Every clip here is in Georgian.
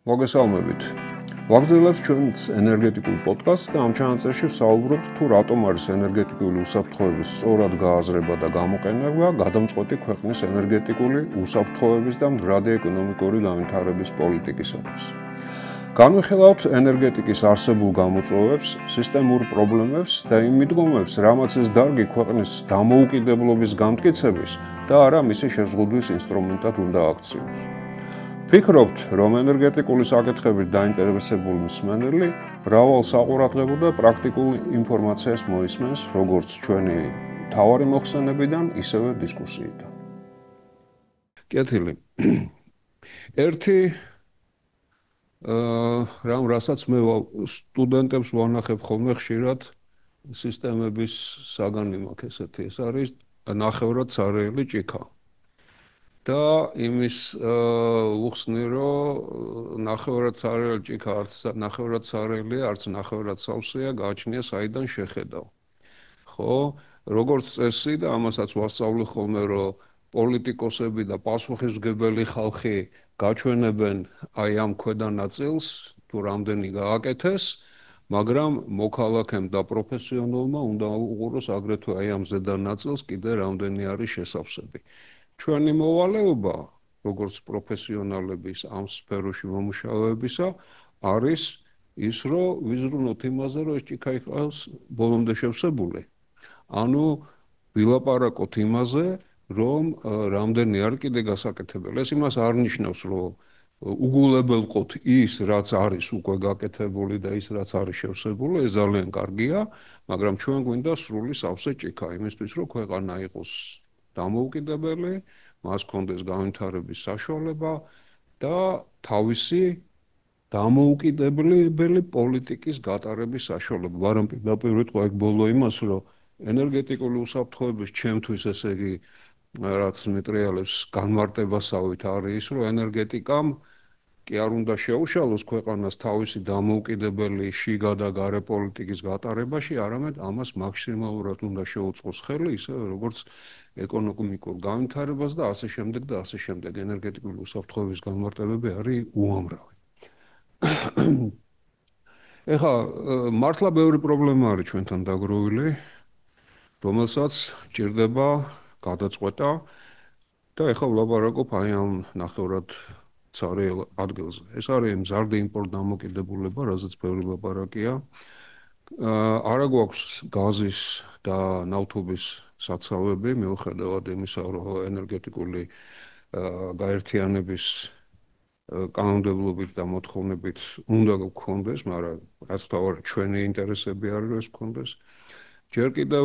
მოგესალმებით. ვაგრძელებთ ჩვენს ენერგეტიკულ პოდკასტს და ამ ჩანაწერში ვსაუბრობთ თუ რატომ არის ენერგეტიკული უსაფრთხოების სწორად გააზრება და გამოყენება გადამწყვეტი ქვეყნის ენერგეტიკული უსაფრთხოების და მდგრადი ეკონომიკური განვითარების პოლიტიკისათვის. განვიხილავთ ენერგეტიკის არსებულ გამოწვევებს, სისტემურ პრობლემებს და იმ მიდგომებს, რამაც ეს დარგი ქვეყნის დამოუკიდებლობის გამტკიცების და არა მისი შეზღუდვის ინსტრუმენტად უნდა აქციოს. ვფიქრობთ, რომ ენერგეტიკული საკითხებით დაინტერესებული მსმენელი მრავალ საყურადღებო და პრაქტიკულ ინფორმაციას მოისმენს როგორც ჩვენი მთავარი მოხსენებიდან, ისევე დისკუსიიდან. კეთილი. ერთი რასაც მე სტუდენტებს ვანახებ ხოლმე ხშირად სისტემების საგანი მაქვს ესეთი, ეს არის ნახევრად ცარიელი ჭიქა. და იმის უხსნი, რომ ნახევრად ცარიელი ჭიქა არც ნახევრად ცარიელია, არც ნახევრად სავსეა, გააჩნია საიდან შეხედავ. ხო, როგორც წესი და ამასაც ვასწავლი ხოლმე, რომ პოლიტიკოსები და პასუხისმგებელი ხალხი გაჩვენებენ აი ამ ქვედა ნაწილს, თუ რამდენი გააკეთეს, მაგრამ მოქალაქემ და პროფესიონალმა უნდა უყუროს აგრეთვე აი ამ ზედა ნაწილს კიდე რამდენი არის შესავსები. ჩვენი მოვალეობა, როგორც პროფესიონალების ამ სფეროში მომუშავეებისა, არის ის, რომ ვიზრუნოთ იმაზე, რომ ეს ჭიქა იყოს ბოლომდე შევსებული. ანუ ვილაპარაკოთ იმაზე, რომ რამდენი არის კიდე გასაკეთებელი. ეს იმას არ ნიშნავს, რომ უგულებელყოთ ის, რაც არის უკვე გაკეთებული და ის, რაც არის შევსებული, ეს ძალიან კარგია, მაგრამ ჩვენ გვინდა სრული სავსე ჭიქა, იმისთვის, რომ ქვეყანა იყოს დამოუკიდებელი, მას კონდეს განვითარების საშუალება და თავისი დამოუკიდებელი პოლიტიკის გატარების საშუალება. მაგრამ პირდაპირ ვიტყვა ეგ ბოლო იმას, რომ ენერგეტიკული უსაფრთხოების ჩემთვის ესე იგი რაც მეტრიალებს განმარტებასავით არის ის, რომ ენერგეტიკამ კი არ უნდა შეუშალოს ქვეყანას თავისი დამოუკიდებელი შიგა და გარე პოლიტიკის გატარებაში, არამედ ამას მაქსიმალურად უნდა შეუწყოს ხელი, ისე როგორც ეკონომიკურ განვითარებას და ასე შემდეგ და ასე შემდეგ. ენერგეტიკული უსაფრთხოების განმარტებები არის უამრავი. ეხლა მართლა ბევრი პრობლემა არის ჩვენთან დაგროვილი, რომელსაც ჭირდება გადაწყვეტა და ეხლა ვლაპარაკობ აი ამ ნახევრად ცარიელ ადგილზე. ეს არის მზარდი იმპორტ-დამოკიდებულება, რაზეც ბევრი ლაპარაკია. არა გვაქვს გაზის და ნავთობის საცავები, მიუხედავად იმისა, რომ ენერგეტიკული გაერთიანების კანონმდებლობით და მოთხოვნებით უნდა გქონდეს, მაგრამ რაც თავად ჩვენი ინტერესები არის, რომ ეს გქონდეს. ჯერ კიდევ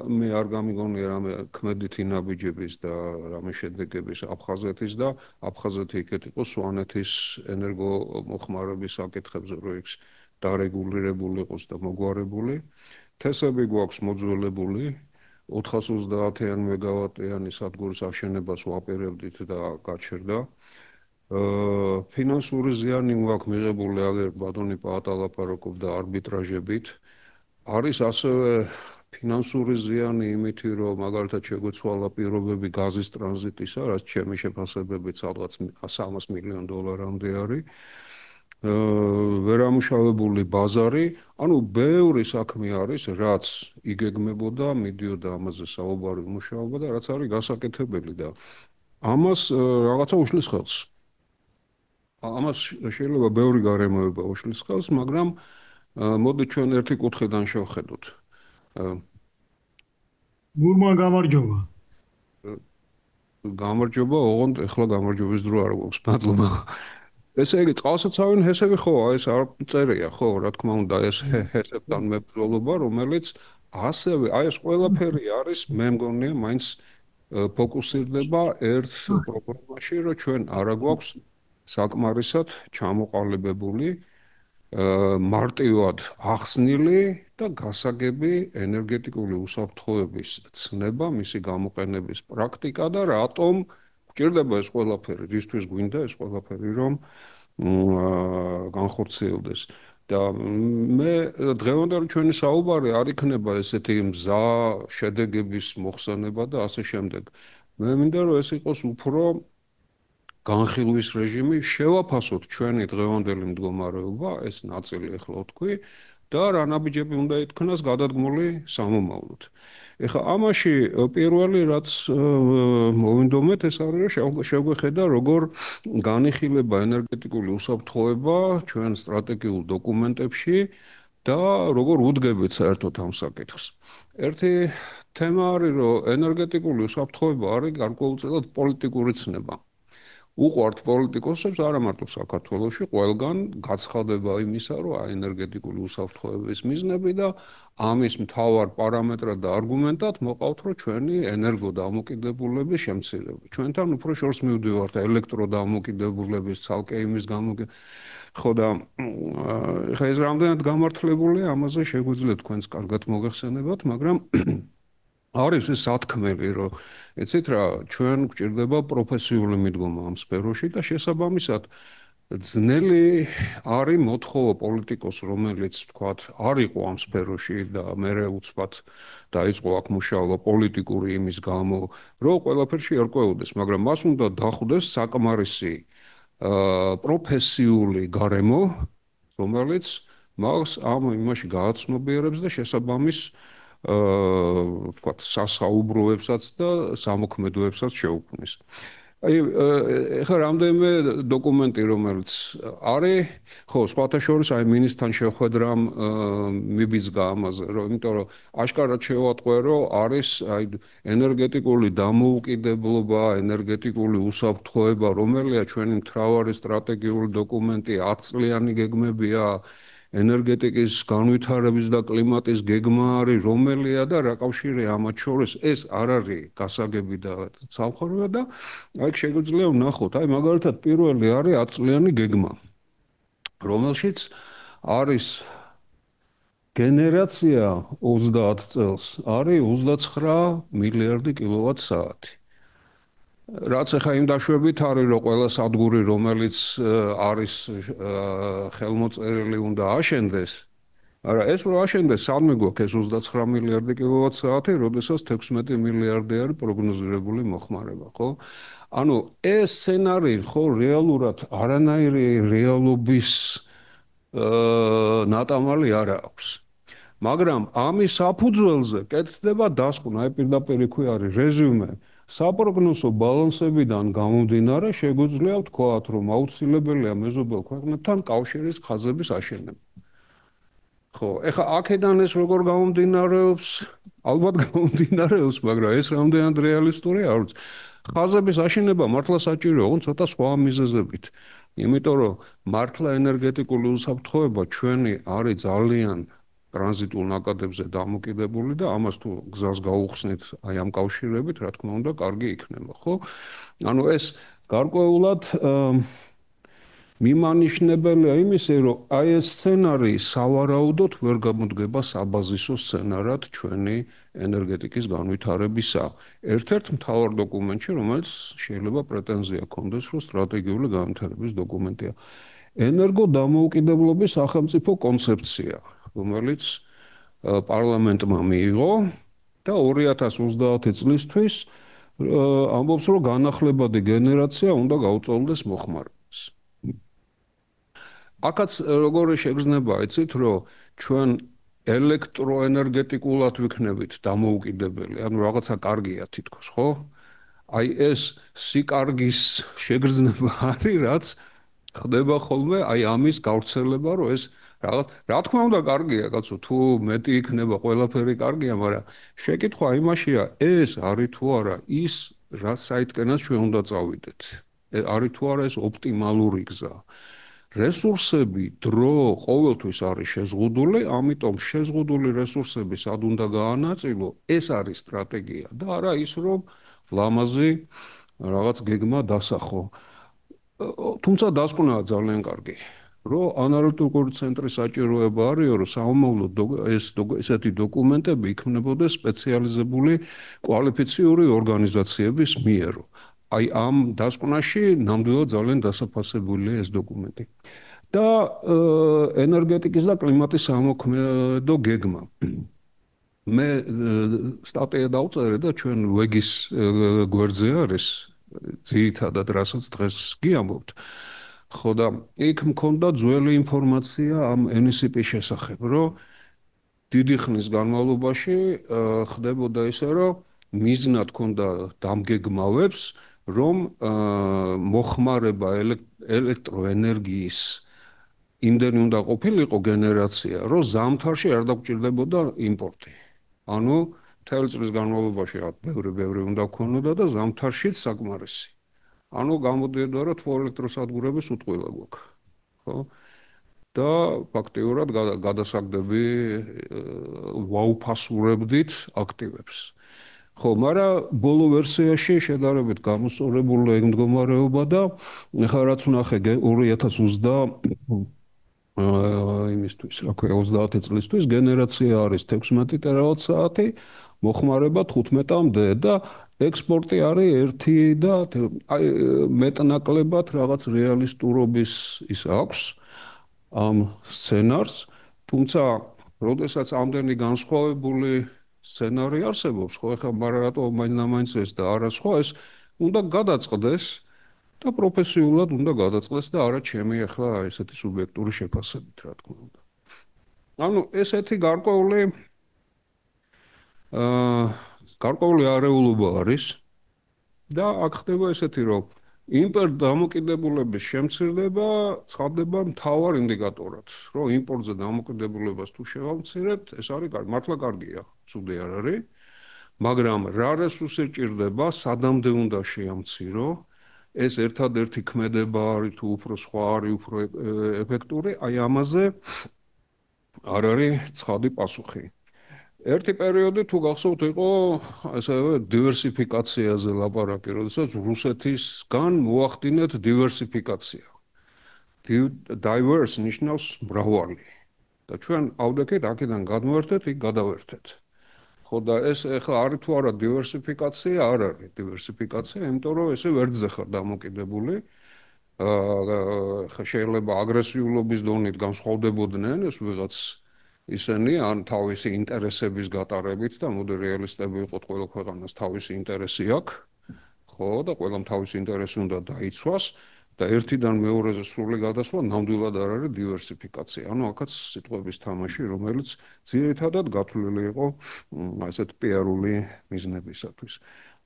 მე არ გამიგონია რამე ქმედითი ნაბიჯების და რამე შედეგების აფხაზეთის და აფხაზეთი იქეთ იყო სვანეთის ენერგომოხმარების საკითხებზე, რომ იქ დარეგულირებული იყოს და მოგვარებული. თესები გვაქვს მოძველებული 430 მეგავატიანი სადგურის აშენებას ვაპირებდით და გაჩერდა. ფინანსური ზიანი გვაქვს მიღებული აგერ ბატონი პაატალაპარაკობდა არბიტრაჟებით. არის ასევე ფინანსური ზიანი იმითი, რომ მაგალითად შეგვეცვალა პირობები გაზის ტრანზიტისა, რაც ჩემი შეფასებებით სადღაც $300 მილიონ არის. ვერამუშავებული ბაზარი, ანუ ბევრი საქმე არის, რაც იგეგმებოდა, მიდიოდა ამაზე საუბარი მუშაობა და რაც არის გასაკეთებელი და ამას რაღაცა უშლის ხელს. ამას შეიძლება ბევრი გარემოება უშლის ხელს, მაგრამ მოდი ჩვენ ერთი კუთხიდან შევხედოთ. გურმა გამარჯობა. გამარჯობა, ოღონდ ეხლა გამარჯვების დრო არ გვაქვს, მადლობა. ესე იგი, წყალსაცავი ჰესები ხო, ეს არ წერია, ხო, რა თქმა უნდა, ეს ჰესებთან მებრძოლობა, რომელიც ასევე, აი ეს ყველაფერი არის, მე მგონია, მაინც ფოკუსირდება ერთ პრობლემაში, რომ ჩვენ არა გვაქვს საკმარისად ჩამოყალიბებული მარტივად ახსნილი და გასაგები ენერგეტიკული უსაფრთხოების ცნება, მისი გამოყენების პრაქტიკა და რატომ გჭირდება ეს ყველაფერი, რისთვის გვინდა ეს ყველაფერი, რომ განხორციელდეს. და მე დღევანდელი ჩვენი საუბარი არ იქნება ესეთი მზა შედეგების მოხსენება და ასე შემდეგ. მე მინდა რომ ეს იყოს უფრო განხილვის რეჟიმი, შევაფასოთ ჩვენი დღევანდელი მდგომარეობა, ეს ნაწილი ახლა ვთქვი და რა ნაბიჯები უნდა ითქმას გადადგმული სამომავლოდ. ეხლა ამაში პირველი რაც მოვინდომეთ ეს არის რომ შეგვეხედა როგორ განიხილება ენერგეტიკული უსაფრთხოება ჩვენ სტრატეგიულ დოკუმენტებში და როგორ უდგებით საერთოდ ამ საკითხს. ერთი თემა არის რომ ენერგეტიკული უსაფრთხოება არის გარკვეულწილად პოლიტიკური ცნება. უყვართ პოლიტიკოსებს არა მარტო საქართველოში, ყველგან გაცხადება იმისა, რომ ენერგეტიკული უსაფრთხოების მიზნები და ამის მთავარ პარამეტრად და არგუმენტად მოყავთ, რომ ჩვენი ენერგოდამოკიდებულების შემცირება. ჩვენთან უფრო შორს მივდივართ ელექტროდამოკიდებულების ცალკე იმის ხო და ხა ეს რამდენად გამართლებულია, ამაზე შეგვიძლია თქვენს კარგად მოგეხსენებათ, მაგრამ არის ეს სათქმელი, რომ ეცით რა, ჩვენ გვჭირდება პროფესიული მიდგომა ამ სფეროში და შესაბამისად ძნელი არის მოთხოვა პოლიტიკოს, რომელიც თქვათ, არ იყო ამ სფეროში და მერე უცბად დაიწყო აქ მუშაობა პოლიტიკური იმის გამო, რომ ყველაფერში ერკვეოდეს, მაგრამ მას უნდა დახვდეს საკმარისი პროფესიული გარემო, რომელიც მას ამ იმაში გააცნობიერებს და შესაბამის თქვათ სასაუბროებსაც და სამოქმედოებსაც შეუქმნის. აი ეხლა რამდენიმე დოკუმენტი რომელიც არის, ხო, სხვათა შორის აი მინისტრთან შეხვედრამ მიბიძგა ამაზე, რომ იმიტომ რომ აშკარად შევატყვე, რომ არის აი ენერგეტიკული დამოუკიდებლობა, ენერგეტიკული უსაფრთხოება, რომელია ჩვენი მთავარი სტრატეგიული დოკუმენტი, 10 წლიანი გეგმებია, ენერგეტიკის განვითარების და კლიმატის გეგმა არის, რომელია და რა კავშირია ამათ შორის, ეს არ არის გასაგები და სამხარეა და აქ შეგვიძლია ვნახოთ, აი მაგალითად პირველი არის 10 წლიანი გეგმა, რომელშიც არის გენერაცია 30 წელს არის 29 მილიარდი კილოვატ-საათი. რაც ახლა იმ დაშვებით არის, რომ ყველა სადგური, რომელიც არის ხელმოწერილი, უნდა აშენდეს. არა, ეს რო აშენდეს, სამი გვაქვს ეს 29 მილიარდი კილოვატ-საათი, როდესაც 16 მილიარდი არის პროგნოზირებული მოხმარება, ხო? ანუ ეს სცენარი ხო რეალურად არანაირი რეალობის ნატამალი არ აქვს. მაგრამ ამის საფუძველზე კეთდება დასკვნა, აი პირდაპირ იქვე არის რეზიუმე. საპროგნოზო ბალანსებიდან გამომდინარე, შეგვიძლია ვთქვათ, რომ აუცილებელია მეზობელ ქვეყნებთან კავშირის ხაზების აშენება. ხო, ეხლა აქედან ეს როგორ გამომდინარეობს? ალბათ გამომდინარეობს, მაგრამ ეს რამდენად რეალისტური არ ვიცი. ხაზების აშენება მართლა საჭიროა, თუმცა ცოტა სხვა მიზეზებით. იმიტომ რომ მართლა ენერგეტიკული უსაფრთხოება ჩვენი არის ძალიან ტრანზიტულ ნაკადებზე დამოკიდებული და ამას თუ გზას გაუხსნით აი ამ კავშირებით, რა თქმა უნდა, კარგი იქნება, ხო? ანუ ეს გარკვეულად მიმანიშნებელია იმისა, რომ აი ეს სცენარი სავარაუდოდ ვერ გამოდგება საბაზისო სცენარად ჩვენი ენერგეტიკის განვითარებისა. ერთ-ერთ მთავარ დოკუმენტში, რომელიც შეიძლება პრეტენზია ჰქონდეს, რომ სტრატეგიული განვითარების დოკუმენტია. ენერგოდამოუკიდებლობის სახელმწიფო კონცეფცია, რომელიც პარლამენტმა მიიღო და 2030 წლისთვის ამბობს, რომ განახლებადი გენერაცია უნდა გაუწოლდეს მოხმარებას. აქაც როგორი შეგრძნება, იცით, რომ ჩვენ ელექტროენერგეტიკულად ვიქნებით დამოუკიდებელი, ანუ რაღაცა კარგია თითქოს, ხო? აი ეს სიკარგის შეგრძნება არის, რაც ხდება ხოლმე აი ამის გავრცელება, რომ ეს რაღაც რა თქმა უნდა კარგია, კაცო, თუ მეტი იქნება ყველაფერი კარგია, მაგრამ შეკითხვა იმაშია, ეს არის თუ არა ის რა საითკენაც ჩვენ უნდა წავიდეთ. არის თუ არა ეს ოპტიმალური გზა. რესურსები, დრო ყოველთვის არის შეზღუდული, ამიტომ შეზღუდული რესურსები სად უნდა გაანაწილო, ეს არის სტრატეგია და არა ის, რომ ლამაზი რაღაც გეგმა დასახო. თუმცა დასკვნაა ძალიან კარგი, რომ ანალიტიკური ცენტრის საჭიროება არის, რომ სამომავლოდ ესეთი დოკუმენტები იქმნებოდეს სპეციალიზებული კვალიფიციური ორგანიზაციების მიერ. აი ამ დასკვნაში ნამდვილად ძალიან დასაფასებულია ეს დოკუმენტი. და ენერგეტიკის და კლიმატის სამოქმედო გეგმა. მე სტატია დავწერე და ჩვენ ვეგის გვერდზე არის ძირითადად რასაც დღეს გიამბობთ. ხო და იქ მქონდა ძველი ინფორმაცია ამ NCP-ის შესახებ, რომ დიდი ხნის განმავლობაში ხდებოდა ისე, რომ მიზნად ქონდა დამგეგმავებს, რომ მოხმარება ელექტროენერგიის იმდენი უნდა ყოფილიყო გენერაცია, რომ ზამთარში არ დაგჭირდებოდა იმპორტი. ანუ მთელი წლის განმავლობაში ბევრი უნდა ქონოდა და ზამთარშიც საკმარისი. ანუ გამოდიოდა, რომ თვო ელექტროსადგურების უტყვილა გვაქვს. ხო? და ფაქტიურად გადასაგდები ვაუფასურებდით აქტივებს. ხო, მაგრამ ბოლო ვერსიაში შედარებით გამოსწორებული ეგ მდგომარეობა და ახლა რაც ვნახე 2020 იმისთვის, რა ქვია, 30 წლისთვის გენერაცია არის 16 ტერავატ საათი, მოხმარება 15-მდე და ექსპორტი არის 1 და აი მეტნაკლებად რაღაც რეალისტურობის ის აქვს ამ სცენარს, თუმცა როდესაც ამდენი განსხვავებული სცენარი არსებობს, ხო, ახლა მაგრამ რატო მაინც ეს და არა სხვა ეს უნდა გადაწყდეს და პროფესიულად უნდა გადაწყდეს და არა ჩემი ახლა ესეთი სუბიექტური შეფასებით, რა თქმა უნდა. ანუ ესეთი გარკვეული არეულობა არის და აქ ხდება ესეთი, რომ იმპორტ დამოკიდებულების შემცირდება ცხადდება მთავარ ინდიკატორად, რომ იმპორტზე დამოკიდებულებას თუ შევამცირებთ, ეს არის მართლა კარგია, ცუდი არ არის, მაგრამ რა რესურსი ჭირდება, სადამდე უნდა შეამცირო, ეს ერთადერთი ქმედება არის თუ უფრო სხვა არის, უფრო ეფექტური, აი ამაზე არ არის ცხადი პასუხი. ერთი პერიოდი თუ გახსოვთ იყო ესე დივერსიფიკაციაზე ლაპარაკი, როდესაც რუსეთისგან მოახდინეთ დივერსიფიკაცია. Diverse ნიშნავს მრავალი. და ჩვენ ავდექით აქედან გადმოვერთეთ, იქ გადავერთეთ. ხო და ეს ახლა არის თუ არა დივერსიფიკაცია, არ არის დივერსიფიკაცია, იმიტომ რომ ესე ვერძზე ხარ დამოკიდებული. ხა შეიძლება აგრესიულობის დონით განსხვავდებოდნენ ეს ვიღაც ისინი ან თავისი ინტერესების გატარებით და მოდი რეალისტები ვიყოთ, ყველა ქვეყანას თავისი ინტერესი აქვს, ხო და ყველამ თავისი ინტერესი უნდა დაიცვას და ერთიდან მეორეზე სრული გადასვლა ნამდვილად არ არის დივერსიფიკაცია. ანუ აქაც სიტყვების თამაში, რომელიც ძირითადად გათვლილი იყო ასეთ პიარული მიზნებისათვის.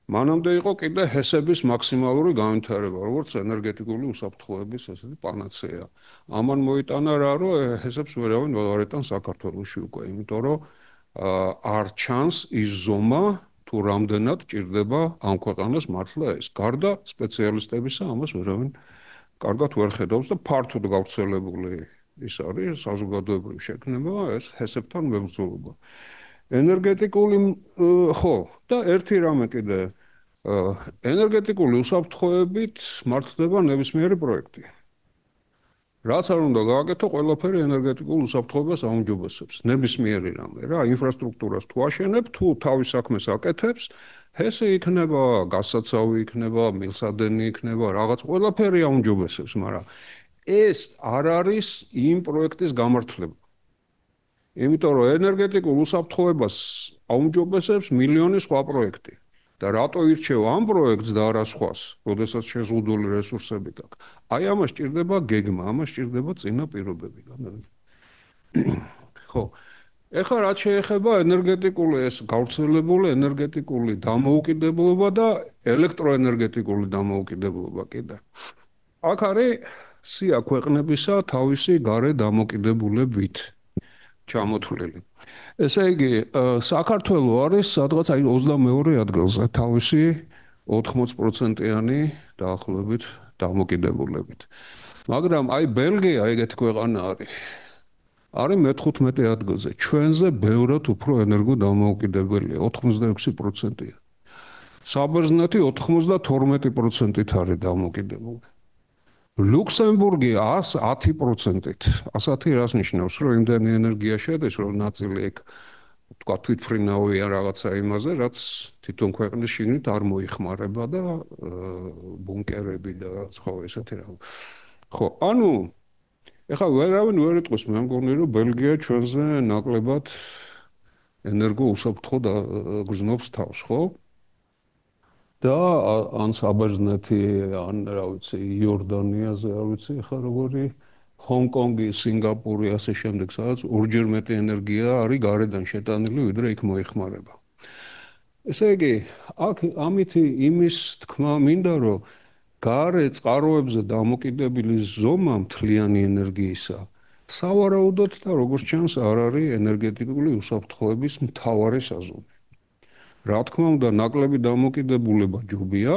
მანამდე იყო კიდე ჰესების მაქსიმალური განვითარება, როგორც ენერგეტიკული უსაფრთხოების ესეთი პანაცეა. ამან მოიტანა რა, რომ ჰესებს ვერავინ არ ეტანს საქართველოში უკვე, იმიტომ რომ არ ჩანს ის ზომა, თუ რამდენად ჭირდება ამ ქვეყანას მართლა ეს. გარდა სპეციალისტებისა, ამას ვერავინ კარგად ვერ ხედავს და ფართოდ გავრცელებული ის არის საზოგადოებრივი შექმნება, ეს ჰესებთან მებრძოლობა. ენერგეტიკული ხო და ერთი რამე კიდე ენერგეტიკული უსაფრთხოებით მართლდება ნებისმიერი პროექტი. რაც არ უნდა გააკეთო, ყველაფერი ენერგეტიკულ უსაფრთხოებას აუმჯობესებს. ნებისმიერი რამე რა, ინფრასტრუქტურას თუ აშენებ, თუ თავის საქმეს აკეთებს, ჰესი იქნება, გასაცავი იქნება, მილსადენი იქნება, რაღაც ყველაფერი აუმჯობესებს, მაგრამ ეს არ არის იმ პროექტის გამართლება. იმიტომ რომ ენერგეტიკულ უსაფრთხოებას აუმჯობესებს მილიონი სხვა პროექტი. და რატო ირჩევ ამ პროექტს და არა სხვას, როდესაც შეზღუდული რესურსები გაქვს. აი ამას ჭირდება გეგმა, ამას ჭირდება წინა პირობები. ხო. ეხლა რაც შეეხება ენერგეტიკული ეს გავრცელებული ენერგეტიკული დამოუკიდებლობა და ელექტროენერგეტიკული დამოუკიდებლობა კიდე. აქ არის სია ქვეყნებისა თავისი გარე დამოკიდებულებით ჩამოთვლილი. ესე იგი, საქართველო არის სადღაც აი 22 ადგილზე თავისი 80%-იანი დაახლოებით დამოკიდებულებით. მაგრამ აი ბელგია ეგეთი ქვეყანა არის. არის მე-15 ადგილზე. ჩვენზე ბევრად უფრო ენერგოდამოუკიდებელია, 86%-ია. საბერძნეთი 92%-ით არის დამოკიდებული. ლუქსემბურგი 110%-ით. 110 რას ნიშნავს, რომ იმდენი ენერგია შედის, რომ ნაწილი ეგ თქვა თვითმფრინავია რაღაცა იმაზე, რაც თვითონ ქვეყნის შიგნით არ მოიხმარება და ბუნკერები და სხვა ესეთი რამ. ხო, ანუ ეხლა ვერავინ ვერ იტყვის, მე მგონი, რომ ბელგია ჩვენზე ნაკლებად ენერგო უსაფრთხო გრძნობს თავს, ხო? და ან საბერძნეთი, ან რა ვიცი, იორდანიაზე, არ ვიცი, ხა როგორი ჰონკონგი, სინგაპური, ასე შემდეგ, სადაც ორჯერ მეტი ენერგია არის გარედან შეტანილი, ვიდრე იქ მოიხმარება. ესე იგი, აქ ამითი იმის თქმა მინდა, რომ გარე წყაროებზე დამოკიდებული ზომა მთლიანი ენერგიისა სავარაუდოდ და როგორც ჩანს არ არის ენერგეტიკული უსაფრთხოების მთავარი საზომი. რა თქმა უნდა, ნაკლები დამოკიდებულება ჯობია,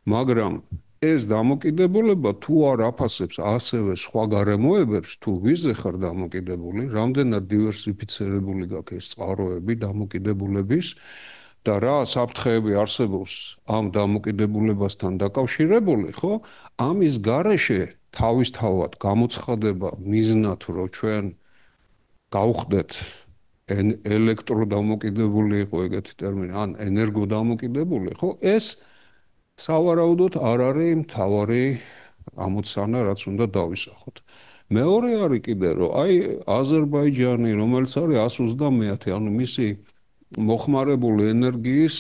მაგრამ ეს დამოკიდებულება თუ არ აფასებს ასევე სხვა გარემოებებს, თუ ვიზზე ხარ დამოკიდებული, რამდენად დივერსიფიცირებული გაქვს ეს წყაროები დამოკიდებულების და რა საფრთხეები არსებობს ამ დამოკიდებულებასთან დაკავშირებული, ხო? ამის გარეშე თავისთავად გამოცხადება მიზნად, რომ ჩვენ გავხდეთ ელექტროდამოკიდებული იყო ეგეთი ტერმინი, ან ენერგოდამოკიდებული, ხო? ეს სავარაუდოდ არ არის მთავარი ამოცანა, რაც უნდა დავისახოთ. მეორე არის კიდე, რომ აი აზერბაიჯანი, რომელიც არის 130-ე, ანუ მისი მოხმარებული ენერგიის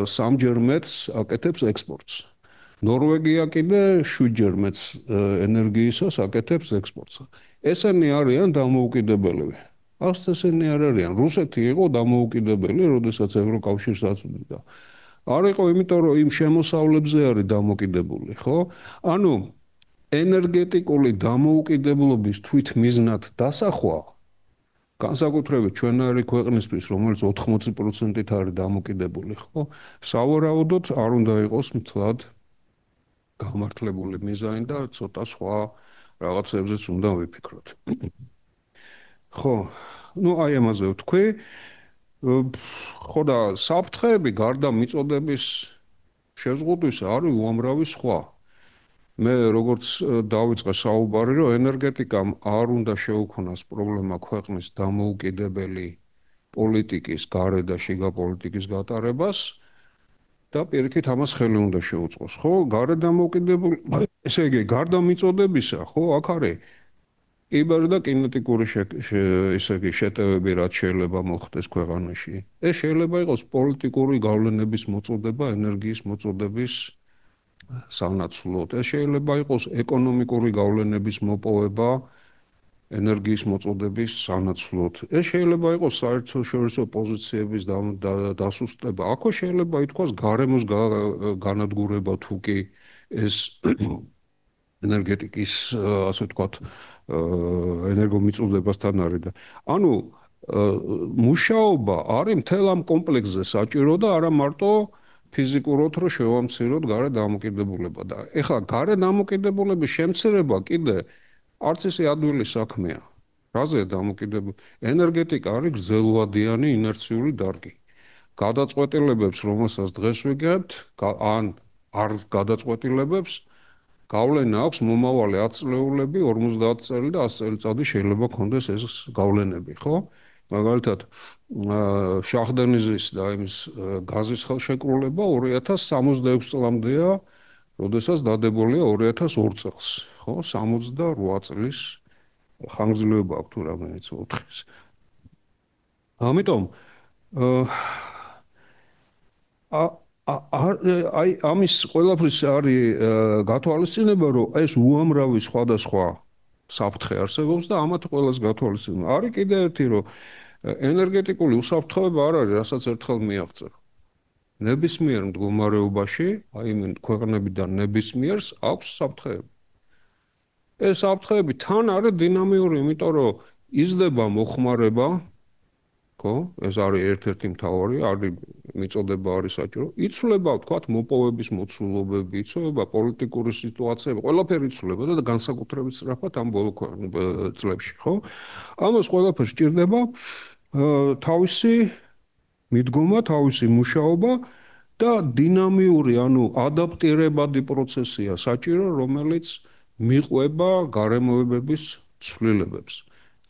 სამჯერ მეტს აკეთებს ექსპორტს. ნორვეგია კიდე 7-ჯერ მეტს ენერგიისას აკეთებს ექსპორტს. ესენი არიან დამოუკიდებელი. ახლა ესენი არ არიან. რუსეთი იყო დამოუკიდებელი, როდესაც ევროკავშირს აწვდიდა. არ იყო, იმიტომ რომ იმ შემოსავლებზე არის დამოკიდებული, ხო? ანუ ენერგეტიკული დამოუკიდებლობის თვითმიზნად დასახვა განსაკუთრებით ჩვენარი ქვეყნისთვის, რომელიც 80%-ით არის დამოკიდებული, ხო? სავარაუდოდ არ უნდა იყოს მთლად გამართლებული მიზანი და ცოტა სხვა რაღაცებზეც უნდა ვიფიქროთ. ხო, ну აი ამაზე ვთქვი. ხო და საფრთხეები გარდა მიწოდების შეზღუდვისა არის უამრავი სხვა. მე როგორც დავიწყე საუბარი, რომ ენერგეტიკამ არ უნდა შეუქმნას პრობლემა ქვეყნის დამოუკიდებელი პოლიტიკის, გარე და შიგა პოლიტიკის გატარებას და პირიქით ამას ხელი უნდა შეუწყოს, ხო? გარე დამოუკიდებელი, ესე იგი, გარდა მიწოდებისა, ხო, აქ არის კიბერ და კინეტიკური ესე იგი შეტევები, რაც შეიძლება მოხდეს ქვეყანაში. ეს შეიძლება იყოს პოლიტიკური გავლენების მოწოდება, ენერგიის მოწოდების სანაცვლოდ. ეს შეიძლება იყოს ეკონომიკური გავლენების მოპოვება ენერგიის მოწოდების სანაცვლოდ. ეს შეიძლება იყოს საერთაშორისო პოზიციების დასუსტება. აქვე შეიძლება ითქვას გარემოს განადგურება თუ კი ეს ენერგეტიკის, ასე ვთქვათ, ენერგომიწოდებასთან არის და ანუ მუშაობა არის მთელ ამ კომპლექსზე საჭირო და არა მარტო ფიზიკურად რომ შევამციროთ გარე დამოკიდებულება და ეხლა გარე დამოკიდებულების შემცირება კიდე არც ისე ადვილი საქმეა. რაზეა დამოკიდებული? ენერგეტიკა არის გრძელვადიანი ინერციული დარგი. გადაწყვეტილებებს, რომელსაც დღეს ვიგებთ, ან არ გადაწყვეტილებებს გავლენა აქვს მომავალი 10 წლეულები, 50 წელი და 100 წელიწადი შეიძლება ქონდეს ეს გავლენები, ხო? მაგალითად, შაჰდენიზის და იმის გაზის ხელშეკრულება 2066 წლამდეა, როდესაც დადებულია 2002 წელს, ხო? 68 წლის ხანგრძლივობა აქვს თუ რამდენიც 4-ის. ამიტომ აი ამის ყველაფრის არის გათვალისწინება, რომ ეს უამრავი სხვადასხვა საფრთხე არსებობს და ამათ ყველას გათვალისწინება. არის კიდე ერთი, რომ ენერგეტიკული უსაფრთხოება არ არის, რასაც ერთხელ მიაღწევ. ნებისმიერ მდგომარეობაში, აი იმ ქვეყნებიდან ნებისმიერს აქვს საფრთხეები. ეს საფრთხეები თან არის დინამიური, იმიტომ რომ იზრდება მოხმარება, ხო? ეს არის ერთ-ერთი მთავარი, არის მიწოდება არის საჭირო. იცვლება, ვთქვათ, მოპოვების მოცულობები, იცვლება პოლიტიკური სიტუაციები, ყველაფერი იცვლება და განსაკუთრებით სწრაფად ამ ბოლო წლებში, ხო? ამას ყველაფერს სჭირდება თავისი მიდგომა, თავისი მუშაობა და დინამიური, ანუ ადაპტირებადი პროცესია საჭირო, რომელიც მიყვება გარემოებების ცვლილებებს.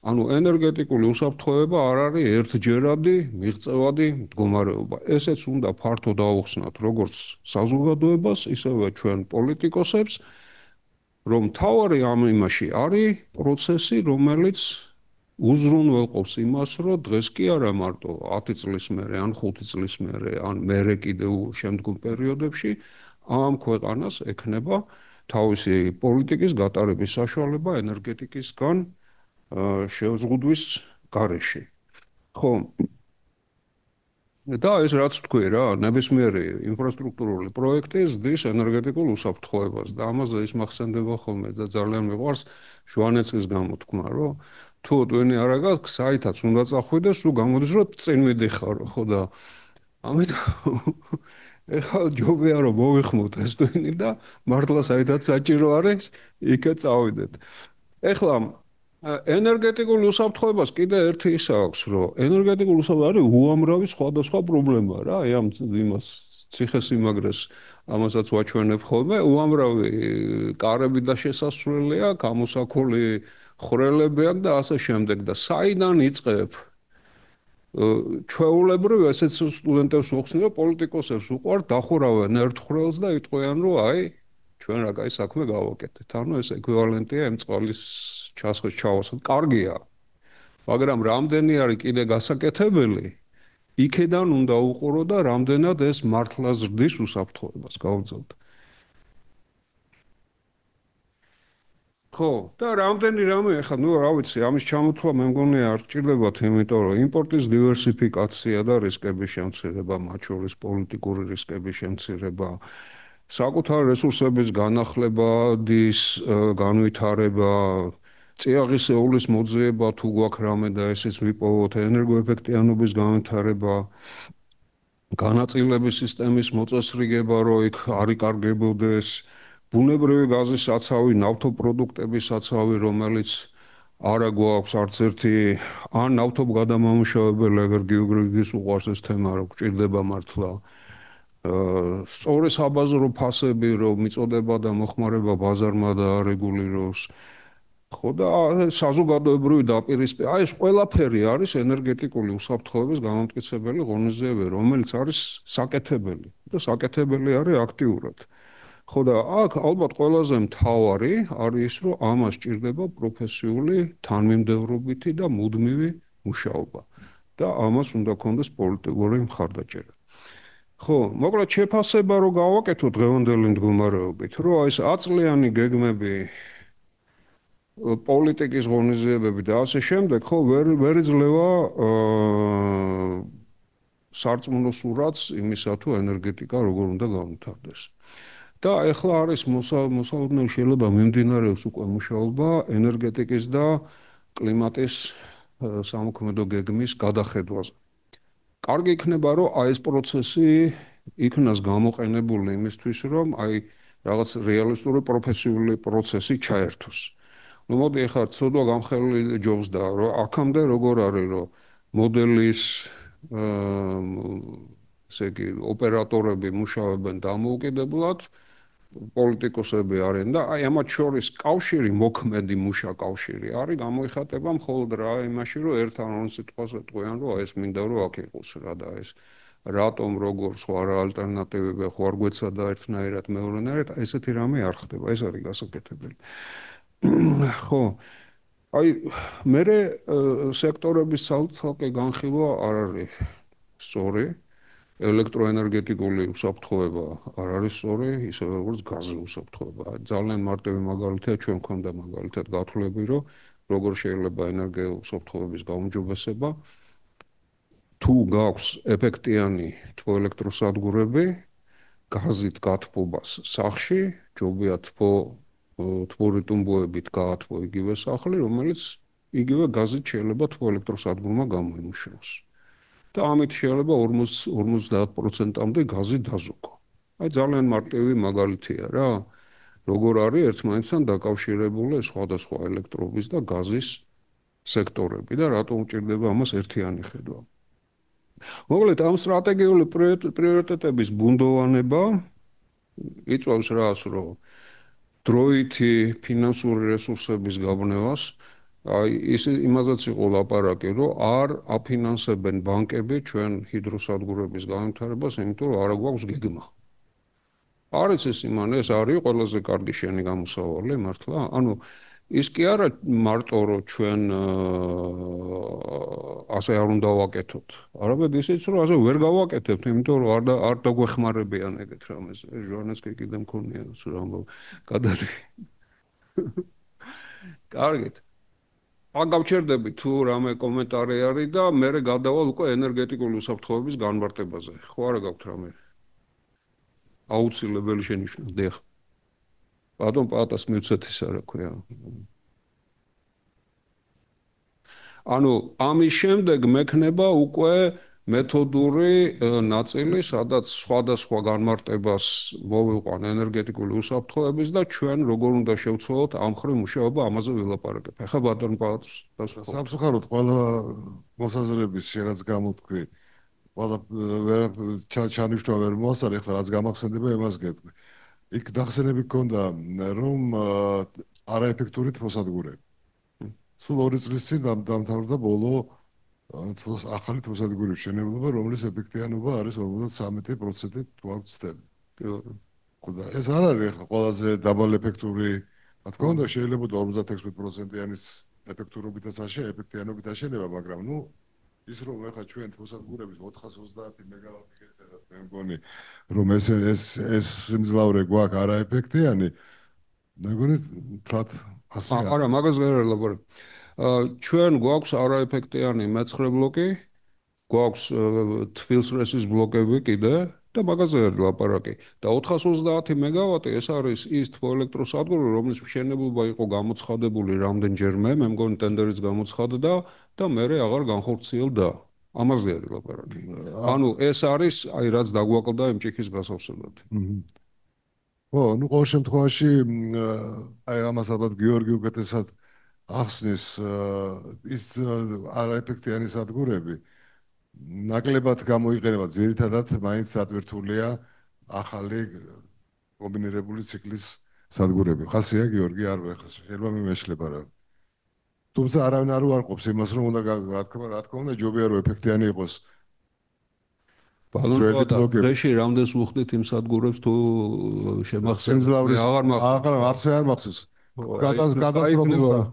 ანუ ენერგეტიკული უსაფრთხოება არ არის ერთჯერადი მიღწევადი მდგომარეობა. ესეც უნდა ფართოდ აუხსნათ როგორც საზოგადოებას, ისევე ჩვენ პოლიტიკოსებს, რომ მთავარი ამ იმაში არის პროცესი, რომელიც უზრუნველყოფს იმას, რომ დღეს კი არა მარტო 10 წლის მერე, ან 5 წლის მერე, ან მერე კიდევ შემდგომ პერიოდებში ამ ქვეყანას ექნება თავისი პოლიტიკის გატარების საშუალება ენერგეტიკისგან შეზღუდვის გარეშე. ხო, და ეს რაც თქვი რა, ნებისმიერი ინფრასტრუქტურული პროექტი ზრდის ენერგეტიკულ უსაფრთხოებას და ამაზე ის მახსენდება ხოლმე და ძალიან მიყვარს ჟვანეცკის გამოთქმა, რომ თუ ტვინი არა გაქვს, საითაც უნდა წახვიდეს, თუ გამოდის, რომ წინ მიდიხარო, ხო და ამიტომ ეხლა ჯობია რომ მოვიხმოთ ეს ტვინი და მართლა საითაც საჭირო არის, იქე წავიდეთ. ეხლა ენერგეტიკულ უსაფრთხოებას კიდე ერთი ის აქვს, რომ ენერგეტიკულ უსაფრთხოებას არის უამრავი სხვადასხვა პრობლემა რა, აი ამ იმას ციხესიმაგრეს ამასაც ვაჩვენებ ხოლმე, უამრავი კარები და შესასვლელი აქვს, გამოსახული ხვრელები აქვს და ასე შემდეგ და საიდან იწყებ ჩვეულებრივ ესეც სტუდენტებს მოხსნილა პოლიტიკოსებს უყვართ დახურავენ ერთ ხვრელს და იტყვიან რომ აი ჩვენ რა კაი საქმე გავაკეთეთ. ანუ ეს ეკვივალენტია იმ წყლის ჩასხეს ჩავასხოთ. კარგია. მაგრამ რამდენი არის კიდე გასაკეთებელი? იქედან უნდა უყურო და რამდენად ეს მართლა ზრდის უსაფრთხოებას გავძალთ. ხო, და რამდენი რამე ახლა ნუ რა ვიცი, ამის ჩამოთვლა მე მგონი არ გჭირდებათ, იმიტომ რომ იმპორტის დივერსიფიკაცია და რისკების შემცირება, მათ შორის პოლიტიკური რისკების შემცირება, საკუთარი რესურსების განახლების განვითარება, წიაღისეულის მოძიება თუ გვაქვს რამე და ესეც ვიპოვოთ, ენერგოეფექტიანობის განვითარება, განაწილების სისტემის მოწესრიგება, რომ იქ არ იკარგებოდეს, ბუნებრივი გაზის საცავი, ნავთობპროდუქტების საცავი, რომელიც არა გვაქვს არც ერთი, ან ნავთობგადამამუშავებელი ენერგიულ უყვარს ეს თემა, რომ გჭირდება მართლა სწორი საბაზრო ფასები, რომ მიწოდება და მოხმარება ბაზარმა და არეგულიროს. ხო და საზოგადოებრივი დაპირისპირება, აი ეს ყველაფერი არის ენერგეტიკული უსაფრთხოების გამამტკიცებელი ღონისძიებები, რომელიც არის საკეთებელი და საკეთებელი არის აქტიურად. ხო და აქ ალბათ ყველაზე მთავარი არის ის, რომ ამას ჭირდება პროფესიული თანმიმდევრობითი და მუდმივი მუშაობა და ამას უნდა ქონდეს პოლიტიკური მხარდაჭერა. ხო, მოკლედ შეფასება რომ გავაკეთო დღევანდელი მდგომარეობით, რომ ეს აწლიანი გეგმები პოლიტიკის ღონისძიებები და ასე შემდეგ, ხო, ვერ იძლევა სარწმუნო სურათს იმისა თუ ენერგეტიკა როგორ უნდა განვითარდეს. და ეხლა არის მოსალოდნელი შეიძლება მიმდინარეობს უკვე მუშაობა ენერგეტიკის და კლიმატის სამოქმედო გეგმის გადახედვაზე. კარგი იქნება, რომ აი ეს პროცესი იქნას გამოყენებული იმისთვის, რომ აი რაღაც რეალისტური პროფესიული პროცესი ჩაერთოს. ნუ მოდი ეხლა ცოდვა გამხელული ჯობს და რომ აქამდე როგორ არის, რომ მოდელის ესე იგი ოპერატორები მუშაობენ დამოუკიდებლად, პოლიტიკოსები არიან და აი ამათ შორის კავშირი, მოქმედი მუშა კავშირი არის გამოიხატება მხოლოდ რა იმაში, რომ ერთ ან ორ სიტყვას ეტყვიან, რომ ეს მინდა რომ აქ იყოს რა და ეს რატომ როგორ სხვა რა ალტერნატივები ხო არ გვეცადა ერთნაირად მეორენაირად, ესეთი რამე არ ხდება, ეს არის გასაკეთებელი. ხო, აი მე სექტორების ცალკე განხილვა არ არის სწორი. ელექტროენერგეტიკული უსაფრთხოება არ არის სწორი, ისე როგორც გაზის უსაფრთხოება. ძალიან მარტივი მაგალითია ჩვენ გვქონდა მაგალითად გათვლები, რომ როგორ შეიძლება ენერგიულ უსაფრთხოების გაუმჯობესება თუ გაქვს ეფექტიანი თბოელექტროსადგურები გაზით გათბობას სახლში, ჯობია თბური ტუმბოებით გაათბო იგივე სახლი, რომელიც იგივე გაზით შეიძლება თბოელექტროსადგურმა გამოიმუშაოს. და ამით შეიძლება 50% გაზი დაზოგო. აი ძალიან მარტივი მაგალითია რა. როგორ არის ერთმანეთთან დაკავშირებული სხვადასხვა ელექტრობის და გაზის სექტორები და რატომ უჭირდება ამას ერთიანი ხედვა. მოკლედ ამ სტრატეგიული პრიორიტეტების ბუნდოვანება იწვევს რას, რომ დროითი ფინანსური რესურსების გაბნევას აი ის იმასაც იყო ლაპარაკი, რომ არ აფინანსებენ ბანკები ჩვენ ჰიდროსადგურების განვითარებას, იმიტომ რომ არ გვაქვს გეგმა. არის ეს იმან, ეს არის ყველაზე კარგი შენი გამოსავალი მართლა. ანუ ის კი არა მარტო რომ ჩვენ ასე არ უნდა ვაკეთოთ. არამედ ისიც რომ ასე ვერ გავაკეთებთ, იმიტომ რომ არ დაგვეხმარებიან ეგეთ რამეს. ეს ჟურნალისტი კიდე მქონია რომ გადადი. კარგით. აგავჩერდები თუ რამე კომენტარი არის და მე გადავალ უკვე ენერგეტიკული უსაფრთხოების განმარტებაზე. ხო არა გაქვთ რამე? აუცილებელი შენიშვნა. დიახ. ბატონ პატას მივცეთ ის რა ქვია. ანუ ამის შემდეგ მექნება უკვე მეთოდური ნაწილი, სადაც სხვადასხვა განმარტებას მოვიყვან ენერგეტიკული უსაფრთხოების და ჩვენ როგორ უნდა შევცვალოთ ამ ხრივ მუშაობა, ამაზე ვილაპარაკებ. ახლა ბატონ პატას სამწუხაროდ ყველა მოსაზრების რაც გამოთქვი, ყველა ჩანიშნვა ვერ მოასწარი, ახლა რაც გამახსენდება იმას გეტყვი. იქ დახსენები გქონდა რომ არაეფექტური თმოსადგურები. სულ 2 წლის წინ დამთავრდა ბოლო ახალი თმოსადგურების მშენებლობა, რომლის ეფექტიანობა არის 53% თუ არ ვცდები. ხოდა ეს არ არის ახლა ყველაზე დაბალეფექტური, რა თქმა უნდა შეიძლება 56%-იანი ეფექტურობითაც ეფექტიანობით აშენება, მაგრამ ნუ ის რომ ახლა ჩვენ თმოსადგურების 430 მეგავატი გეწერათ, მე მგონი რომ ეს სიმძლავრე გვაქვს არაეფექტიანი, მე მგონი თლათ ასე არა, მაგას ვერ ელაპარაკ. ჩვენ გვაქვს არაეფექტიანი მეცხრე ბლოკი, გვაქვს თბილსრესის ბლოკები კიდე და მაგაზე ვერ ელაპარაკი. და 430 მეგავატი ეს არის ის თბოელექტროსადგური, რომლის მშენებლობა იყო გამოცხადებული რამდენჯერმე, მე მგონი ტენდერიც გამოცხადდა და მერე აღარ განხორციელდა. ამაზე არ ელაპარაკი. ანუ ეს არის აი რაც დაგვაკლდა იმ ჭიქის გასავსებად. ხო, ნუ ყოველ შემთხვევაში აი ამას ალბათ გიორგი უკეთესად ახსნის ის არაეფექტიანი სადგურები ნაკლებად გამოიყენება ძირითადად მაინც დატვირთულია ახალი კომბინირებული ციკლის სადგურები. ხასია გიორგი არ შეიძლება მეშლება რა. თუმცა არავინ არ უარყოფს იმას რომ უნდა რა თქმა უნდა ჯობია რომ ეფექტიანი იყოს. ბალონში რამდენს უხდით იმ სადგურებს თუ შემახსენს აღარ მახსოვს. გადასროლა.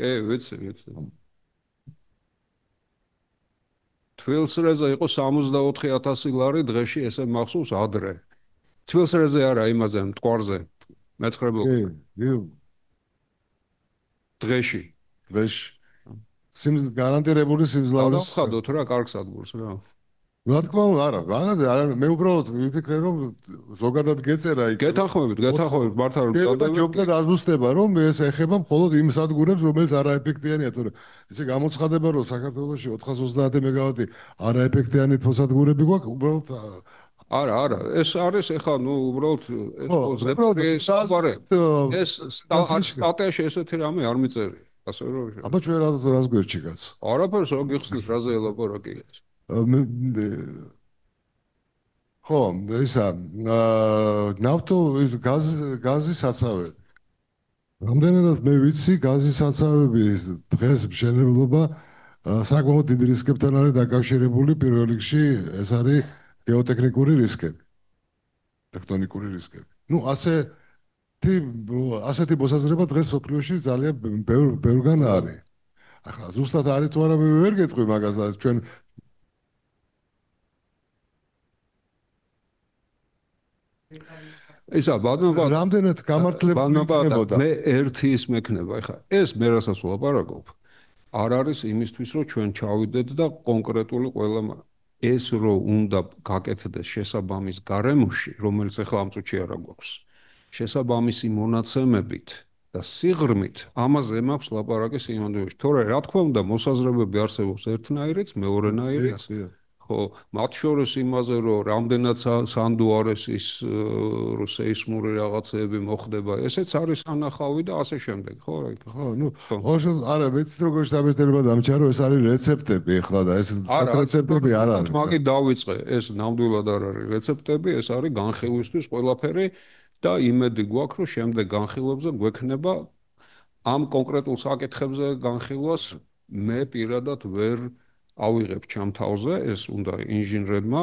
კი, ვიცი. თბილსრეზე იყო 64,000 ლარი, დღეში ესე მახსოვს ადრე. თბილსრეზე არა, იმაზე, მტკვარზე. მეცხრე ბლოკი. დღეში. გარანტირებული სიმძლავრის. დავხადოთ რა, კარგ სადგურს რა. რა თქმა უნდა, არა, მე უბრალოდ ვიფიქრე რომ ზოგადად გეწერა იქ. გეთანხმებით, მართლა რომ ჯობია დაზუსტება რომ ეს ეხება მხოლოდ იმ სადგურებს, რომელიც არაეფექტიანია, თორე ესე გამოცხადება რომ საქართველოში 430 მეგავატი არაეფექტიანი თმოსადგურები გვაქვს, უბრალოდ არა, ეს არის ეხლა ნუ უბრალოდ ეს სტატიაში ესეთი რამე არ მიწერია, ასე რომ. აბა ჩვენ რას გვერდში კაც. არაფერს რა გიხსნის, რაზე ელაპარაკი. ხო, ისა ნავთო გაზის საცავე. რამდენადაც მე ვიცი, გაზის საცავების დღეს მშენებლობა საკმაოდ დიდ რისკებთან არის დაკავშირებული. პირველ რიგში ეს არის გეოტექნიკური რისკები, ტექტონიკური რისკები. ნუ ასეთი მოსაზრება დღეს სოფლიოში ძალიან ბევრგან არის. ახლა ზუსტად არის თუ არა მე ვერ გეტყვი მაგას და ჩვენ ისა ბადმობა რამდენად გამართლებული იქნებოდა. მე ერთი ის მექნება, ეხლა ეს მე რასაც ვლაპარაკობ, არ არის იმისთვის რომ ჩვენ ჩავიდეთ და კონკრეტული ყველა ეს რომ უნდა გაკეთდეს შესაბამის გარემოში, რომელიც ეხლა ამ წუთში არა გვაქვს. შესაბამისი მონაცემებით და სიღრმით ამაზე მაქვს ლაპარაკი სიმანდრეში. თორე რა თქმა უნდა მოსაზრებები არსებობს ერთნაირიც, მეორენაირიც. ხო, მათ შორის იმაზე რომ რამდენად სანდუარეს ის სეისმური რაღაცეები მოხდება, ესეც არის ანახავი და ასე შემდეგ, ხო? ხო, ნუ არა, მეც როგორ შეთანხმება დამჩარო, ეს არის რეცეპტები ახლა და ეს რეცეპტები არ არის. თმაკი დავიწყე, ეს ნამდვილად არ არის რეცეპტები, ეს არის განხილვისთვის ყველაფერი და იმედი გვაქვს, რომ შემდეგ განხილვებზე გვექნება ამ კონკრეტულ საკითხებზე განხილვას მე პირადად ვერ ავიღებ ჩემ თავზე, ეს უნდა ინჟინრებმა,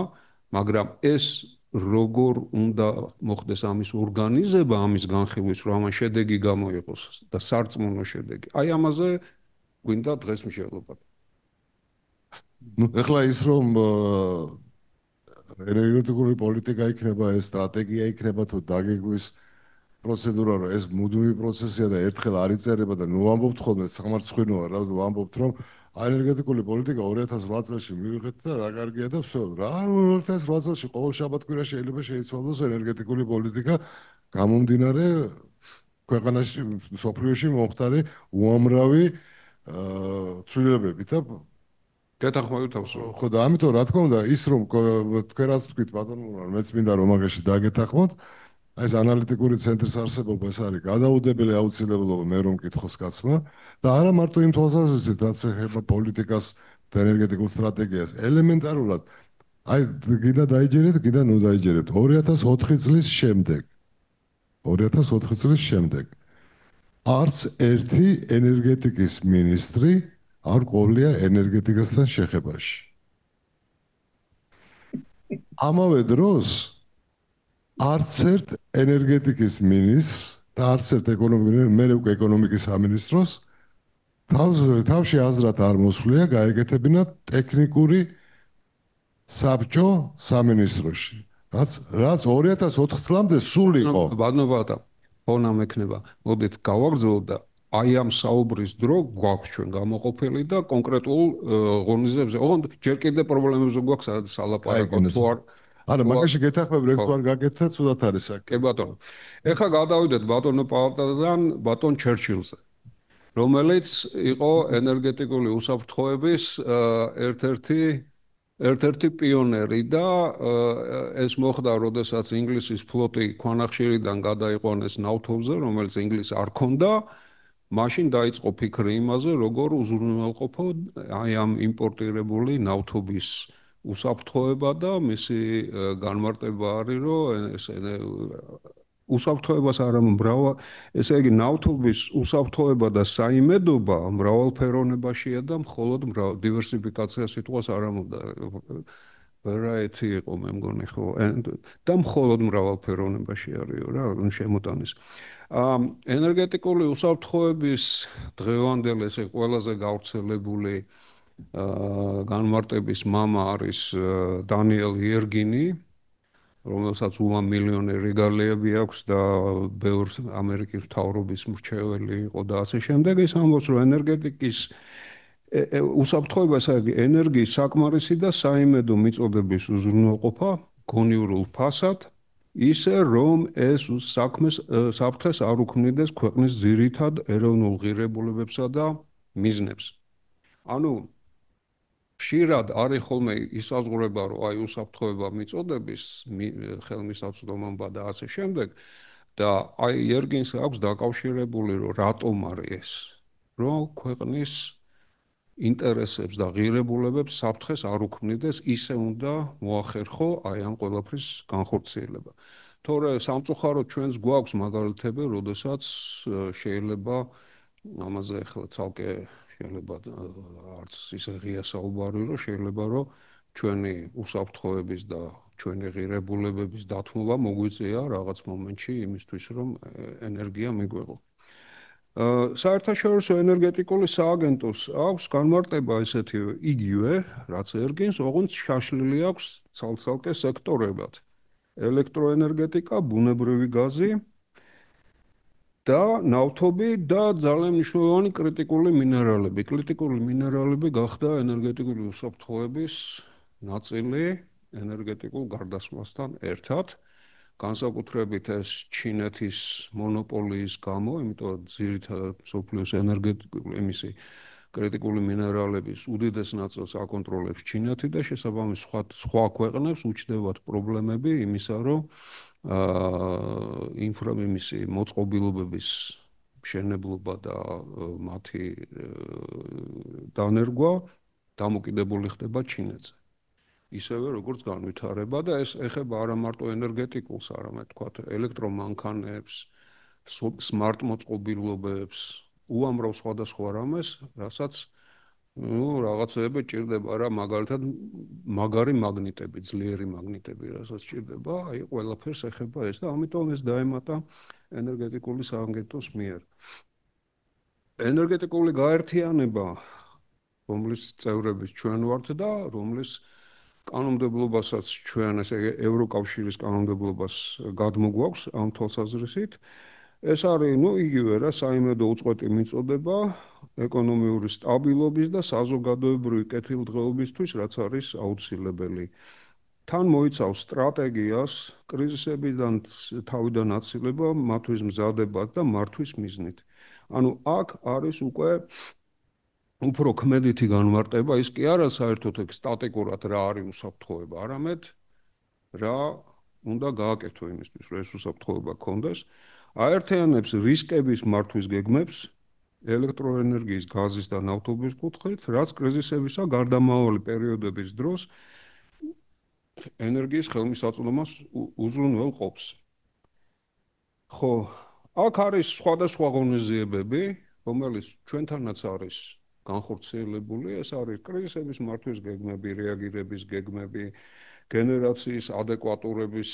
მაგრამ ეს როგორ უნდა მოხდეს ამის ორგანიზება, ამის განხილვის, რომ ამან შედეგი გამოიყოს და სარწმუნო შედეგი. აი ამაზე გვინდა დღეს მსჯელობა. ну ეხლა ის რომ ენერგეტიკული პოლიტიკა იქნება, ეს სტრატეგია იქნება თუ დაგეგმვის პროცედურა, რომ ეს მუდმივი პროცესია და ერთხელ არ იწერება და ნუ ვამბობთ ხოლმე სამარცხვინოა რა ვამბობთ რომ ენერგეტიკული პოლიტიკა 2008 წელს მივიღეთ და რა კარგია და всё რა 2008 წელს ყოველ შაბათ-კვირა შეიძლება შეიცვალოს ენერგეტიკული პოლიტიკა გამომდინარე ქვეყანაში სოფლიოში მომხდარი უამრავი ცვლილებებით და გეთანხმებით თავსო. ხო და ამიტომ რა თქმა უნდა ის რომ თქვენ რაც თქვით ბატონო მეც მინდა რომ მაგაში დაგეთანხმოთ აი ეს ანალიტიკური ცენტრის არსებობა ეს არის გადაუდებელი აუცილებლობა მე რომ მკითხოს კაცმა და არა მარტო იმ თვალსაზრისით რაც ეხება პოლიტიკას და ენერგეტიკულ სტრატეგიას ელემენტარულად აი გინდა დაიჯერეთ გინდა ნუ დაიჯერებთ 2004 წლის შემდეგ 2004 წლის შემდეგ არც ერთი ენერგეტიკის მინისტრი არ ყოლია ენერგეტიკასთან შეხებაში ამავე დროს არც ერთ ენერგეტიკის მინისტრს და არც ერთ ეკონომიკის სამინისტროს თავში აზრად არ მოსვლია გაეკეთებინა ტექნიკური საბჭო სამინისტროში რაც 2004 წლამდე სულ იყო ბატონო ფონა მექნება მოდით გავაგრძელოთ და აი ამ საუბრის დრო გვაქვს ჩვენ გამოყოფილი და კონკრეტულ ღონისძიებებზე ოღონდ ჯერ კიდევ პრობლემებზე გვაქვს სალაპარაკო თუ არ არა მაგაში გეთახმებ რეგ თუ არ გაკეთდა ცუდად არის აქ კი ბატონო ეხლა გადავიდეთ ბატონო პალატადან ბატონ ჩერჩილზე რომელიც იყო ენერგეტიკული უსაფრთხოების ერთ-ერთი პიონერი და ეს მოხდა როდესაც ინგლისის ფლოტი ქვანახშირიდან გადაიყვანეს ნავთობზე რომელიც ინგლისს არ ჰქონდა მაშინ დაიწყო ფიქრი იმაზე როგორ უზრუნველყოფო აი ამ იმპორტირებული ნავთობის უსაფრთხოება და მისი განმარტება არის რომ ეს უსაფრთხოებას არა ესე იგი ნავთობის უსაფრთხოება და საიმედობა მრავალფეროვნებაშია და მხოლოდ დივერსიფიკაცია სიტყვას არ ამოდა variety იყო მე მგონი ხო და მხოლოდ მრავალფეროვნებაში არისო რა შემოტანის ენერგეტიკული უსაფრთხოების დღევანდელ ესე ყველაზე გავრცელებული განმარტების მამა არის დანიელ იერგინი რომელსაც უამილიონი რეგალიები აქვს და ბევრ ამერიკის მთავრობის მრჩეველი იყო და ასე შემდეგ ის ამბობს რომ ენერგეტიკის უსაფრთხოება ენერგიის საკმარისი და საიმედო მიწოდების უზრუნველყოფა გონივრულ ფასად ისე რომ ეს საფრთხეს არ უქმნიდეს ქვეყნის ძირითად ეროვნულ ღირებულებებსა და მიზნებს ანუ ხშირად არის ხოლმე ისაზღვრება რომ აი უსაფრთხოება მიწოდების ხელმისაწვდომობა და ასე შემდეგ და აი იერგინს აქვს დაკავშირებული რომ რატომ არის ეს რომ ქვეყნის ინტერესებს და ღირებულებებს საფრთხეს არ უქმნიდეს ისე უნდა მოახერხო აი ამ ყველაფრის განხორციელება თორე სამწუხაროდ ჩვენს გვაქვს მაგალითები როდესაც შეიძლება ამაზე ახლა ცალკე შეიძლება არც ისე ღია საუბარი რომ შეიძლება რომ ჩვენი უსაფრთხოების და ჩვენი ღირებულებების დათმობა მოგვიწია რაღაც მომენტში იმისთვის რომ ენერგია მიგვეღო საერთაშორისო ენერგეტიკული სააგენტოს აქვს განმარტება ესეთი იგივე რაც ერგინს ოღონდ შაშლილი აქვს ცალ-ცალკე სექტორებად ელექტროენერგეტიკა ბუნებრივი გაზი და ნავთობი და ძალიან მნიშვნელოვანი კრიტიკული მინერალები. კრიტიკული მინერალები გახდა ენერგეტიკული უსაფრთხოების ნაწილი ენერგეტიკულ გარდასვლასთან ერთად. განსაკუთრებით ეს ჩინეთის მონოპოლიის გამო, იმიტომ რომ ძირითადად მსოფლიოს ენერგეტიკული იმისი კრიტიკული მინერალების უდიდეს ნაწილს აკონტროლებს ჩინეთი და შესაბამისად სხვა ქვეყნებს უჩნდებათ პრობლემები იმისა, რომ იმისი მოწყობილობების მშენებლობა და მათი დანერგვა დამოკიდებული ხდება ჩინეთზე. ისევე როგორც განვითარება და ეს ეხება არა მარტო ენერგეტიკულს, არამედ თქვათ ელექტრომანქანებს, სმარტ მოწყობილობებს, უამრავ სხვადასხვა რამეს, რასაც ну რაღაცეები ჭირდება რა, მაგალითად მაგარი მაგნიტები, ძლიერი მაგნიტები, რასაც ჭირდება, აი ყველაფერს ეხება ეს და ამიტომ ეს დაემატა ენერგეტიკული სააგენტოს მიერ. ენერგეტიკული გაერთიანება, რომლის წევრების ჩვენ ვართ და რომლის კანონმდებლობასაც ჩვენ ესე ევროკავშირის კანონმდებლობას გადმოგვაქვს ამ თვალსაზრისით, ეს არის, ну, იგივე რა, საიმედო უწყვეტი მიწოდება ეკონომიური სტაბილობის და საზოგადოებრივი კეთილდღეობისთვის, რაც არის აუცილებელი. თან მოიცავს სტრატეგიას, კრიზისებიდან თავიდან აცილება, მათთვის მზადებად და მართვის მიზნით. ანუ აქ არის უკვე უფრო ქმედითი განმარტება, ის კი არა საერთოდ ეგ სტატიკურად რა არის უსაფრთხოება, არამედ რა უნდა გააკეთო იმისთვის, რომ ეს უსაფრთხოება გქონდეს. აერთიანებს რისკების მართვის გეგმებს ელექტროენერგიის, გაზის და ნავთობის კუთხით, რაც კრიზისებისა გარდამავალი პერიოდების დროს ენერგიის ხელმისაწვდომას უზრუნველ ყოფს. ხო, აქ არის სხვადასხვა ღონისძიებები, რომელიც ჩვენთანაც არის განხორციელებული, ეს არის კრიზისების მართვის გეგმები, რეაგირების გეგმები, გენერაციის ადეკვატურების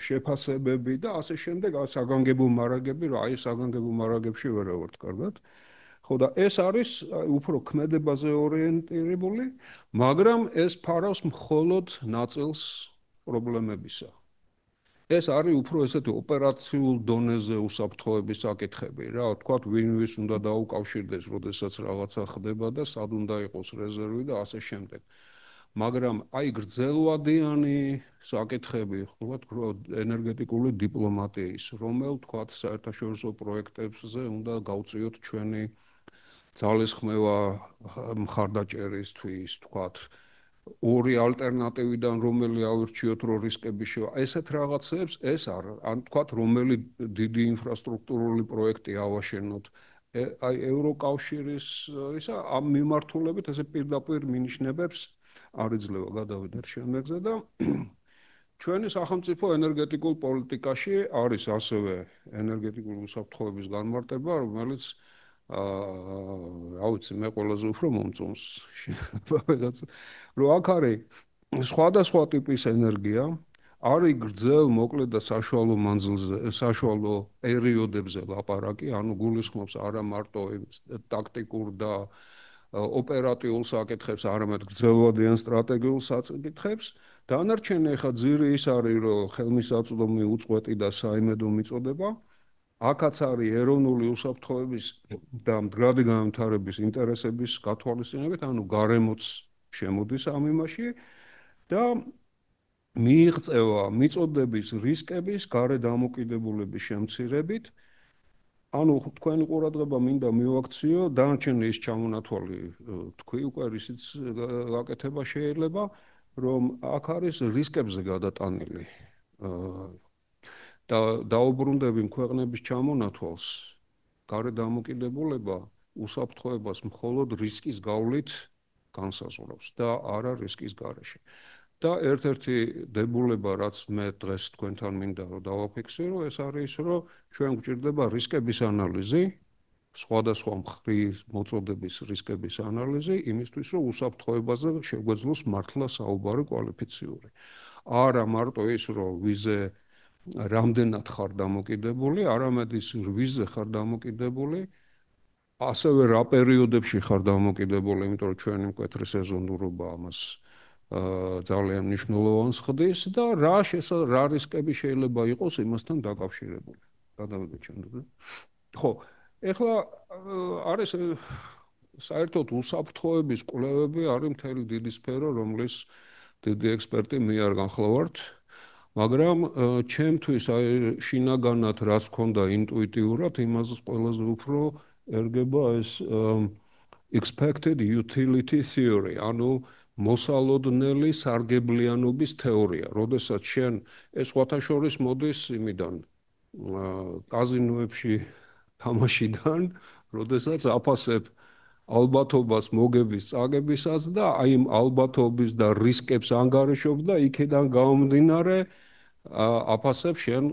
შეფასებები და ასე შემდეგ, საგანგებო მარაგები, რა აი საგანგებო მარაგებში ვერა ვართ კარგად. ხო და ეს არის უფრო ქმედებაზე ორიენტირებული, მაგრამ ეს ფარავს მხოლოდ ნაწილს პრობლემებისა. ეს არის უფრო ესეთი ოპერაციულ დონეზე უსაფრთხოების საკითხები, რა, თქვათ, ვინ-ვის უნდა დაუკავშირდეს, როდესაც რაღაცა ხდება და სად უნდა იყოს რეზერვი და ასე შემდეგ. მაგრამ აი გრძელვადიანი საკითხები, ვთქვათ, ენერგეტიკული დიპლომატიის, რომელ თქვათ საერთაშორისო პროექტებზე უნდა გავწიოთ ჩვენი ძალისხმევა მხარდაჭერისთვის, თქვათ, ორი ალტერნატივიდან რომელი ავირჩიოთ, რომ რისკები ესეთ რაღაცებს ეს არის, ან თქვათ, რომელი დიდი ინფრასტრუქტურული პროექტი ავაშენოთ. აი ევროკავშირის ისა ამ მიმართულებით ესე პირდაპირ მინიშნებებს არ იძლევა გადავიდეთ შემდეგზე და ჩვენი სახელმწიფო ენერგეტიკულ პოლიტიკაში არის ასევე ენერგეტიკული უსაფრთხოების განმარტება, რომელიც რა ვიცი, მე ყველაზე უფრო მომწონს. რომ აქ არის სხვადასხვა ტიპის ენერგია, არის გრძელ, მოკლე და საშუალო მანძილზე, საშუალო პერიოდებზე ლაპარაკი, ანუ გულისხმობს არა მარტო ტაქტიკურ და ოპერატიულ საკითხებს, არამედ გრძელვადიან სტრატეგიულ საკითხებს. დანარჩენი ხა ძირი ის არის, რომ ხელმისაწვდომი უწყვეტი და საიმედო მიწოდება. აქაც არის ეროვნული უსაფრთხოების და მდგრადი განვითარების ინტერესების გათვალისწინებით, ანუ გარემოც შემოდის ამ იმაში და მიიღწევა მიწოდების რისკების გარე დამოკიდებულების შემცირებით. ანუ თქვენი ყურადღება მინდა მივაქციო, დანარჩენი ის ჩამონათვალი თქვი უკვე ისიც გაკეთება შეიძლება, რომ აქ არის რისკებზე გადატანილი და დაუბრუნდები ქვეყნების ჩამონათვალს, გარე დამოკიდებულება უსაფრთხოებას მხოლოდ რისკის გავლით განსაზღვრავს და არა რისკის გარეშე. და ერთ-ერთი დებულება, რაც მე დღეს თქვენთან მინდა რომ დავაფიქსირო, ეს არის ის, რომ ჩვენ გვჭირდება რისკების ანალიზი, სხვადასხვა მხრივ მოწოდების რისკების ანალიზი, იმისთვის, რომ უსაფრთხოებაზე შეგვეძლოს მართლა საუბარი კვალიფიციური. არა მარტო ის, რომ ვიზე რამდენად ხარ დამოკიდებული, არამედ ის ვიზე ხარ დამოკიდებული, ასევე რა პერიოდებში ხარ დამოკიდებული, იმიტომ რომ ჩვენი მკვეთრი სეზონურობა ამას ძალიან მნიშვნელოვანს ხდის და რა რისკები შეიძლება იყოს იმასთან დაკავშირებული. გადავიდეთ შემდეგზე. ხო, ეხლა არის საერთოდ უსაფრთხოების კვლევები არის მთელი დიდი სფერო, რომლის დიდი ექსპერტი მე არ განხლავართ, მაგრამ ჩემთვის აი შინაგანად რაც მქონდა ინტუიტიურად, იმას ყველაზე უფრო ერგება ეს expected utility theory, ანუ მოსალოდნელი სარგებლიანობის თეორია, როდესაც შენ ეს სხვათაშორის მოდის იმიდან კაზინოებში თამაშიდან, როდესაც აფასებ ალბათობას მოგების წაგებისაც და აი იმ ალბათობის და რისკებს ანგარიშობ და იქიდან გამომდინარე აფასებ შენ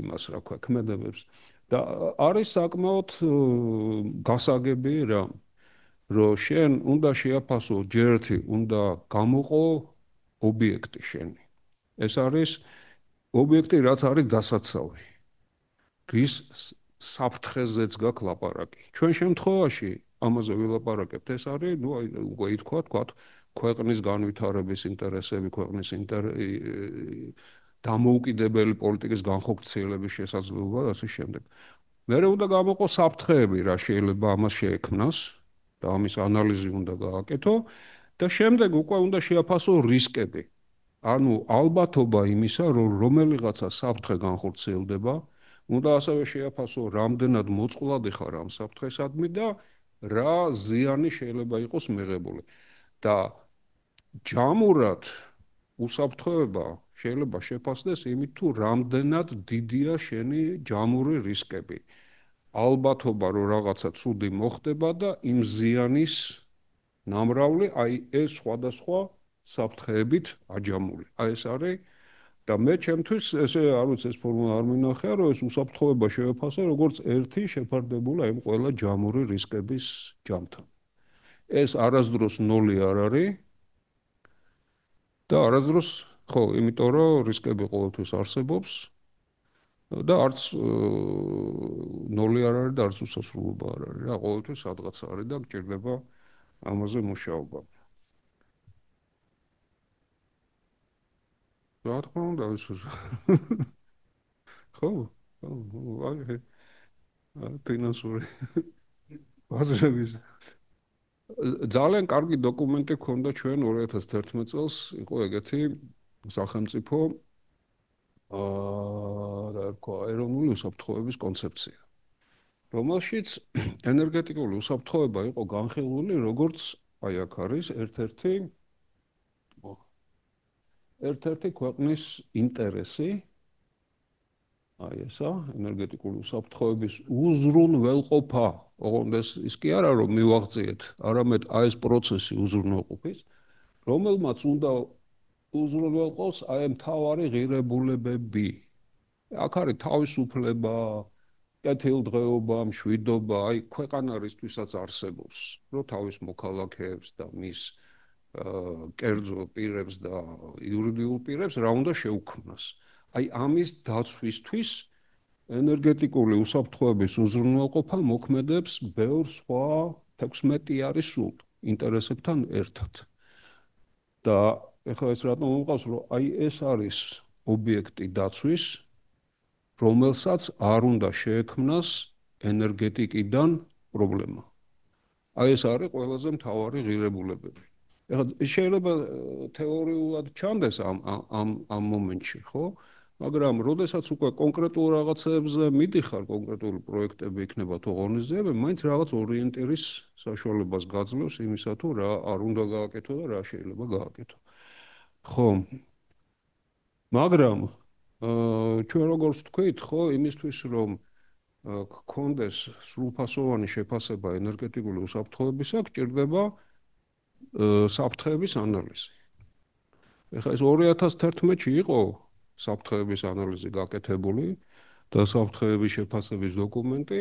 იმას რა ქვია ქმედებებს და არის საკმაოდ გასაგები რა რომ შენ უნდა შეაფასო ჯერ ერთი უნდა გამოყო ობიექტი შენი. ეს არის ობიექტი, რაც არის დასაცავი. რის საფრთხეზეც გაქვს ლაპარაკი. ჩვენ შემთხვევაში ამაზე ვილაპარაკებთ, ეს არის, ნუ უკვე ითქვა, ქვეყნის განვითარების ინტერესები, ქვეყნის დამოუკიდებელი პოლიტიკის განხორციელების შესაძლებლობა და ასე შემდეგ. მერე უნდა გამოყო საფრთხეები, რა შეიძლება ამას შეექმნას და ამის ანალიზი უნდა გააკეთო და შემდეგ უკვე უნდა შეაფასო რისკები. ანუ ალბათობა იმისა, რომ რომელიღაცა საფრთხე განხორციელდება, უნდა ასევე შეაფასო, რამდენად მოწყვლადი ხარ ამ საფრთხესადმი და რა ზიანი შეიძლება იყოს მიღებული. და ჯამურად უსაფრთხოება შეიძლება შეფასდეს იმით, თუ რამდენად დიდია შენი ჯამური რისკები. ალბათობა, რომ რაღაცა ცუდი მოხდება და იმ ზიანის ნამრავლი, აი ეს სხვადასხვა საფრთხეებით აჯამული. აი ეს არის და მე ჩემთვის ესე არ ვიცი ეს ფორმულა არ მინახია, რომ ეს უსაფრთხოება შევაფასე როგორც ერთი შეფარდებული აი ყველა ჯამური რისკების ჯამთან. ეს არასდროს ნული არ არის და არასდროს ხო, იმიტომ რომ რისკები ყოველთვის არსებობს და არც ნული არ არის და არც უსასრულობა არ არის. რა ყოველთვის სადღაც არის და გჭირდება ამაზე მუშაობა. რა თქმა უნდა, ხო, აი ფინანსური ბაზრების ძალიან კარგი დოკუმენტი ქონდა ჩვენ 2011 წელს, იყო ეგეთი სახელმწიფო რა თქვა, ეროვნული უსაფრთხოების კონცეფცია, რომელშიც ენერგეტიკული უსაფრთხოება იყო განხილული, როგორც აი აქ არის ერთ-ერთი ქვეყნის ინტერესი, აი ესა, ენერგეტიკული უსაფრთხოების უზრუნველყოფა. ოღონდ ის კი არა, რომ მივაღწიეთ, არამედ აი ეს პროცესი უზრუნველყოფის, რომელმაც უნდა უზრუნველყოს აი მთავარი ღირებულებები. აქ არის თავისუფლება, კეთილდღეობა, მშვიდობა, აი ქვეყანარისთვისაც არსებობს, რომ თავის მოქალაქეებს და მის კერძო პირებს და იურიდიულ პირებს რა უნდა შეუქმნას. აი ამის დაცვისთვის ენერგეტიკული უსაფრთხოების უზრუნველყოფა მოქმედებს ბევრ სხვა 16 არის სულ ინტერესებთან ერთად. და ეხლა ეს რატომ მომყავს, რომ აი ეს არის ობიექტი დაცვის, რომელსაც არ უნდა შეექმნას ენერგეტიკიდან პრობლემა. აი ეს არის ყველაზე მთავარი ღირებულებები. ეხლა შეიძლება თეორიულად ჩანდეს ამ მომენტში, ხო? მაგრამ როდესაც უკვე კონკრეტულ რაღაცებზე მიდიხარ, კონკრეტული პროექტები იქნება თუ ღონისძიებები, მაინც რაღაც ორიენტირის საშუალებას გაძლევს იმისა, თუ რა არ უნდა გააკეთო და რა შეიძლება გააკეთო. ხო. მაგრამ ჩვენ როგორც თქვით, ხო, იმისთვის რომ გქონდეს სრულფასოვანი შეფასება ენერგეტიკული უსაფრთხოებისა, გჭირდება საფრთხეების ანალიზი. ეხლა ეს 2011-ში იყო საფრთხეების ანალიზი გაკეთებული და საფრთხეების შეფასების დოკუმენტი,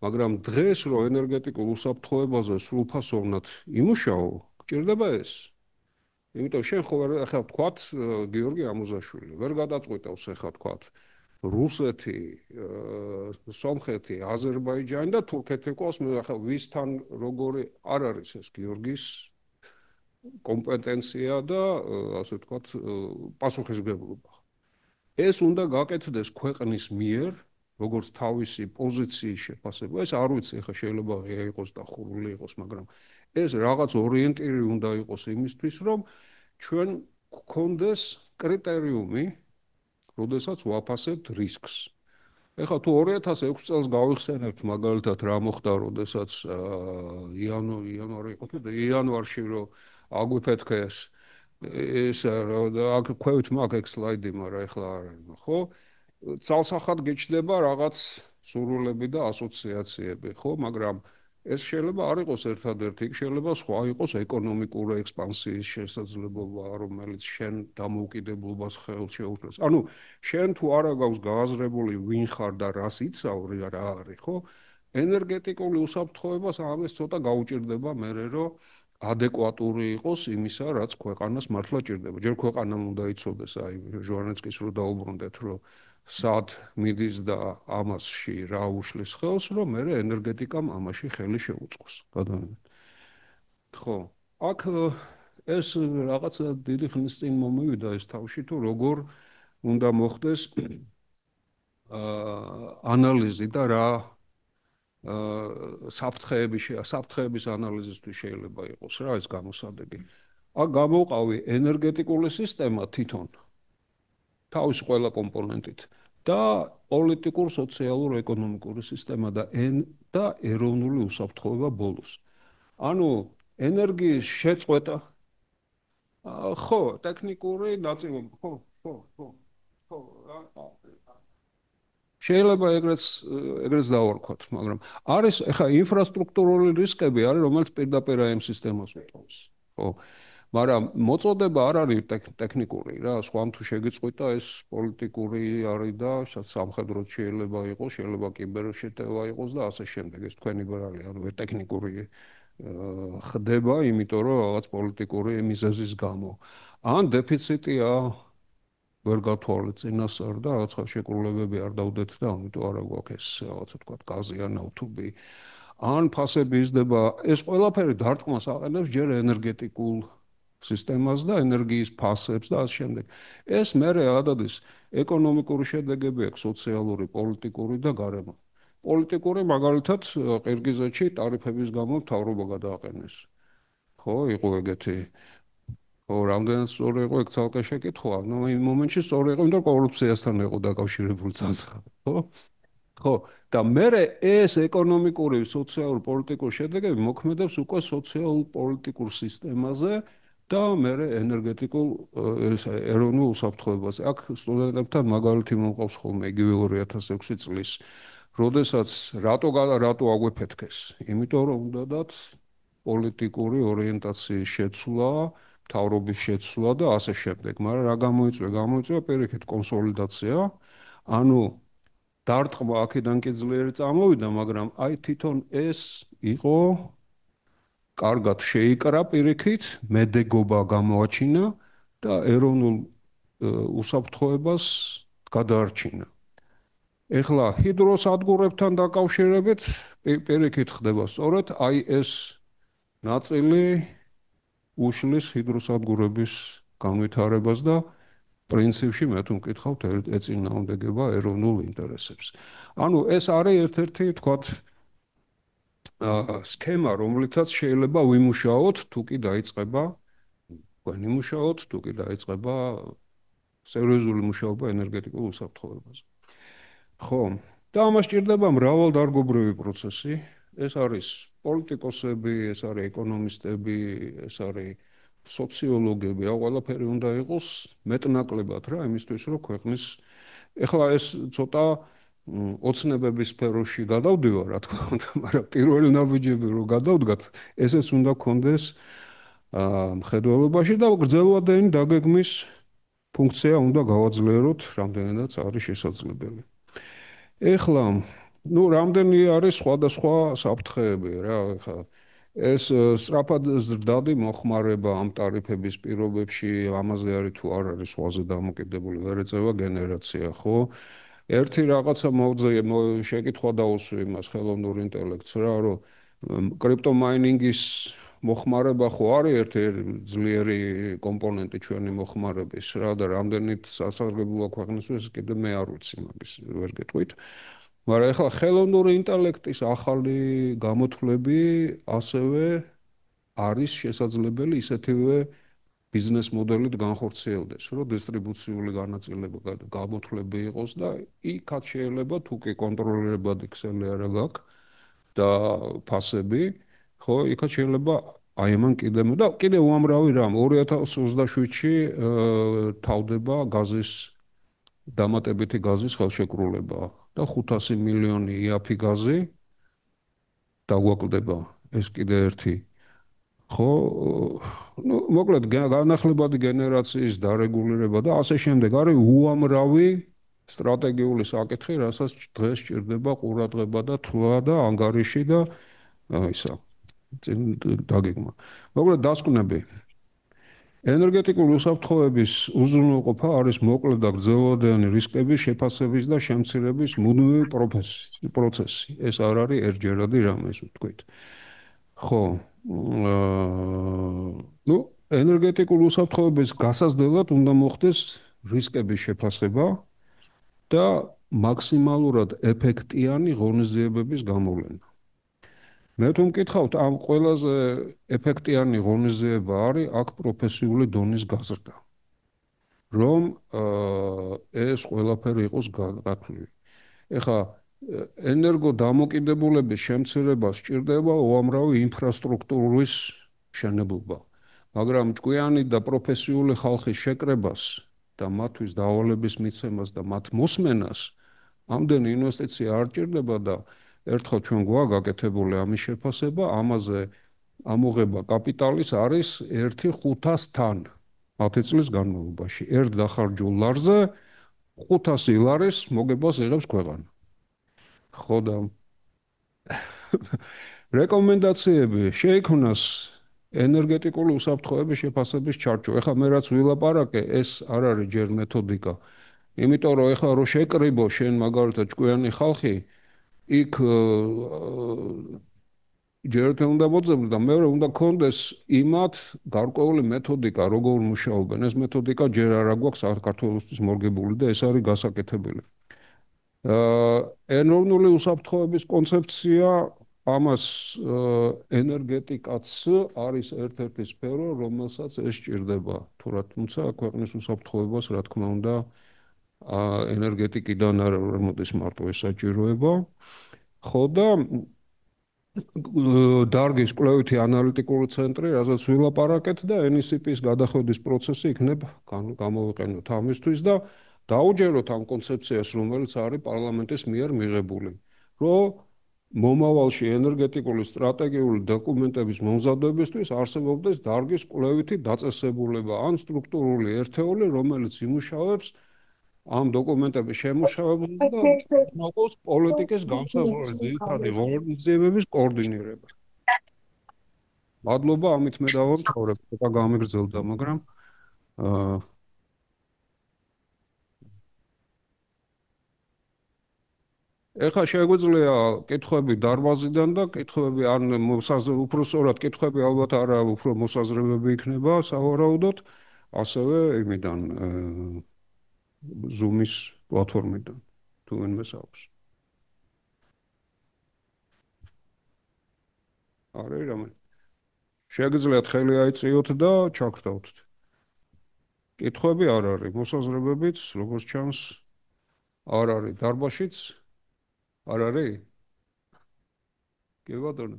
მაგრამ დღეს რო ენერგეტიკულ უსაფრთხოებაზე სრულფასოვნად იმუშაო, გჭირდება ეს. იმიტომ შენ ხო ახლა ვთქვათ გიორგი ამუზაშვილი, ვერ გადაწყვეტავს ახლა ვთქვათ რუსეთი, სომხეთი, აზერბაიჯანი და თურქეთი ყავს, მე ახლა ვისთან როგორი არ არის ეს გიორგის კომპეტენცია და ასე ვთქვათ პასუხისმგებლობა. ეს უნდა გაკეთდეს ქვეყნის მიერ, როგორც თავისი პოზიციის შეფასება. ეს არ ვიცი, ახლა შეიძლება ღია იყოს და ხურული იყოს, მაგრამ ეს რაღაც ორიენტირი უნდა იყოს იმისთვის, რომ ჩვენ გქონდეს კრიტერიუმი, როდესაც ვაფასებთ რისკს. ეხლა თუ 2006 წელს გავიხსენებთ მაგალითად რა მოხდა, როდესაც იანვარში რო აგვიფეთქეს ეს აქ ქვევით მაგ ეგ სლაიდი, მაგრამ ეხლა არ არის, ხო? ცალსახად გეჩნდება რაღაც სურვილები და ასოციაციები, ხო? მაგრამ ეს შეიძლება არ იყოს ერთადერთი, შეიძლება სხვა იყოს ეკონომიკური ექსპანსიის შესაძლებლობა, რომელიც შენ დამოუკიდებლობას ხელს შეუწყობს. ანუ შენ თუ არა გაქვს გააზრებული ვინ ხარ და რას იცავ, რა არის, ხო? ენერგეტიკული უსაფრთხოებას ამას ცოტა გაუჭირდება მერე რომ ადეკვატური იყოს იმისა, რაც ქვეყანას მართლა ჭირდება. ჯერ ქვეყანამ უნდა იცოდეს, აი ჟვანეცკის რო დაუბრუნდეთ, რომ სად მიდის და ამასში რა უშლის ხელს, რომ მერე ენერგეტიკამ ამაში ხელი შეუწყოს. გადავიდეთ. ხო, აქ ეს რაღაცა დიდი ხნის წინ მომივიდა ეს თავში თუ როგორ უნდა მოხდეს ანალიზი და რა საფრთხეების ანალიზისთვის შეიძლება იყოს რა ეს გამოსადეგი. აქ გამოვყავი ენერგეტიკული სისტემა თვითონ თავის ყველა კომპონენტით და პოლიტიკურ, სოციალურ, ეკონომიკური სისტემა და ეროვნული უსაფრთხოება ბოლოს. ანუ ენერგიის შეწყვეტა ხო, ტექნიკური ნაწილობა, ხო. შეიძლება ეგრეც დავარქვათ, მაგრამ არის ეხა ინფრასტრუქტურული რისკები არის, რომელიც პირდაპირ ამ სისტემას უტყობს. ხო. მაგრამ მოწოდება არ არის ტექნიკური რა, სხვამ თუ შეგიწყვიტა ეს პოლიტიკური არის და სამხედროდ შეიძლება იყოს, შეიძლება კიბერშეტევა იყოს და ასე შემდეგ. ეს თქვენი ბრალი, ანუ ტექნიკური ხდება, იმიტომ რომ რაღაც პოლიტიკური მიზეზის გამო. ან დეფიციტია ვერ გათვალეთ წინასწარ და რაღაც შეკრულებები არ დავდეთ და ამიტომ არა გვაქვს ეს რაღაცა თქვა გაზი ან ნავთობი ან ფასები იზრდება ეს ყველაფერი დარტყმას აყენებს ჯერ ენერგეტიკულ სისტემას და ენერგიის ფასებს და ასე შემდეგ ეს მერე ადადის ეკონომიკური შედეგები აქვს სოციალური პოლიტიკური და გარემო პოლიტიკური მაგალითად ყირგიზეთში ტარიფების გამო მთავრობა გადააყენეს ხო იყო ეგეთი რამდენად სწორი იყო ეგ ცალკე შეკითხვა, ნუ იმ მომენტში სწორი იყო, იმიტომ კორუფციასთან იყო დაკავშირებული ცალსახად, ხო? ხო, და მერე ეს ეკონომიკური, სოციალურ, პოლიტიკურ შედეგები მოქმედებს უკვე სოციალურ-პოლიტიკურ სისტემაზე და მერე ენერგეტიკულ ეროვნულ უსაფრთხოებაზე. აქ სტუდენტებთან მაგალითი მომყავს ხოლმე იგივე 2006 წლის, როდესაც რატო აგვეფეთქეს? იმიტომ რომ უნდათ პოლიტიკური ორიენტაციის შეცვლა მთავრობის შეცვლა და ასე შემდეგ, მაგრამ რა გამოიწვია პირიქით კონსოლიდაცია, ანუ დარტყმა აქედან კი ძლიერი წამოვიდა, მაგრამ აი თვითონ ეს იყო კარგად შეიკრა პირიქით, მედეგობა გამოაჩინა და ეროვნულ უსაფრთხოებას გადაარჩინა. ეხლა ჰიდროსადგურებთან დაკავშირებით პირიქით ხდება სწორედ აი ეს ნაწილი უშლის ჰიდროსადგურების განვითარებას და პრინციპში მე თუ მკითხავთ ეწინააღმდეგება ეროვნულ ინტერესებს. ანუ ეს არის ერთ-ერთი თქვათ სქემა, რომლითაც შეიძლება ვიმუშაოთ, თუ კი დაიწყება სერიოზული მუშაობა ენერგეტიკულ უსაფრთხოებაზე. ხო, და ამას ჭირდება მრავალდარგობრივი პროცესი. ეს არის პოლიტიკოსები, ეს არის ეკონომისტები, ეს არის სოციოლოგები, რა ყველაფერი უნდა იყოს მეტნაკლებად რა იმისთვის რომ ქვეყნის ეხლა ეს ცოტა ოცნებების სფეროში გადავდივარ რა თქმა უნდა, მაგრამ პირველი ნაბიჯები რომ გადავდგათ, ესეც უნდა გქონდეს მხედველობაში და გრძელვადიანი დაგეგმის ფუნქცია უნდა გავაძლიეროთ, რამდენადაც არის შესაძლებელი. ეხლა ну, რამდენი არის სხვადასხვა საფრთხეები რა, ხა ეს სწრაფად ზრდადი მოხმარება ამ ტარიფების პირობებში, ამაზე არის თუ არ არის სხვაზე დამოკიდებული, ვერ ეწევა გენერაცია, ხო? ერთი რაღაცა შეკითხვა დაუსვი იმას ხელოვნურ ინტელექტს რა, რომ კრიპტომაინინგის მოხმარება ხო არის ერთი ძლიერი კომპონენტი ჩვენი მოხმარების რა და რამდენით სასარგებლოა ქვეყნისთვის კიდე მე არ ვიცი მაგის ვერ გეტყვით. მაგრამ ეხლა ხელოვნური ინტელექტის ახალი გამოთვლები ასევე არის შესაძლებელი ისეთივე ბიზნეს მოდელით განხორციელდეს, რომ დისტრიბუციული განაწილება გამოთვლები იყოს და იქაც შეიძლება თუ კი კონტროლირებადი ქსელი არა გაქვს და ფასები, ხო, იქაც შეიძლება აი ამან კიდე უამრავი რამ 2027-ში თავდება გაზის დამატებითი გაზის ხელშეკრულება და 500 მილიონი იაფი გაზი დაგვაკლდება ეს კიდე ერთი ხო ну მოკლედ განახლებადი გენერაციის დარეგულირება და ასე შემდეგ არის უამრავი სტრატეგიული საკითხი, რასაც დღეს ჭირდება ყურადღება და თვლა და ანგარიში და ისა დაგეგმა. მოკლედ დასკვნები. ენერგეტიკული უსაფრთხოების უზრუნველყოფა არის მოკლე და გრძელვადიანი რისკების შეფასების და შემცირების მუდმივი პროცესი. ეს არ არის ერთჯერადი რამე, ისე ვთქვით. ხო, ენერგეტიკული უსაფრთხოების გასაზრდელად უნდა მოხდეს რისკების შეფასება და მაქსიმალურად ეფექტიანი ღონისძიებების გამოვლენა. მე თუ მკითხავთ, ამ ყველაზე ეფექტიანი ღონისძიება არის აქ პროფესიული დონის გაზრდა. რომ ეს ყველაფერი იყოს გათვლილი. ეხლა ენერგო დამოკიდებულების შემცირებას სჭირდება უამრავი ინფრასტრუქტურის მშენებლობა. მაგრამ ჭკვიანი და პროფესიული ხალხის შეკრებას და მათთვის დავალების მიცემას და მათ მოსმენას ამდენი ინვესტიცია არ ჭირდება და ერთხელ ჩვენ გვაქვს გაკეთებული ამის შეფასება, ამაზე ამოღება კაპიტალის არის 1/500-თან 10 წლის განმავლობაში. ერთ დახარჯულ ლარზე 500 ლარის მოგებას იღებს ქვეყანა. ხო და რეკომენდაციები შეიქმნას ენერგეტიკული უსაფრთხოების შეფასების ჩარჩო. ეხლა მე რაც ვილაპარაკე, ეს არ არის ჯერ მეთოდიკა. იმიტომ რომ ეხლა რო შეკრიბო შენ მაგალითად ჭკვიანი ხალხი, იქ ჯერ ერთი უნდა მოძებნო და მეორე უნდა გქონდეს იმათ გარკვეული მეთოდიკა, როგორ მუშაობენ. ეს მეთოდიკა ჯერ არ აგვაქვს საქართველოსთვის მორგებული და ეს არის გასაკეთებელი. ეროვნული უსაფრთხოების კონცეფცია ამას ენერგეტიკაც არის ერთ-ერთი სფერო, რომელსაც ეს სჭირდება. თუმცა ქვეყნის უსაფრთხოებას, რა თქმა უნდა, ენერგეტიკიდან არ მოდის მარტო ეს საჭიროება. ხო და დარგის კვლევითი ანალიტიკური ცენტრი, რასაც ვილაპარაკეთ და NECP-ის გადახვედის პროცესი იქნებ გამოვიყენოთ ამისთვის და დაუჯეროთ ამ კონცეფციას, რომელიც არის პარლამენტის მიერ მიღებული, რომ მომავალში ენერგეტიკული სტრატეგიული დოკუმენტების მომზადებისთვის არსებობდეს დარგის კვლევითი დაწესებულება ან სტრუქტურული ერთეული, რომელიც იმუშავებს ამ დოკუმენტების შემუშავებას და მოყავს პოლიტიკის განსაზღვრების ძირითადი ღონისძიებების კოორდინირება. მადლობა, ამით მე დავამთავრებ, ცოტა გამიგრძელდა, მაგრამ ეხლა შეგვიძლია კითხვები დარბაზიდან და კითხვები ან უფრო სწორად კითხვები ალბათ არა უფრო მოსაზრებები იქნება სავარაუდოდ, ასევე იმიდან Zoom-ის პლატფორმიდან თუ ვინმეს აქვს. არის რამე. შეგიძლიათ ხელი აიწიოთ და ჩაგრთავთ. კითხვები არ არის, მოსაზრებებიც, როგორც ჩანს, არ არის. დარბაზშიც არ არის? კი ბატონო.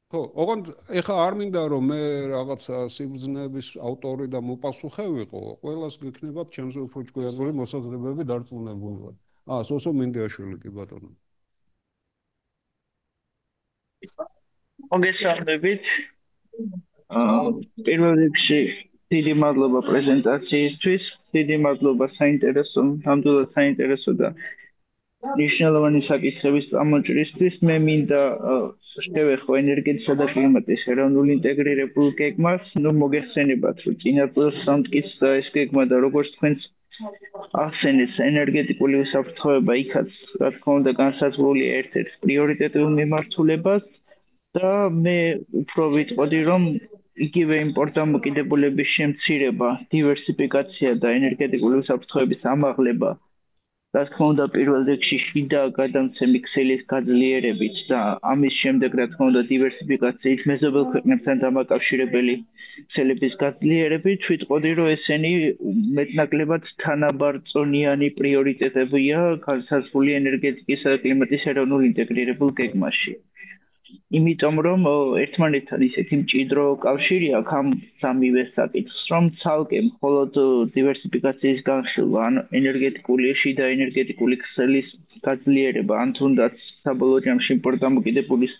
ხო, ოღონდ ეხა არ მინდა რომ მე რაღაცა სიბრძნეების ავტორი და მოპასუხე ვიყო, ყველას გექნებათ ჩემზე უფრო ჭკვიანი მოსაზრებები დარწმუნებული. სოსო მინდიაშვილი კი ბატონო. მოგესალმებით. პირველ რიგში დიდი მადლობა პრეზენტაციისთვის, დიდი მადლობა საინტერესო, ნამდვილად საინტერესო და მნიშვნელოვანი საკითხების წამოჭრისთვის. მე მინდა შევეხო ენერგეტიკისა და კლიმატის ეროვნულ ინტეგრირებულ გეგმას. მოგეხსენებათ, რომ წინა წელს სამტკიცდა ეს გეგმა და როგორც თქვენს ახსენეთ, ენერგეტიკული უსაფრთხოება იქაც, რა თქმა უნდა, განსაზღვრულია ერთ-ერთ პრიორიტეტულ მიმართულებას და მე უფრო ვიტყოდი, რომ იგივე იმპორტდამოკიდებულების შემცირება, დივერსიფიკაცია და ენერგეტიკული უსაფრთხოების ამაღლება, რა თქმა უნდა, პირველ რიგში შიდა გადამცემი ქსელის გაძლიერებით და ამის შემდეგ, რა თქმა უნდა, დივერსიფიკაციით მეზობელ ქვეყნებთან დამაკავშირებელი ქსელების გაძლიერებით, ვიტყოდი, რომ ესენი მეტნაკლებად თანაბარწონიანი პრიორიტეტებია განსაზღვრული ენერგეტიკისა და კლიმატის ეროვნულ ინტეგრირებულ გეგმაში. იმიტომ რომ ერთმანეთთან ისეთი მჭიდრო კავშირი აქვს ამ სამივე საკითხს, რომ ცალკე მხოლოდ დივერსიფიკაციის განხილვა, ან ენერგეტიკული შიდა ენერგეტიკული ქსელის გაძლიერება, ან თუნდაც საბოლოო ჯამში იმპორტდამოკიდებულების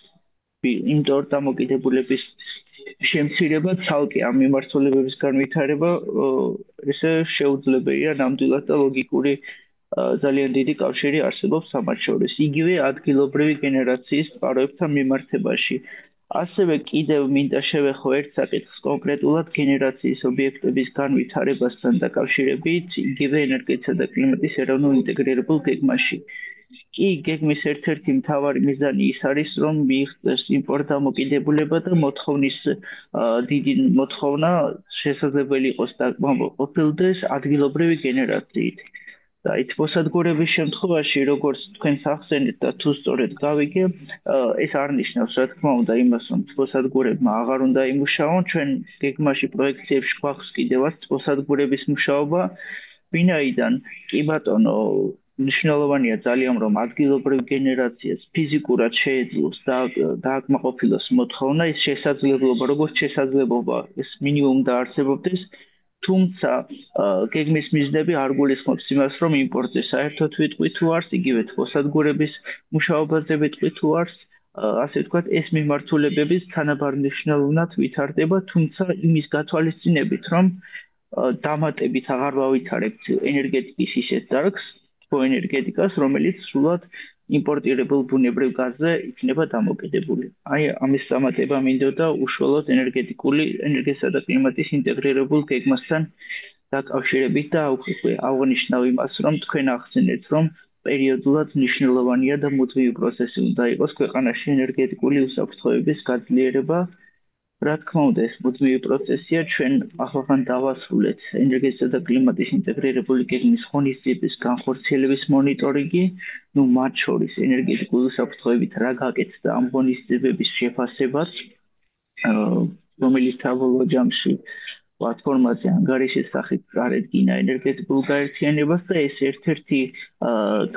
შემცირება ცალკე ამ მიმართულებების განვითარება ესე შეუძლებელია ნამდვილად და ლოგიკური ძალიან დიდი კავშირი არსებობს ამათ შორის. იგივე ადგილობრივი გენერაციის წყაროებთან მიმართებაში. ასევე კიდევ მინდა შევეხო ერთ საკითხს კონკრეტულად გენერაციის ობიექტების განვითარებასთან დაკავშირებით, იგივე ენერგეტიკისა და კლიმატის ეროვნულ ინტეგრირებულ გეგმაში. კი გეგმის ერთ-ერთი მთავარი მიზანი ის არის, რომ მიიღწევს იმპორტდამოკიდებულება და მოთხოვნის დიდი მოთხოვნა შესაძლებელი იყოს დააკმაყოფილდეს ადგილობრივი გენერაციით. და ის მოსადგურების შემთხვევაში, როგორც თქვენ ახსენეთ და თუ სწორედ გავიგე, ეს არ ნიშნავს, რა თქმა უნდა, იმას, რომ მოსადგურებმა აღარ უნდა იმუშაონ, ჩვენ გეგმაში პროექციებში გვაქვს კიდევაც მოსადგურების მუშაობა, ვინაიდან კი ბატონო მნიშვნელოვანია ძალიან, რომ ადგილობრივ გენერაციას ფიზიკურად შეეძლოს და დააკმაყოფილოს მოთხოვნა, ის შესაძლებლობა, როგორც შესაძლებლობა, ეს მინიმუმ დაარსებობდეს, თუმცა გეგმის მიზნები არ გულისხმობს იმას, რომ იმპორტზე საერთოდ ვიტყვი თუ არს, იგივე მოსადგურების მუშაობაზე ვიტყვი თუ არს, ასე ვთქვათ, ეს მიმართულებების თანაბარ მნიშვნელოვნად ვითარდება, თუმცა იმის გათვალისწინებით, რომ დამატებით აღარ ვავითარებთ ენერგეტიკის ისეთ დარგს, ენერგეტიკას, რომელიც სრულად იმპორტირებულ ბუნებრივ გაზზე იქნება დამოკიდებული. აი, ამის დამატება მინდოდა უშუალოდ ენერგეტიკისა და კლიმატის ინტეგრირებულ გეგმასთან დაკავშირებით და აღნიშნავ იმას, რომ თქვენ ახსენეთ, რომ პერიოდულად მნიშვნელოვანია და მუდმივი პროცესი უნდა იყოს ქვეყანაში ენერგეტიკული უსაფრთხოების გაძლიერება. რა თქმა უნდა, ეს მუდმივი პროცესია, ჩვენ ახლახან დავასრულეთ ენერგეტიკისა და კლიმატის ინტეგრირებული გეგმის ღონისძიების განხორციელების მონიტორინგი, მათ შორის ენერგეტიკული უსაფრთხოებით რა გაკეთდა ამ ღონისძიებების შეფასებას, რომელიც საბოლოო ჯამში პლატფორმაზე ანგარიშის სახით წარედგინა ენერგეტიკულ გაერთიანებას და ეს ერთ-ერთი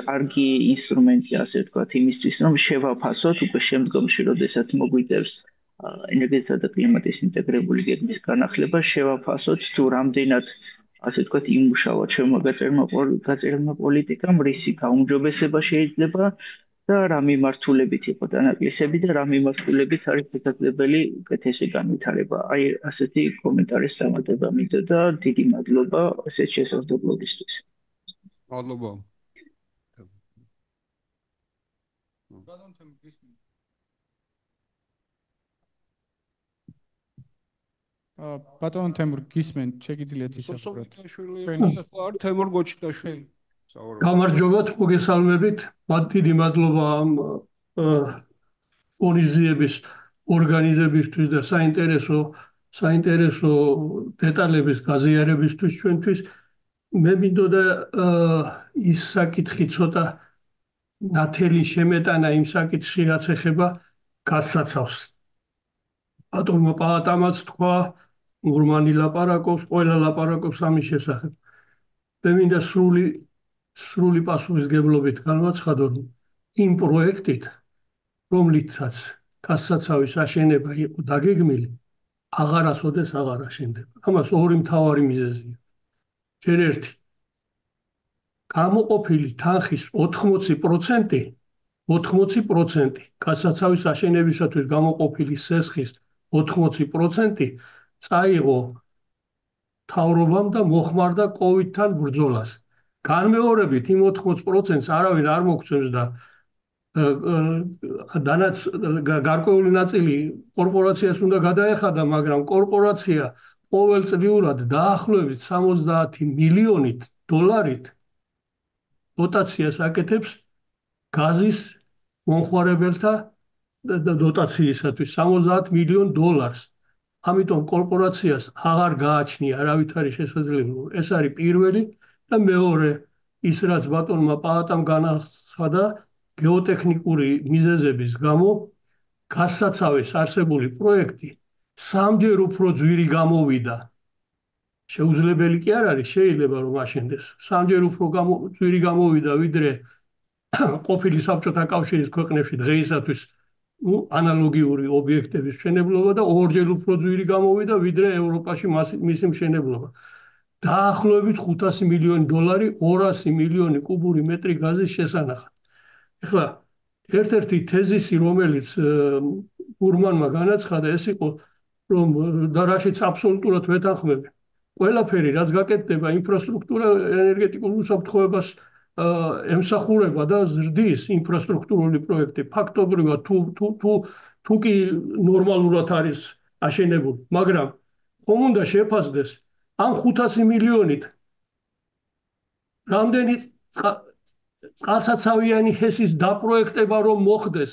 კარგი ინსტრუმენტია, ასე ვთქვათ, იმისთვის, რომ შევაფასოთ უკვე შემდგომში, როდესაც მოგვიწევს ენერგეტიკისა და კლიმატის ინტეგრირებული გეგმის განახლება, შევაფასოთ თუ რამდენად, ასე ვთქვათ, იმუშავა ჩვენმა გაწერილმა პოლიტიკამ, რისი გაუმჯობესება შეიძლება და რა მიმართულებით იყო დანაკლისები და რა მიმართულებით არის შესაძლებელი უკეთესი განვითარება. აი, ასეთი კომენტარის დამატება მინდოდა. დიდი მადლობა ასეთ შესაძლებლობისთვის. მადლობა. ბატონ თემურ გისმენთ, შეგიძლიათ ისაუბროთ. არ თემურ გოჩიტაშვილი. გამარჯობათ, მოგესალმებით. დიდი მადლობა ამ ორიზიების ორგანიზებისთვის და საინტერესო დეტალების გაზიარებისთვის ჩვენთვის. მე მინდოდა ის საკითხი ცოტა ნათელი შემეტანა იმ საკითხში, რაც ეხება გაზსაცავს. ბატონმა პაატამაც თქვა, ურმანი ლაპარაკობს, ყველა ლაპარაკობს ამის შესახებ. მე მინდა სრული პასუხისგებლობით განვაცხადო, რომ იმ პროექტით, რომლითაც გაზსაცავის აშენება იყო დაგეგმილი, აღარასოდეს აღარ აშენდება. ამას ორი მთავარი მიზეზია. ჯერ ერთი, გამოყოფილი თანხის 80% გაზსაცავის აშენებისათვის გამოყოფილი სესხის 80% წაიღო მთავრობამ და მოხმარდა კოვიდთან ბრძოლას. განმეორებით იმ 80%-ს არავინ არ მოგცემს და გარკვეული ნაწილი კორპორაციას უნდა გადაეხადა, მაგრამ კორპორაცია ყოველწლიურად დაახლოებით 70 მილიონით დოლარით დოტაციას აკეთებს გაზის მომხმარებელთა დოტაციისათვის 70 მილიონ დოლარს. ამიტომ კორპორაციას აღარ გააჩნია არავითარი შესაძლებლობა. ეს არის პირველი და მეორე, ის რაც ბატონმა პაატამ განაცხადა, გეოტექნიკური მიზეზების გამო გაზსაცავის არსებული პროექტი სამჯერ უფრო ძვირი გამოვიდა. შეუძლებელი კი არ არის, შეიძლება რომ აშენდეს. სამჯერ უფრო ძვირი გამოვიდა, ვიდრე ყოფილი საბჭოთა კავშირის ქვეყნებში დღეისათვის ანალოგიური ობიექტების მშენებლობა და ორჯერ უფრო ძვირი გამოვიდა, ვიდრე ევროპაში მისი მშენებლობა. დაახლოებით 500 მილიონი დოლარი 200 მილიონი კუბური მეტრი გაზის შესანახად. ეხლა ერთ-ერთი თეზისი, რომელიც ურმანმა განაცხადა, ეს იყო რომ და რაშიც აბსოლუტურად ვეთანხმები. ყველაფერი რაც გაკეთდება ინფრასტრუქტურა ენერგეტიკულ უსაფრთხოებას ემსახურება და ზრდის ინფრასტრუქტურული პროექტი ფაქტობრივად თუ კი ნორმალურად არის აშენებული, მაგრამ ხომ უნდა შეფასდეს ამ 500 მილიონით რამდენი წყალსაცავიანი ჰესის დაპროექტება რომ მოხდეს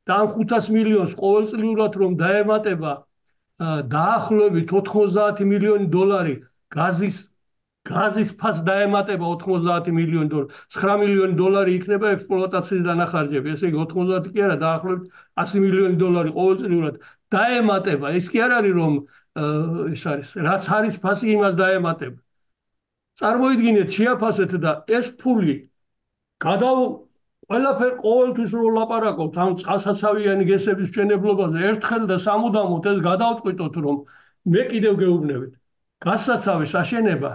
და ამ 500 მილიონს ყოველწლიურად რომ დაემატება დაახლოებით 90 მილიონი დოლარი გაზის ფას დაემატება 90 მილიონი დოლარი 9 მილიონი დოლარი იქნება ექსპლუატაციის დანახარჯები ესე იგი 90 კი არა დაახლოებით 100 მილიონი დოლარი ყოველწლიურად დაემატება ეს კი არ არის რომ ის არის რაც არის ფასი იმას დაემატება წარმოიდგინეთ შეაფასეთ და ეს ფული ყველაფერ ყოველთვის რო ლაპარაკობთ ამ წყალსაცავიანი გესების მშენებლობაზე ერთხელ და სამუდამოდ ეს გადავწყვიტოთ რომ მე კიდევ გეუბნებით გასაცავის აშენება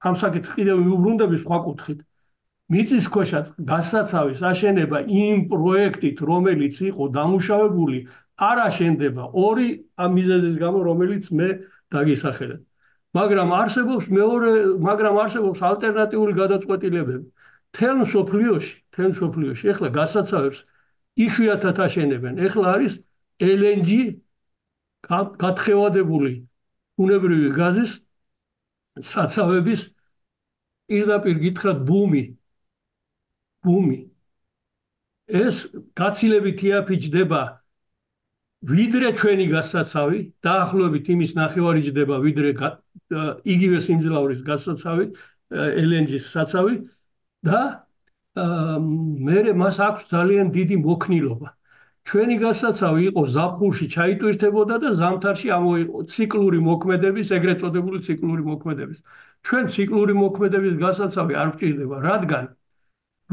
ამ საკითხს კიდევ ვიუბრუნდები სხვა კუთხით მიწისქვეშა გასაცავის აშენება იმ პროექტით რომელიც იყო დამუშავებული არ აშენდება ორი ამ მიზეზის გამო რომელიც მე დაგისახელებ მაგრამ არსებობს ალტერნატიული გადაწყვეტილებები თელ მსოფლიოში ეხლა გასაცავებს იშვიათად აშენებენ ეხლა არის LNG გათხევადებული ბუნებრივი გაზის საცავების პირდაპირ გითხრათ ბუმი ეს გაცილებით იაფიჯდება ვიდრე ჩვენი გასაცავი დაახლოებით იმის ნახევარი ჯდება ვიდრე იგივე სიმძლავრის გასაცავი LNG-ის საცავი და მე მას აქვს ძალიან დიდი მოქნილობა ჩვენი გასაცავი იყო ზაფხულში ჩაიტვირთებოდა და ზამთარში ამოიყო ციკლური მოქმედების ეგრეთ წოდებული ციკლური მოქმედების ჩვენ ციკლური მოქმედების გასაცავი არ გვჭირდება რადგან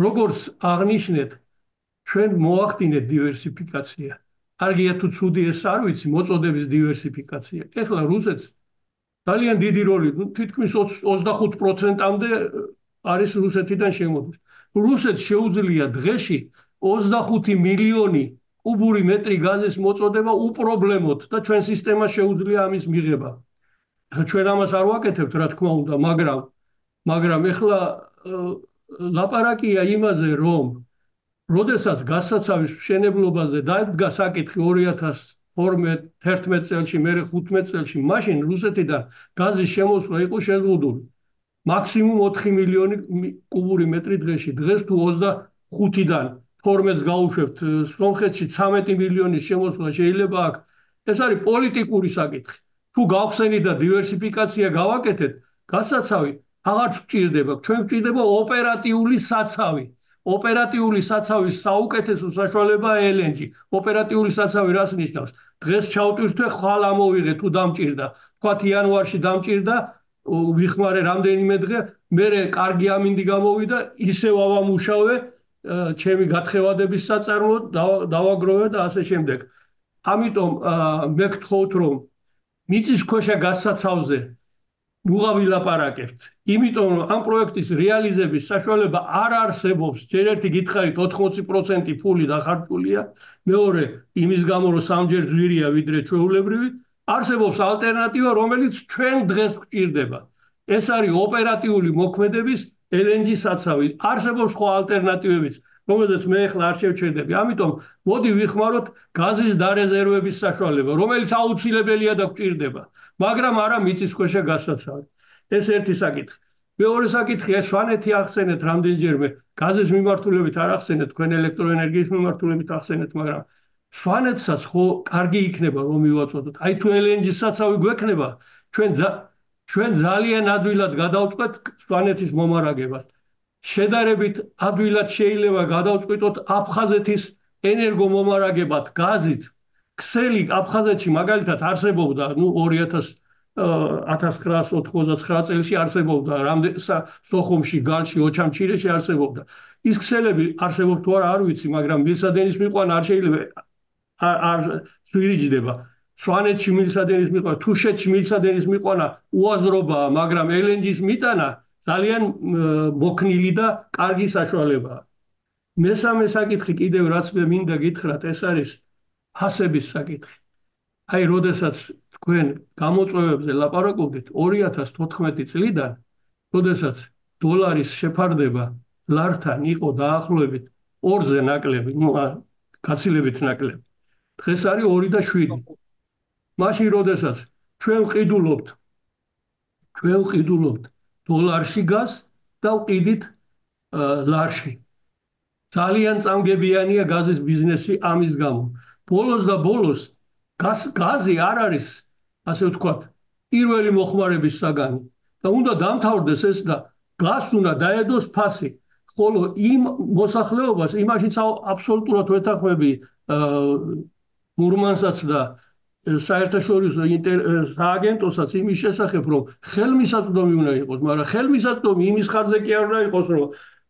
როგორც აღნიშნეთ ჩვენ მოახდინეთ დივერსიფიკაცია კარგია თუ ცუდი ეს არ ვიცი მოწოდების დივერსიფიკაცია ეხლა რუსეთს ძალიან დიდი როლი თითქმის 25%-მდე არის რუსეთიდან შემოდის რუსეთს შეუძლია დღეში 25 მილიონი კუბური მეტრი გაზის მოწოდება უპრობლემოდ და ჩვენ სისტემას შეუძლია ამის მიღება ჩვენ ამას არ ვაკეთებთ რა თქმა უნდა მაგრამ ეხლა ლაპარაკია იმაზე რომ როდესაც გასაცავის მშენებლობაზე დაიდგა საკითხი 2012-11 წელში მერე 15 წელში მაშინ რუსეთიდან გაზის შემოსვლა იყო შეზღუდული მაქსიმუმ 4 მილიონი კუბური მეტრი დღეში დღეს თუ 25-დან 12-ს გაუშვებთ სომხეთში 13 მილიონის შემოსვლა შეიძლება აქ ეს არის პოლიტიკური საკითხი თუ გავხსენით და დივერსიფიკაცია გავაკეთეთ გასაცავი აღარც გვჭირდება ჩვენ გვჭირდება ოპერატიული საცავის საუკეთესო საშუალებაა LNG ოპერატიული საცავი რას ნიშნავს დღეს ჩავტვირთვე ხვალ ამოვიღე თუ დამჭირდა თქვათ იანვარში დამჭირდა ვიხმარე რამდენიმე დღე მერე კარგი ამინდი გამოვიდა ისევ ავამუშავე ჩემი გათხევადების საწარმო დავაგროვე და ასე შემდეგ ამიტომ მე გთხოვთ რომ მიწისქვეშა გასაცავზე ნუღა ვილაპარაკებთ იმიტომ რომ ამ პროექტის რეალიზების საშუალება არ არსებობს ჯერ ერთი გითხარით 80% ფული დახარჯულია მეორე იმის გამო რომ სამჯერ ძვირია ვიდრე ჩვეულებრივი არსებობს ალტერნატივა რომელიც ჩვენ დღეს გვჭირდება ეს არის ოპერატიული მოქმედების LNG საცავი არსებობს სხვა ალტერნატივებიც რომელზეც მე ახლა არ შევჩერდები ამიტომ მოდი ვიხმაროთ გაზის დარეზერვების საშუალება რომელიც აუცილებელია და გვჭირდება მაგრამ არა მიწისქვეშა გასაცავი ეს ერთი საკითხი მეორე საკითხი ეს სვანეთი ახსენეთ რამდენჯერმე გაზის მიმართულებით არ ახსენეთ თქვენ ელექტროენერგიის მიმართულებით ახსენეთ მაგრამ სვანეთსაც ხო კარგი იქნება რომ მივაწოდოთ აი თუ LNG-ის საცავი გვექნება ჩვენ ძალიან ადვილად გადავწყვეტ სვანეთის მომარაგებას შედარებით ადვილად შეიძლება გადავწყვიტოთ აფხაზეთის ენერგომომარაგებად გაზით ქსელი აფხაზეთში მაგალითად არსებობდა 1999 წელში არსებობდა სოხუმში გალში ოჩამჩირეში არსებობდა ის ქსელები არსებობს თუ არა არ ვიცი მაგრამ მილსადენის მიყვანა არ შეიძლება არ ზვირიჯდება სვანეთში მილსადენის მიყვანა თუშეთში მილსადენის მიყვანა უაზრობაა მაგრამ LNG-ის მიტანა ძალიან მოქნილი და კარგი საშუალებაა მესამე საკითხი კიდევ რაც მე მინდა გითხრათ ეს არის ფასების საკითხი აი, როდესაც თქვენ გამოწვევებზე ლაპარაკობდით 2014 წლიდან, როდესაც დოლარის შეფარდება ლართან იყო დაახლოებით 2-ზე ნაკლები, გაცილებით ნაკლები. დღეს არის 2.7. მაშინ როდესაც ჩვენ ვყიდულობთ დოლარში გაზს და ვყიდით ლარში. ძალიან წამგებიანია გაზის ბიზნესი ამის გამო. ბოლოს და ბოლოს გაზი არ არის, ასე ვთქვათ, პირველი მოხმარების საგანი და უნდა დამთავრდეს ეს და გაზს უნდა დაედოს ფასი. ხოლო იმ მოსახლეობას იმაშიც აბსოლუტურად ვეთანხმები მურმანსაც და საერთაშორისო სააგენტოსაც იმის შესახებ, რომ ხელმისაწვდომი უნდა იყოს, მაგრამ ხელმისაწვდომი იმის ხარჯზე კი არ უნდა იყოს, რომ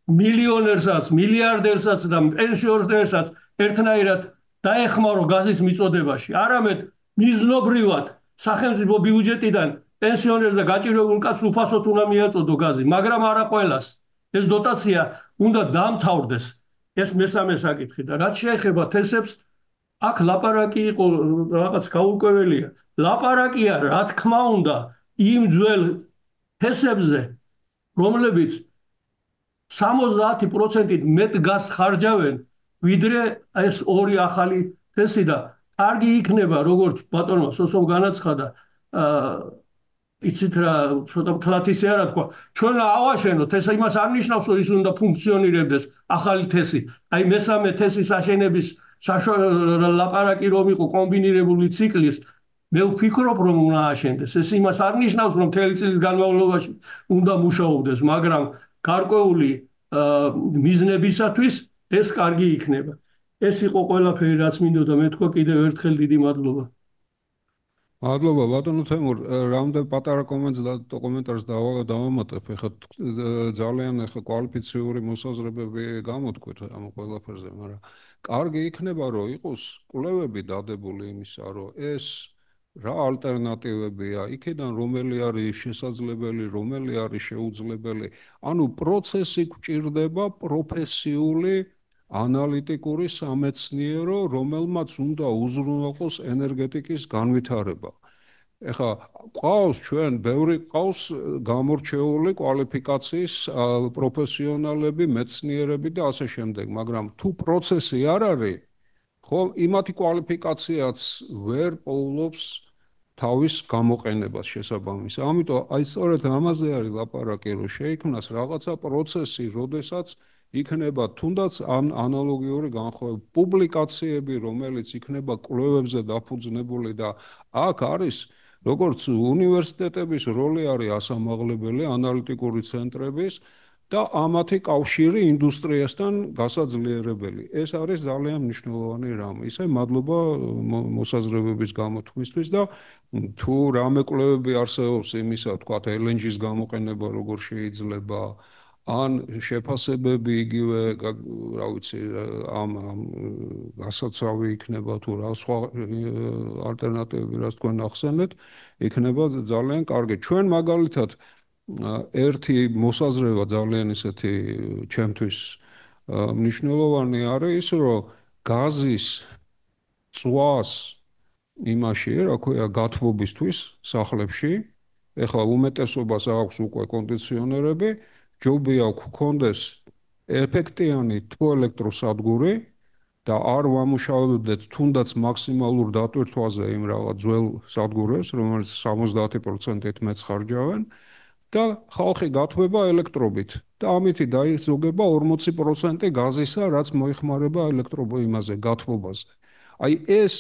მილიონერსაც, მილიარდერსაც და პენსიონერსაც ერთნაირად დაეხმარო გაზის მიწოდებაში. არამედ მიზნობრივად სახელმწიფო ბიუჯეტიდან პენსიონერს და გაჭირვებულ კაცს უფასოდ უნდა მიაწოდო გაზი, მაგრამ არა ყველას. ეს დოტაცია უნდა დამთავრდეს. ეს მესამე საკითხი და რაც შეეხება თესებს, აქ ლაპარაკი იყო რაღაც გაურკვეველია. ლაპარაკია, რა თქმა უნდა, იმ ძველ თესებზე, რომლებიც 70%-ით მეტ გაზს ხარჯავენ, ვიდრე ეს ორი ახალი თესი და კარგი იქნება, როგორც ბატონო სოსომ განაცხადა, იცით რა, ცოტა მთლად ისე არა თქვა, ჩვენ ავაშენოთ, ეს იმას არ ნიშნავს, რომ ის უნდა ფუნქციონირებდეს ახალი თესი. აი მესამე თესის აშენების ლაპარაკი რომ იყო კომბინირებული ციკლის, მე ვფიქრობ, რომ უნდა აშენდეს. ეს იმას არ ნიშნავს, რომ მთელი წლის განმავლობაში უნდა მუშაობდეს, მაგრამ გარკვეული მიზნებისათვის ეს კარგი იქნება. ეს იყო ყველაფერი, რაც მინდოდა მე თქვა, კიდევ ერთხელ დიდი მადლობა. მადლობა ბატონო თემურ, რამდენ პატარა კომენტარს დავამატებ, ეხლა ძალიან კვალიფიციური მოსაზრებები გამოთქვით ამ ყველაფერზე, მაგრამ კარგი იქნება, რომ იყოს კვლევები დადებული იმისა, რომ ეს რა ალტერნატივებია, იქიდან რომელი არის შესაძლებელი, რომელი არის შეუძლებელი. ანუ პროცესი გვჭირდება პროფესიული ანალიტიკური სამეცნიერო, რომელმაც უნდა უზრუნველყოს ენერგეტიკის განვითარება. ეხლა ყავს ჩვენ ბევრი ყავს გამორჩეული კვალიფიკაციის პროფესიონალები, მეცნიერები და ასე შემდეგ, მაგრამ თუ პროცესი არ არის, ხო, იმათი კვალიფიკაციაც ვერ პოულობს თავის გამოყენებას შესაბამისად. ამიტომ აი სწორედ ამაზე არის ლაპარაკი, რომ შეიქმნას რაღაცა პროცესი, როდესაც იქნება თუნდაც ამ ანალოგიური განხილვა პუბლიკაციები, რომელიც იქნება კვლევებზე დაფუძნებული და აქ არის როგორც უნივერსიტეტების როლი არის ასამაღლებელი, ანალიტიკური ცენტრების და ამათი კავშირი ინდუსტრიასთან გასაძლიერებელი. ეს არის ძალიან მნიშვნელოვანი რამ. ისე მადლობა მოსაზრებების გამოთქმისთვის და თუ რამე კვლევები არსებობს იმისა, თქვათ LNG-ს გამოყენება როგორ შეიძლება, ან შეფასებები იგივე, რა ვიცი, ამ გასაცავი იქნება თუ რა სხვა ალტერნატივები, რაც თქვენ ახსენეთ, იქნება ძალიან კარგი. ჩვენ მაგალითად ერთი მოსაზრება ძალიან ისეთი ჩემთვის მნიშვნელოვანი არის ის, რომ გაზის წვას იმაში, რა ქვია, გათბობისთვის სახლებში, ეხლა უმეტესობას აქვს უკვე კონდიციონერები, ჯობია გქონდეს ეფექტიანი თბოელექტროსადგური და არ ვამუშავებდეთ თუნდაც მაქსიმალურ დატვირთვაზე იმ რაღაც ძველ სადგურებს, რომელიც 70%-ით მეც ხარჯავენ და ხალხი გათბება ელექტრობით და ამითი დაიზოგება 40% გაზისა, რაც მოიხმარება იმაზე, გათბობაზე. აი ეს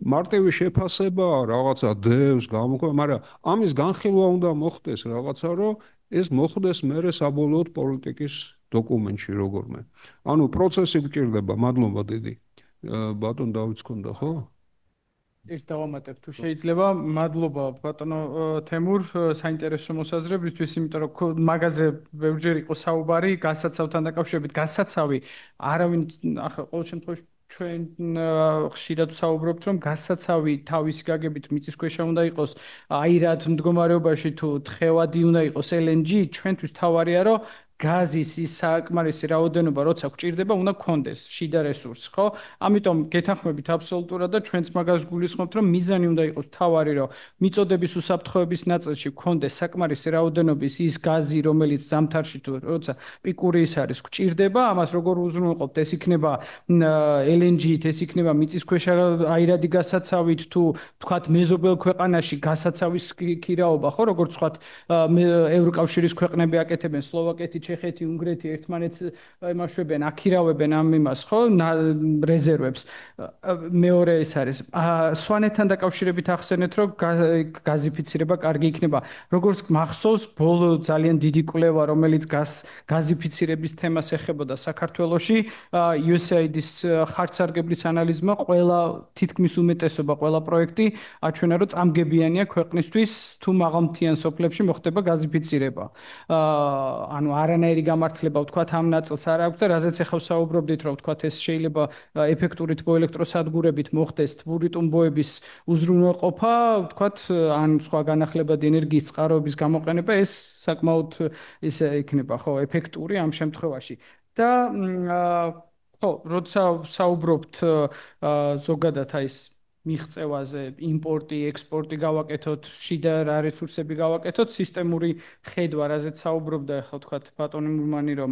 მარტივი შეფასება რაღაცა დევს გამოქვეყნება, მაგრამ ამის განხილვა უნდა მოხდეს რაღაცა, რომ ეს მოხდეს მერე საბოლოოდ პოლიტიკის დოკუმენტში როგორმე. ანუ პროცესი გვჭირდება, მადლობა დიდი. ბატონ დავითს ქონდა, ხო? ეს დავამატებ თუ შეიძლება. მადლობა ბატონო თემურ საინტერესო მოსაზრებისთვის, იმიტომ რომ მაგაზე ბევრჯერ იყო საუბარი გასაცავთან დაკავშირებით. გასაცავი არავინ ახლა ყოველ შემთხვევაში ჩვენ ხშირად ვსაუბრობთ, რომ გასაცავი თავის გაგებით მიწისქვეშა უნდა იყოს, აირად მდგომარეობაში თუ თხევადი უნდა იყოს LNG, ჩვენთვის თავარია, რომ გაზის ის საკმარისი რაოდენობა როცა გჭირდება უნდა გქონდეს შიდა რესურსი, ხო? ამიტომ გეთანხმებით აბსოლუტურად და ჩვენც მაგას გულისხმობთ, რომ მიზანი უნდა იყოს თავარი, რომ მიწოდების უსაფრთხოების ნაწილში გქონდეს საკმარისი რაოდენობის ის გაზი, რომელიც ზამთარში თუ როცა პიკური ის არის გჭირდება, ამას როგორ უზრუნველყოფთ? ეს იქნება LNG-ით, ეს იქნება მიწისქვეშა აირადი გასაცავით თუ თქვათ მეზობელ ქვეყანაში გასაცავის ქირაობა, ხო, როგორც თქვათ ევროკავშირის ქვეყნები აკეთებენ, სლოვაკეთი, ჩეხეთი, უნგრეთი ერთმანეთს იმაშვებენ, აქირავებენ ამ იმას, ხო, რეზერვებს. მეორე ის არის. სვანეთთან დაკავშირებით ახსენეთ, რომ გაზიფიცირება კარგი იქნება. როგორც მახსოვს, ბოლო ძალიან დიდი კვლევა, რომელიც გაზიფიცირების თემას ეხებოდა საქართველოში, USAID-ის ხარჯსარგებლის ანალიზმა ყველა თითქმის უმეტესობა ყველა პროექტი აჩვენა, რომ წამგებიანია ქვეყნისთვის თუ მაღალმთიან სოფლებში მოხდება გაზიფიცირება. ანუ არანაირი გამართლება ვთქვათ ამ ნაწილს არ აქვს და რაზეც ახლა ვსაუბრობდით, რომ ვთქვათ ეს შეიძლება ეფექტური თბოელექტროსადგურებით მოხდეს თბური ტუმბოების უზრუნველყოფა, ვთქვათ, ან სხვა განახლებადი ენერგიის წყაროების გამოყენება, ეს საკმაოდ ისე იქნება, ხო, ეფექტური ამ შემთხვევაში. და ხო, როცა საუბრობთ ზოგადად აი ეს მიღწევაზე, იმპორტი, ექსპორტი გავაკეთოთ, შიდა რა რესურსები გავაკეთოთ, სისტემური ხედვა, რაზეც საუბრობდა ახლა თქვათ ბატონი მურმანი, რომ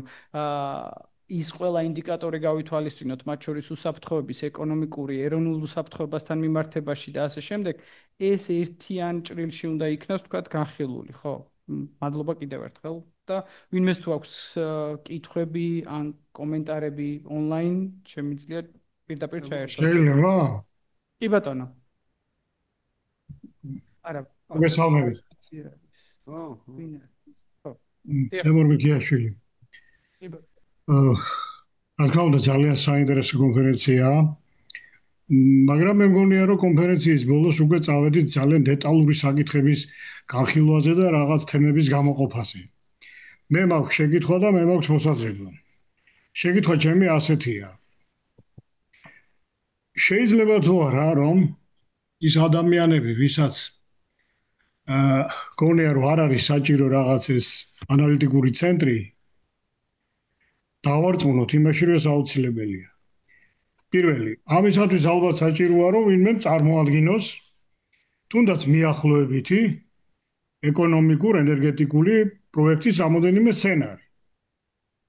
ის ყველა ინდიკატორი გავითვალისწინოთ, მათ შორის უსაფრთხოების, ეკონომიკური, ეროვნულ უსაფრთხოებასთან მიმართებაში და ასე შემდეგ, ეს ერთიან ჭრილში უნდა იქნას, თქვათ, განხილული, ხო? მადლობა კიდევ ერთხელ და ვინმეს თუ აქვს კითხვები ან კომენტარები ონლაინ, შემიძლია პირდაპირ ჩაერთო. შეიძლება? კი ბატონო. არა. მოგესალმებით. თემურ მიქიაშვილი. კი ბატონო. რა თქმა უნდა ძალიან საინტერესო კონფერენციაა. მაგრამ მე მგონია რომ კონფერენციის ბოლოს უკვე წავედით ძალიან დეტალური საკითხების განხილვაზე და რაღაც თემების გამოყოფაზე. მე მაქვს შეკითხვა და მე მაქვს მოსაზრება. შეკითხვა ჩემი ასეთია. შეიძლება თუ არა რომ ის ადამიანები, ვისაც გონია რომ არ არის საჭირო რაღაც ეს ანალიტიკური ცენტრი, დავარწმუნოთ იმაში რომ ეს აუცილებელია. პირველი, ამისათვის ალბათ საჭიროა რომ ვინმე წარმოადგინოს თუნდაც მიახლოებითი ეკონომიკურ ენერგეტიკული პროექტის რამოდენიმე სცენარი.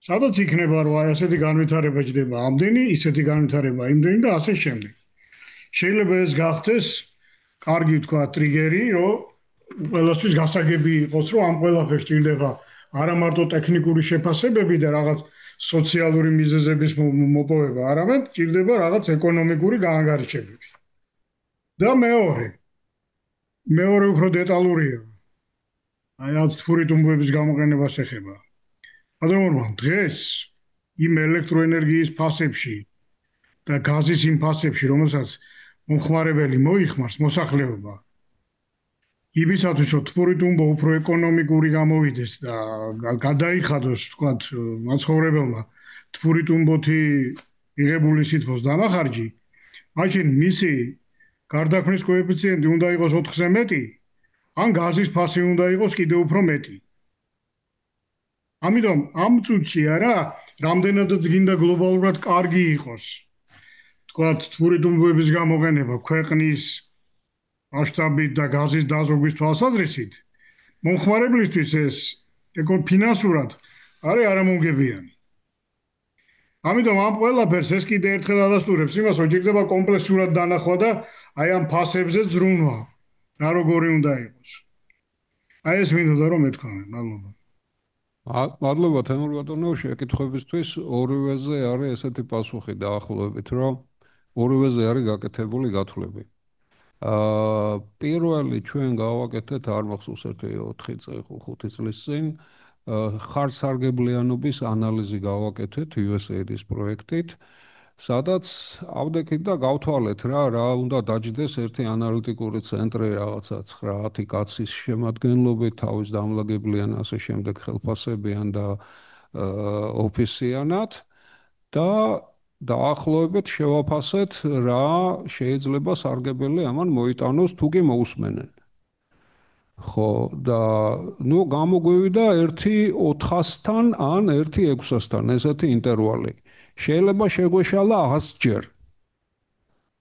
სადაც იქნება რომ აი ასეთი განვითარება ჯდება ამდენი, ისეთი განვითარება იმდენი და ასე შემდეგ. შეიძლება ეს გახდეს კარგი თქვა ტრიგერი, რომ ყველასთვის გასაგები იყოს, რომ ამ ყველაფერს ჭირდება არა მარტო ტექნიკური შეფასებები და რაღაც სოციალური მიზეზების მოპოვება, არამედ ჭირდება რაღაც ეკონომიკური გაანგარიშებები. და მეორე უფრო დეტალურია. აი რაც თბური ტუმბოების გამოყენებას ეხება. მაგრამ დღეს იმ ელექტროენერგიის ფასებში და გაზის იმ ფასებში, რომელსაც მომხმარებელი მოიხმარს მოსახლეობა, იმისათვის რომ თბური ტუმბო უფრო ეკონომიკური გამოვიდეს და გადაიხადოს, თქვათ, მაცხოვრებელმა თბური ტუმბოთი მიღებული სითბოს დანახარჯი, მაშინ მისი გარდაქმნის კოეფიციენტი უნდა იყოს 4-ზე მეტი, ან გაზის ფასი უნდა იყოს კიდევ უფრო მეტი. ამიტომ ამ წუთში არა, რამდენადაც გინდა გლობალურად კარგი იყოს. თქვათ, თბური ტუმბოების გამოყენება ქვეყნის მასშტაბით და გაზის დაზოგვის თვალსაზრისით, მომხმარებლისთვის ეს ფინანსურად არის არამომგებიანი. ამიტომ ამ ყველაფერს ეს კიდე ერთხელ ადასტურებს იმას, რომ ჭირდება კომპლექსურად დანახვა და აი ამ ფასებზე ზრუნვა, რა როგორი უნდა იყოს. აი ეს მინდოდა რომ მეთქვა, მადლობა. მადლობა თემურ ბატონო შეკითხვებისთვის. ორივეზე არის ესეთი პასუხი დაახლოებით, რომ ორივეზე არის გაკეთებული გათვლები. პირველი ჩვენ გავაკეთეთ არ მახსოვს 4 წელი 5 წლის წინ ხარჯსარგებლიანობის ანალიზი გავაკეთეთ USAID-ის პროექტით, სადაც ავდექით და გავთვალეთ რა უნდა დაჯდეს ერთი ანალიტიკური ცენტრი რაღაცა 9-10 კაცის შემადგენლობით, თავის დამლაგებლიან ასე შემდეგ ხელფასებიან და ოფისიანად და დაახლოებით შევაფასეთ რა შეიძლება სარგებელი ამან მოიტანოს თუ კი მოусმენენ. ხო და ნუ გამოგვივიდა 1.400-თან ან 1.600-თან ესეთი ინტერვალი. შეიძლება შეგვეშალა 100 ჯერ.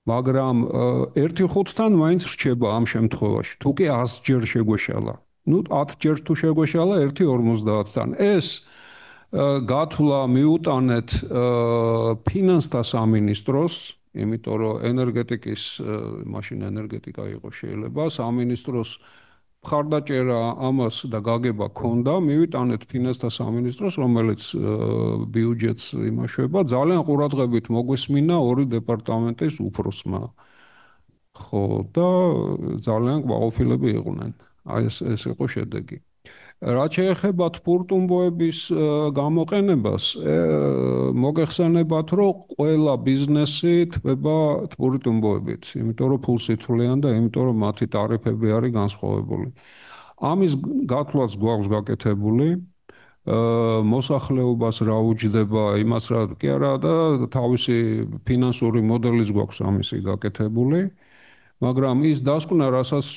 მაგრამ 1.5-თან მაინც რჩება ამ შემთხვევაში. თუ კი 100 ჯერ შეგვეშალა. ნუ 10 ჯერ თუ შეგვეშალა 1.50-თან. ეს გათვლა მიუტანეთ ფინანსთა სამინისტროს, იმიტომ რომ ენერგეტიკის მაშინ ენერგეტიკა იყო შეიძლება სამინისტროს მხარდაჭერა ამას და გაგება ქონდა, მივიტანეთ ფინანსთა სამინისტროს, რომელიც ბიუჯეტს იმაშვება, ძალიან ყურადღებით მოგვესმინა ორი დეპარტამენტის უფროსმა. ხო და ძალიან კმაყოფილები იყვნენ. აი ეს იყო შედეგი. რაც შეეხება თბურტუმბოების გამოყენებას, მოგეხსენებათ, რომ ყველა ბიზნესი თბება თბურტუმბოებით, იმიტომ რომ ფულს ითვლიან და იმიტომ რომ მათი ტარიფები არის განსხვავებული. ამის გათვლაც გვაქვს გაკეთებული. მოსახლეობას რა უჯდება იმას რა კი არა და თავისი ფინანსური მოდელიც გვაქვს ამისი გაკეთებული. მაგრამ ის დასკვნა, რასაც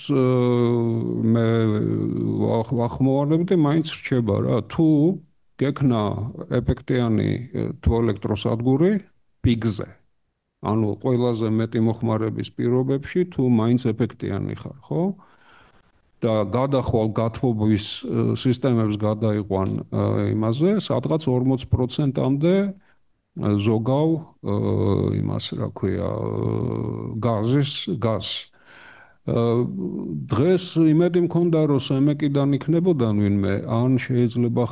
მე ვახმოვანებდი, მაინც რჩება რა. თუ გექნა ეფექტიანი თვალელექტროსადგური პიგზე, ანუ ყველაზე მეტი მოხმარების პირობებში, თუ მაინც ეფექტიანი ხარ, ხო? და გადახვალ გათბობის სისტემებს გადაიყვან იმაზე, სადღაც 40%-მდე ზოგავ იმას რა ქვია გაზს დღეს იმედი მქონდა რომ სემეკიდან იქნებოდა ვინმე ან შეიძლება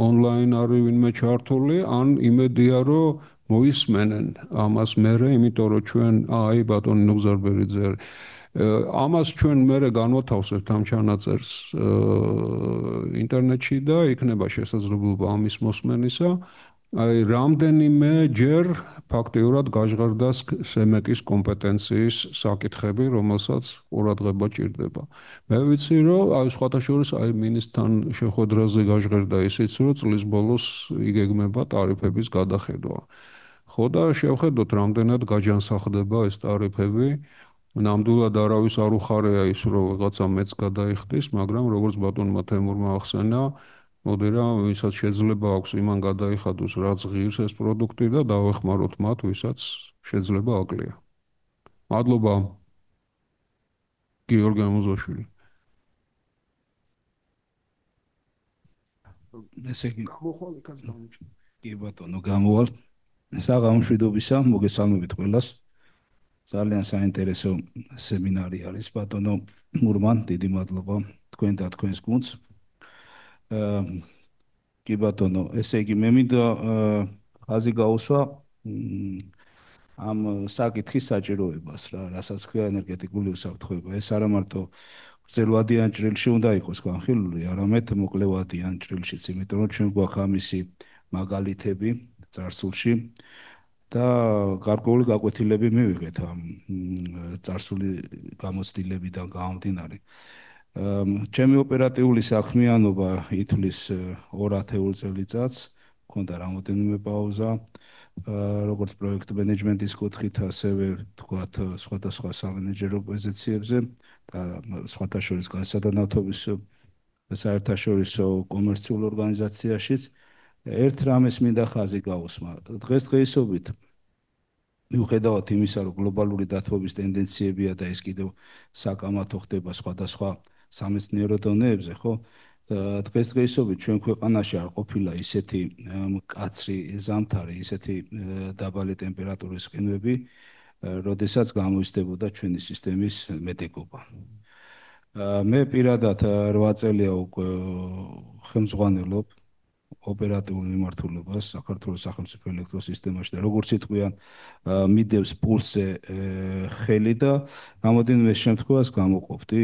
ონლაინ არის ვინმე ჩართული ან იმედია რომ მოისმენენ ამას მერე იმიტომ რომ ჩვენ აი ბატონი ნუგზარბერიძე ამას ჩვენ მერე განვათავსებთ ამ ჩანაწერს ინტერნეტში და იქნება შესაძლებლობა ამის მოსმენისა აი რამდენიმე ჯერ ფაქტიურად გაჟღერდა სემეკის კომპეტენციის საკითხები, რომელსაც ყურადღება ჭირდება. მე ვიცი, რომ აი სხვათა შორის აი მინისტრთან შეხვედრაზე გაჟღერდა ისიც, რომ წლის ბოლოს იგეგმება ტარიფების გადახედვა. ხო და შევხედოთ, რამდენად გაჯანსაღდება ეს ტარიფები. ნამდვილად არავის არ უხარია ის, რომ რაღაცა მეც გადაიხდის, მაგრამ როგორც ბატონმა თემურმა ახსენა, მოდი რა, ვისაც შეიძლება აქვს იმან გადაიხადოს, რაც ღირს ეს პროდუქტი და დავეხმაროთ მათ, ვისაც შეიძლება აკლია. მადლობა. გიორგი ამოზაშვილი. ესე იგი, გამოხვალ იქაც გამოჩნდა. კი ბატონო, გამოვალ. საღამოშვიდობისა, მოგესალმებით ყველას. ძალიან საინტერესო სემინარი არის ბატონო მურმან, დიდი მადლობა თქვენ და თქვენს გუნდს. კი ბატონო, ესე იგი მე მინდა ხაზი გაუსვა ამ საკითხის საჭიროებას რა, რასაც ქვია ენერგეტიკული უსაფრთხოება. ეს არა მარტო გრძელვადიან ჭრილში უნდა იყოს განხილული, არამედ მოკლევადიან ჭრილშიც, იმიტომ რომ ჩვენ გვაქვს ამისი მაგალითები წარსულში და გარკვეული გაკვეთილები მივიღეთ ამ წარსული გამოცდილებიდან გამომდინარე. ჩემი ოპერატიული საქმიანობა ითვლის 2 ათეულ წელიწადს, მქონდა რამოდენიმე პაუზა, როგორც პროექტ მენეჯმენტის კუთხით, ასევე თქვათ სხვადასხვა სამენეჯერო პოზიციებზე და სხვათა შორის განსადანავთობის საერთაშორისო კომერციულ ორგანიზაციაშიც. ერთ რამეს მინდა ხაზი გაუსმა. დღესდღეობით მიუხედავად იმისა, რომ გლობალური დათბობის ტენდენციებია და ეს კიდევ საკამათო ხდება სხვადასხვა სამეცნიერო დონეებზე, ხო? დღესდღეობით ჩვენ ქვეყანაში არ ყოფილა ისეთი მკაცრი ზამთარი, ისეთი დაბალი ტემპერატურის ყინვები, როდესაც გამოიზრდებოდა ჩვენი სისტემის მეტექობა. მე პირადად 8 წელია უკვე ხელმძღვანელობ ოპერატიულ მიმართულებას საქართველოს სახელმწიფო ელექტროსისტემაში და როგორც იტყვიან მიდევს პულსზე ხელი და რამოდენიმე შემთხვევას გამოყოფდი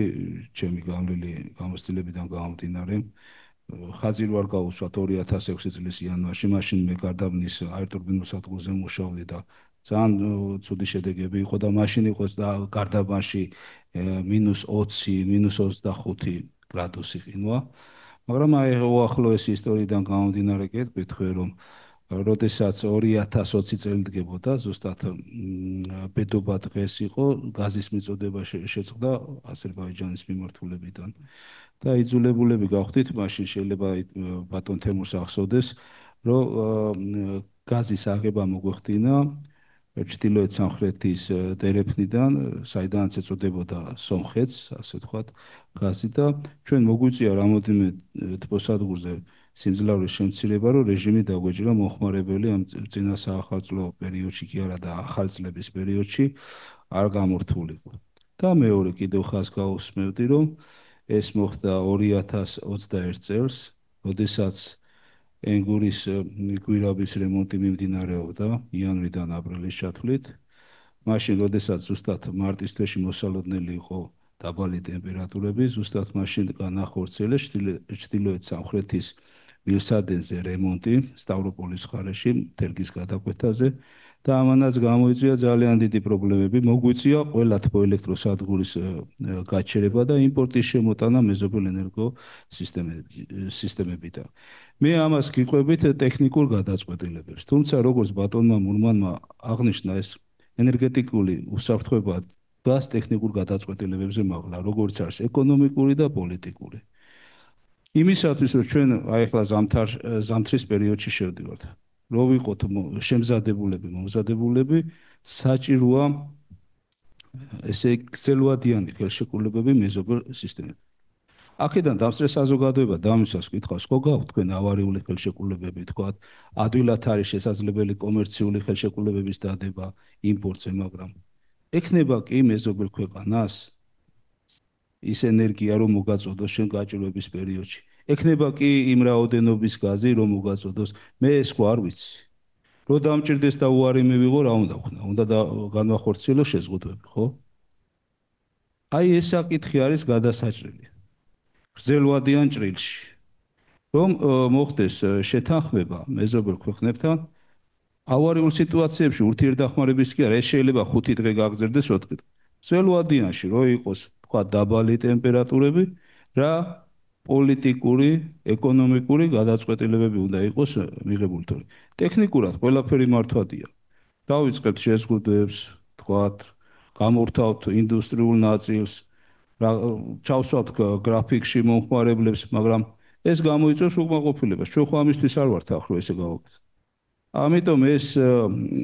ჩემი განვლილი გამოცდილებიდან გამომდინარე. ხაზი რო არ გაუსვათ 2006 წლის იანვარში, მაშინ მე გარდაბნის აერტურბინულ სადგურზე მუშაობდი და ძალიან ცუდი შედეგები იყო და მაშინ იყო გარდაბანში -20, -25 გრადუსი ყინვა. მაგრამ აი უახლოესი ისტორიიდან გამომდინარე გეტყვით, რომ როდესაც 2020 წელი დგებოდა, ზუსტად ბედობა დღეს იყო, გაზის მიწოდება შეწყდა აზერბაიჯანის მიმართულებიდან. და იძულებულები გავხდით, მაშინ შეიძლება ბატონ თემურს ახსოვდეს, რომ გაზის აღება მოგვეხდინა ჩრდილოეთ სამხრეთის დერეფნიდან, საიდანაც ეწოდებოდა სომხეთს, ასე ვთქვათ, გაზი და ჩვენ მოგვიწია რამოდენიმე თბოსადგურზე სიმძლავრის შემცირება, რომ რეჟიმი დაგვეჭირა მომხმარებელი ამ წინა საახალწლო პერიოდში კი არა და ახალ წლების პერიოდში არ გამორთულიყო. და მეორე კიდევ ხაზს გავუსმევდი, რომ ეს მოხდა 2021 წელს, როდესაც ენგურის გვირაბის რემონტი მიმდინარეობდა იანვრიდან აპრილის ჩათვლით. მაშინ, როდესაც ზუსტად მარტის თვეში მოსალოდნელი იყო დაბალი ტემპერატურები, ზუსტად მაშინ განახორციელეს ჩრდილოეთ სამხრეთის მილსადენზე რემონტი სტავროპოლის მხარეში, თერგის გადაკვეთაზე და ამანაც გამოიწვია ძალიან დიდი პრობლემები. მოგვიწია ყველა თბოელექტროსადგურის გაჩერება და იმპორტის შემოტანა მეზობელ ენერგო სისტემებიდან. მე ამას გიყვებით ტექნიკურ გადაწყვეტილებებს. თუმცა როგორც ბატონმა მურმანმა აღნიშნა, ეს ენერგეტიკული უსაფრთხოება დგას ტექნიკურ გადაწყვეტილებებზე მაღლა, როგორც არის ეკონომიკური და პოლიტიკური. იმისათვის, რომ ჩვენ აი ახლა ზამთრის პერიოდში შევდივართ, რომ ვიყოთ მომზადებულები, საჭიროა ესე გრძელვადიანი ხელშეკრულებები მეზობელ სისტემებში. აქედან დამსწრე საზოგადოება დამისვას კითხავს, ხო გაქვთ თქვენ ავარიული ხელშეკრულებები, თქვათ, ადვილად არის შესაძლებელი კომერციული ხელშეკრულებების დადება იმპორტზე, მაგრამ ექნება კი მეზობელ ქვეყანას ის ენერგია, რომ მოგაწოდოს შენ გაჭირვების პერიოდში. ექნება კი იმ რაოდენობის გაზი, რომ მოგაწოდოს. მე ეს ხო არ ვიცი. რო დამჭირდეს და უარი მივიღო, რა უნდა ვქნა? უნდა განვახორციელო შეზღუდვები, ხო? აი ეს საკითხი არის გადასაჭრელი. გრძელვადიან ჭრილში. რომ მოხდეს შეთანხმება მეზობელ ქვეყნებთან, ავარიულ სიტუაციებში ურთიერთდახმარების კი არა, ეს შეიძლება 5 დღე გაგრძელდეს 4 დღე. გრძელვადიანში რო იყოს, თქვა დაბალი ტემპერატურები რა პოლიტიკური, ეკონომიკური გადაწყვეტილებები უნდა იყოს მიღებული თორე. ტექნიკურად ყველაფერი მართვადია. დავიწყებთ შეზღუდვებს, თქვათ, გამორთავთ ინდუსტრიულ ნაწილს, ჩავსვათ გრაფიკში მომხმარებლებს, მაგრამ ეს გამოიწვევს უკმაყოფილებას. ჩვენ ხო ამისთვის არ ვართ ახლა ესე გავაკეთოთ. ამიტომ ეს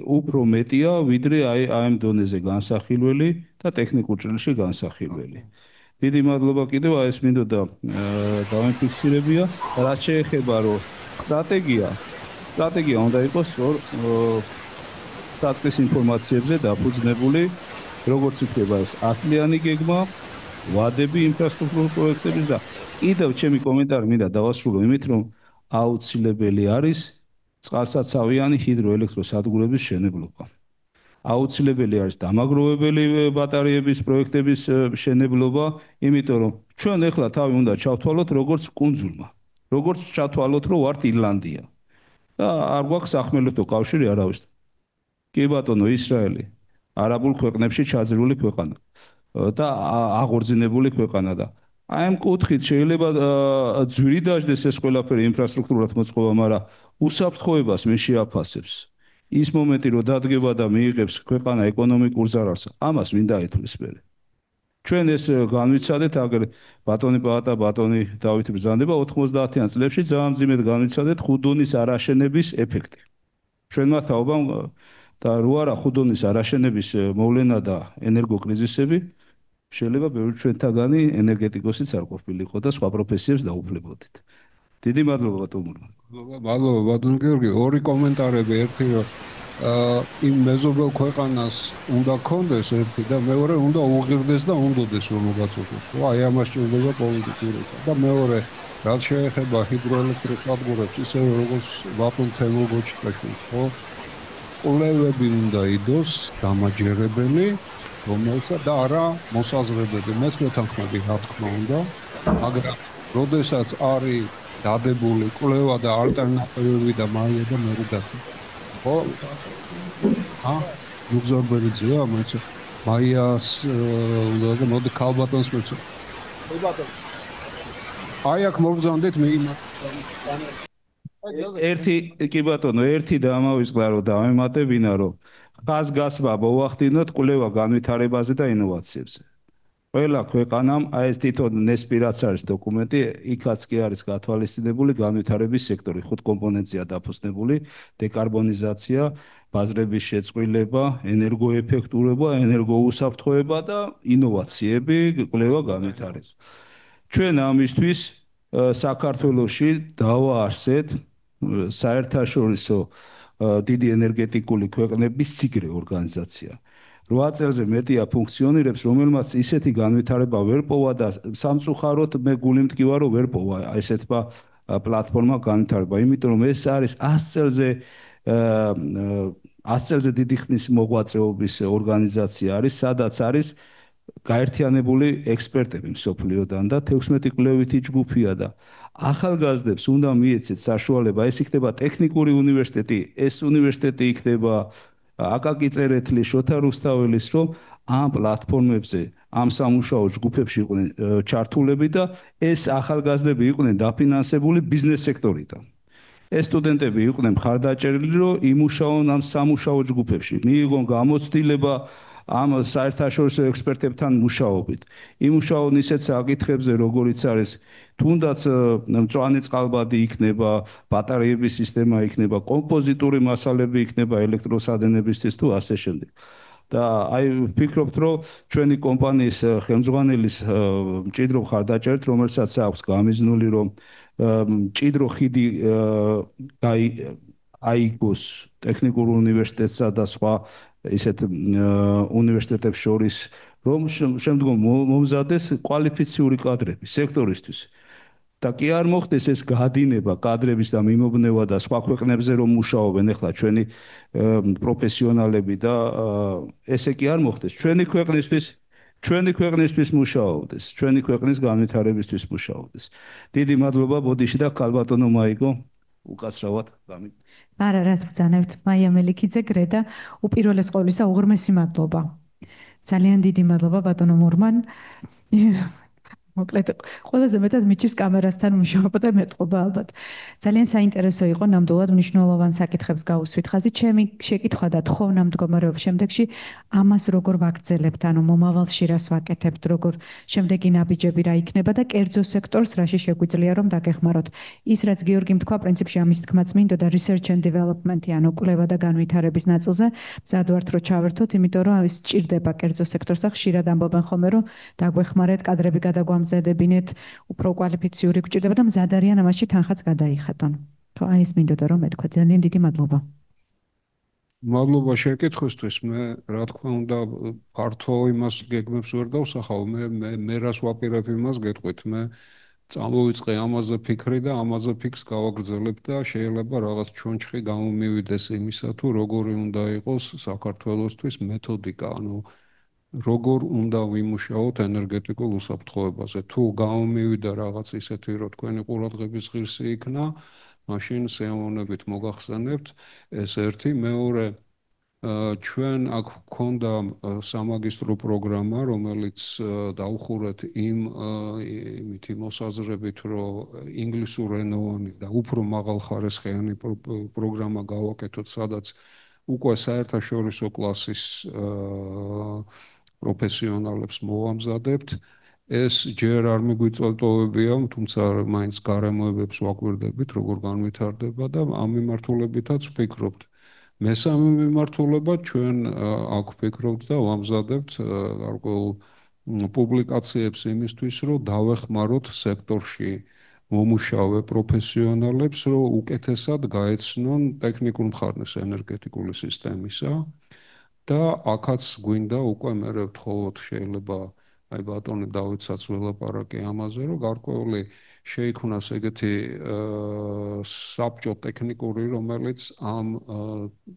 უფრო მეტია, ვიდრე აი ამ დონეზე განსახილველი და ტექნიკურ ჭრილში განსახილველი. დიდი მადლობა კიდევ ეს მინდოდა დავიფიქსირებია, რაც შეეხება რომ სტრატეგია უნდა იყოს საწყის ინფორმაციებზე დაფუძნებული, როგორც იქნება ეს 10 წლიანი გეგმა, ვადები ინფრასტრუქტურულ პროექტების და კიდევ ჩემი კომენტარი მინდა დავასრულო იმით, რომ აუცილებელი არის წყალსაცავიანი ჰიდროელექტროსადგურების მშენებლობა. აუცილებელი არის დამაგროვებელი ბატარეების პროექტების მშენებლობა, იმიტომ რომ ჩვენ ახლა თავი უნდა ჩავთვალოთ როგორც კუნძულმა, როგორც ჩავთვალოთ, რომ ვართ ირლანდია. და არ გვაქვს სახმელეთო კავშირი არავის. კი ბატონო, ისრაელი არაბულ ქვეყნებში ჩაძირული ქვეყანა და აღორძინებული ქვეყანა და აი ამ კუთხით შეიძლება ძვირი დაждდეს ეს ყველაფერი ინფრასტრუქტურულად მოწყობა, მაგრამ უსაფრთხოებას მე შეაფასებს. ის მომენტი რომ დადგება და მიიღებს ქვეყანა ეკონომიკურ ზარალს, ამას მინდა ითვლის მერე. ჩვენ ეს განვიცადეთ აგერ ბატონი პაატა, ბატონი დავითი ბრძანდება 90-იან წლებში ძალიან მძიმედ განვიცადეთ ხუდონის არაშენების ეფექტი. ჩვენმა თაობამ და რო არა ხუდონის არაშენების მოვლენა და ენერგოკრიზისები შეიძლება ბევრი ჩვენთაგანი ენერგეტიკოსიც არ ყოფილიყო და სხვა პროფესიებს დაუფლებოდით. დიდი მადლობა ბატონო. მადლობა ბატონ გიორგი. ორი კომენტარები, ერთი რომ იმ მეზობელ ქვეყანას უნდა კონდეს ერთი და მეორე უნდა უღირდეს და უნდოდეს რომ მოგაწოდოს. ხო, აი ამას ჭირდება პოლიტიკური და მეორე რაც შეეხება ჰიდროელექტროსადგურებს, ისე როგორც ბატონ თემურ გოჩიტაშვილს, ხო? კვლევები უნდა იდოს დამაჯერებელი, რომელსაც და არა მოსაზრებები. მეც მეთანხმები, რა თქმა უნდა, მაგრამ როდესაც არის დადებული კვლევა და ალტერნატივები და მაია და მერიდათი. ხო? მოგზაურობერია, მეც მაიას უნდა მოდი ქალბატონს მეც. ხო ბატონო. აი აქ მოგზავნდით მე იმას ერთი კი ბატონო, ერთი და ამავისგლა რომ დავემატებინა, რომ ხაზგასმა მოვახდინოთ კვლევა განვითარებაზე და ინოვაციებზე. ყველა ქვეყანამ აი ეს თვითონ ნესპირაც არის დოკუმენტი, იქაც კი არის გათვალისწინებული განვითარების სექტორი, 5 კომპონენტზეა დაფუძნებული: დეკარბონიზაცია, ბაზრების შეწყვილება, ენერგოეფექტურობა, ენერგოუსაფრთხოება და ინოვაციები, კვლევა განვითარება. ჩვენ ამისთვის საქართველოში დავაარსეთ საერთაშორისო დიდი ენერგეტიკული ქვეყნების სიგრე ორგანიზაცია. 8 წელზე მეტია ფუნქციონირებს, რომელმაც ისეთი განვითარება ვერ პოვა და სამწუხაროდ მე გული მტკივა, რომ ვერ პოვა ესეთმა პლატფორმა განვითარება, იმიტომ რომ ეს არის 100 წელზე დიდი ხნის მოღვაწეობის ორგანიზაცია არის, სადაც არის გაერთიანებული ექსპერტები მსოფლიოდან და 16 კვლევითი ჯგუფია და ახალგაზრდებს უნდა მიეცეთ საშუალება, ეს იქნება ტექნიკური უნივერსიტეტი, ეს უნივერსიტეტი იქნება აკაკი წერეთლის, შოთა რუსთაველის, რომ ამ პლატფორმებზე, ამ სამუშაო ჯგუფებში იყვნენ ჩართულები და ეს ახალგაზრდები იყვნენ დაფინანსებული ბიზნეს სექტორიდან. ეს სტუდენტები იყვნენ მხარდაჭერილი, რომ იმუშაონ ამ სამუშაო ჯგუფებში, მიიღონ გამოცდილება ამ საერთაშორისო ექსპერტებთან მუშაობით. იმუშაონ ისეთ საკითხებზე, როგორიც არის თუნდაც მწვანე წყალბადი იქნება, ბატარეების სისტემა იქნება, კომპოზიტური მასალები იქნება ელექტროსადენებისთვის თუ ასე შემდეგ. და აი ვფიქრობთ, რომ ჩვენი კომპანიის ხელმძღვანელის მჭიდრო მხარდაჭერით, რომელსაც აქვს გამიზნული, რომ მჭიდრო ხიდი აიგოს ტექნიკურ უნივერსიტეტსა და სხვა ისეთ უნივერსიტეტებს შორის, რომ შემდგომ მომზადეს კვალიფიციური კადრები სექტორისთვის. და კი არ მოხდეს ეს გადინება კადრების და მიმობნევა და სხვა ქვეყნებზე რომ მუშაობენ ახლა ჩვენი პროფესიონალები და ესე კი არ მოხდეს. ჩვენი ქვეყნისთვის მუშაობდეს, ჩვენი ქვეყნის განვითარებისთვის მუშაობდეს. დიდი მადლობა ბოდიში და ქალბატონო მაიკო უკაცრავად გამი. არა, რას ბრძანებთ, მაია მელიქიძე გრედა, უპირველეს ყოვლისა უღრმესი მადლობა. ძალიან დიდი მადლობა ბატონო მურმან. მოკლედ ყველაზე მეტად მიჩის კამერასთან მუშაობა და მეტყობა ალბათ. ძალიან საინტერესო იყო ნამდვილად მნიშვნელოვან საკითხებს გაუსვით ხაზი. ჩემი შეკითხვა და თხოვნა მდგომარეობის შემდეგში ამას როგორ ვაგრძელებთ, ანუ მომავალში რას ვაკეთებთ, როგორ შემდეგი ნაბიჯები რა იქნება და კერძო სექტორს რაში შეგვიძლია რომ დაგეხმაროთ. ის რაც გიორგიმ თქვა, პრინციპში ამის თქმაც მინდოდა research and development-ი, ანუ კვლევა და განვითარების ნაწილზე მზად ვართ რომ ჩავერთოთ, იმიტომ რომ ის სჭირდება კერძო სექტორს და ხშირად ამბობენ ხოლმე რომ დაგვეხმარეთ, კადრები გადაგვამზადებინეთ, უფრო კვალიფიციური გვჭირდება და მზად არიან ამაში თანხაც გადაიხადონ. ხო, აი ეს მინდოდა რომ მეთქვა. ძალიან დიდი მადლობა. მადლობა შეკითხვისთვის. მე რა თქმა უნდა ფართო იმას გეგმებს ვერ დავსახავ, მე რას ვაპირებ იმას გეტყვით. მე წამოვიწყე ამაზე ფიქრი და ამაზე ფიქრს გავაგრძელებ და შეიძლება რაღაც ჩონჩხი გამომივიდეს იმისა თუ როგორი უნდა იყოს საქართველოსთვის მეთოდიკა, ანუ როგორ უნდა ვიმუშაოთ ენერგეტიკულ უსაფრთხოებაზე. თუ გამომივიდა რაღაც ისეთი, რომ თქვენი ყურადღების ღირსი იქნა, მაშინ სიამოვნებით მოგახსენებთ. ეს ერთი, მეორე, ჩვენ აქ გვქონდა სამაგისტრო პროგრამა, რომელიც დავხურეთ იმითი მოსაზრებით, რომ ინგლისურენოვანი და უფრო მაღალხარისხიანი პროგრამა გავაკეთოთ, სადაც უკვე საერთაშორისო კლასის პროფესიონალებს მოვამზადებთ. ეს ჯერ არ მიგვიწვევია, თუმცა მაინც გარემოებებს ვაკვირდებით, როგორ განვითარდება და ამ მიმართულებითაც ვფიქრობთ. მესამე მიმართულება ჩვენ აქ ვფიქრობთ და ვამზადებთ გარკვეულ პუბლიკაციებს იმისთვის, რომ დავეხმაროთ სექტორში მომუშავე პროფესიონალებს, რომ უკეთესად გაეცნონ ტექნიკურ მხარეს ენერგეტიკული სისტემისა და აქაც გვინდა უკვე მე ვთხოვოთ შეიძლება აი ბატონი დავითსაც ველაპარაკე ამაზე, რომ გარკვეული შეიქმნას ეგეთი საბჭო ტექნიკური, რომელიც ამ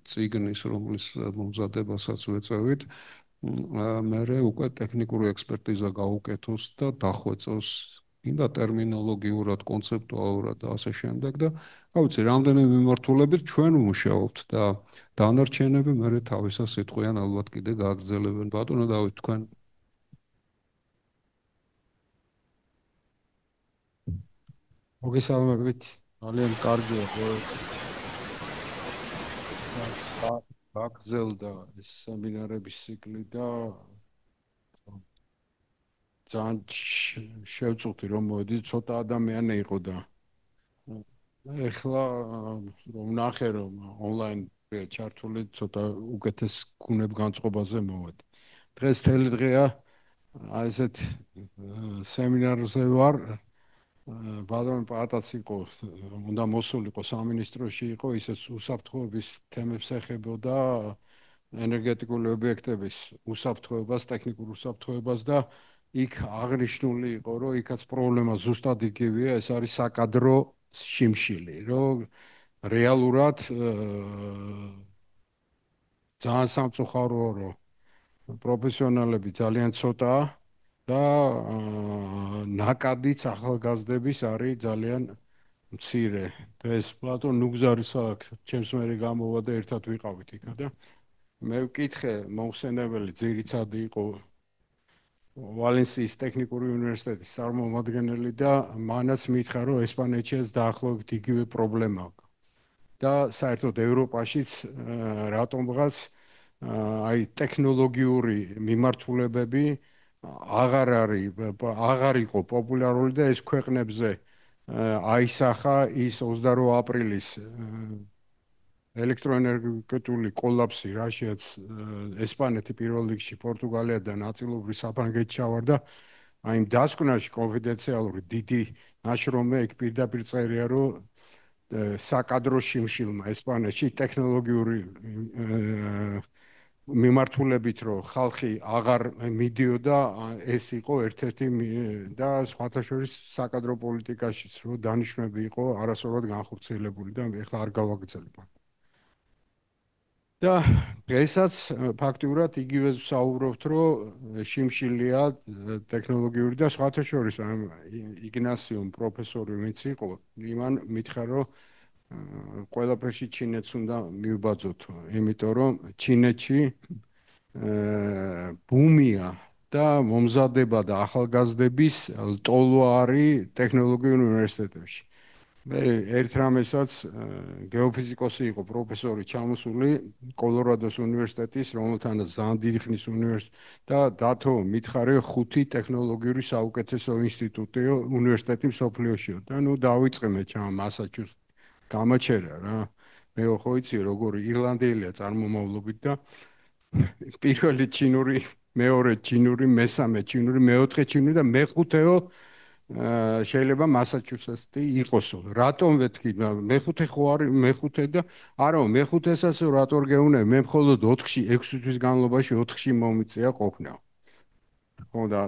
წიგნის, რომლის მომზადებასაც ვეწევით, მე უკვე ტექნიკური ექსპერტიზა გაუკეთოს და დახვეწოს კიდე ტერმინოლოგიურად, კონცეპტუალურად და ასე შემდეგ და რა ვიცი, რამდენი მიმართულებით ჩვენ ვმუშაობთ და დანარჩენები მე თავისას სიტყვიან ალბათ კიდე გააგრძელებენ. ბატონო დავით, თქვენ მოგესალმებით ძალიან კარგია გაგზელდა ეს სემინარების ციკლი და ძალიან შევწუხდი რომ მოედი ცოტა ადამიანი იყო და ეხლა რომ ნახე რომ ონლაინ ჩართული ცოტა უკეთეს გუნებ განწყობაზე მოვედი დღეს თელი დღეა ასეთ სემინარზე ვარ ბალონ პატაც იყო უნდა მოსულიყო სამინისტროში იყო ისე უსაფრთხოების თემებს ეხებოდა ენერგეტიკული ობიექტების უსაფრთხოებას ტექნიკურ უსაფრთხოებას და იქ აღნიშნული იყო რომ იქაც პრობლემა ზუსტად იგივეა ეს არის საკადრო შიმშილი რომ რეალურად ძალიან სამწუხაროა რომ პროფესიონალები ძალიან ცოტაა და ნაკადიც ახალგაზრდების არის ძალიან მცირე. დღეს პლატონ ნუგზარის ჩემს მერე გამოვა და ერთად ვიყავით იქა და მე ვკითხე მოხსენებელი ძირითადი იყო ვალენსიის ტექნიკური უნივერსიტეტის წარმომადგენელი და მანაც მითხრა რომ ესპანეთშიც დაახლოებით იგივე პრობლემა აქვს. და საერთოდ ევროპაშიც რატომღაც აი ტექნოლოგიური მიმართულებები აღარ იყო პოპულარული და ეს ქვეყნებზე აისახა ის 28 აპრილის ელექტროენერგეტიკული კოლაფსი რაშიაც ესპანეთი პირველ რიგში პორტუგალია და ნაწილობრივ საფრანგეთი ჩავარდა აი იმ დასკვნაში კონფიდენციალური დიდი ნაშრომი იქ პირდაპირ წერია რომ საკადრო შიმშილმა ესპანეთში ტექნოლოგიური მიმართულებით რომ ხალხი აღარ მიდიოდა ეს იყო ერთ-ერთი და სხვათა შორის საკადრო პოლიტიკაშიც რომ დანიშვნები იყო არასწორად განხორციელებული და ეხლა არ გავაგრძელებ. და დღესაც ფაქტიურად იგივე საუბრობთ რომ შიმშილია ტექნოლოგიური და სხვათა შორის იგნასიუმ პროფესორი ვინც იყო იმან მითხრა რომ ყველაფერში ჩინეთს უნდა მივბაძოთ, იმიტომ რომ ჩინეთში ბუმია და მომზადება და ახალგაზრდების ლტოლვა არის ტექნოლოგიურ უნივერსიტეტებში. მე ერთ რამესაც გეოფიზიკოსი იყო პროფესორი ჩამოსული კოლორადოს უნივერსიტეტის, რომელთანაც ძალიან დიდი ხნის უნივერსიტეტი და დათო მითხარი 5 ტექნოლოგიური საუკეთესო ინსტიტუტიო უნივერსიტეტი მსოფლიოშია და ნუ დავიწყე მე ჩამ მასაჩუსეტსში გამაჩერა რა მე ხო იცი როგორი ირლანდიელია წარმომავლობით და პირველი ჩინური მეორე ჩინური მესამე ჩინური მეოთხე ჩინური და მეხუთეო შეიძლება მასაჩუსეტსი იყოსო რატომ ვეთქი მეხუთე ხო არის მეხუთე და არა მეხუთესაც რატომ გეუნე მე მხოლოდ 4-ში 6 თვის განმავლობაში 4-ში მომიწია ყოფნა ხო და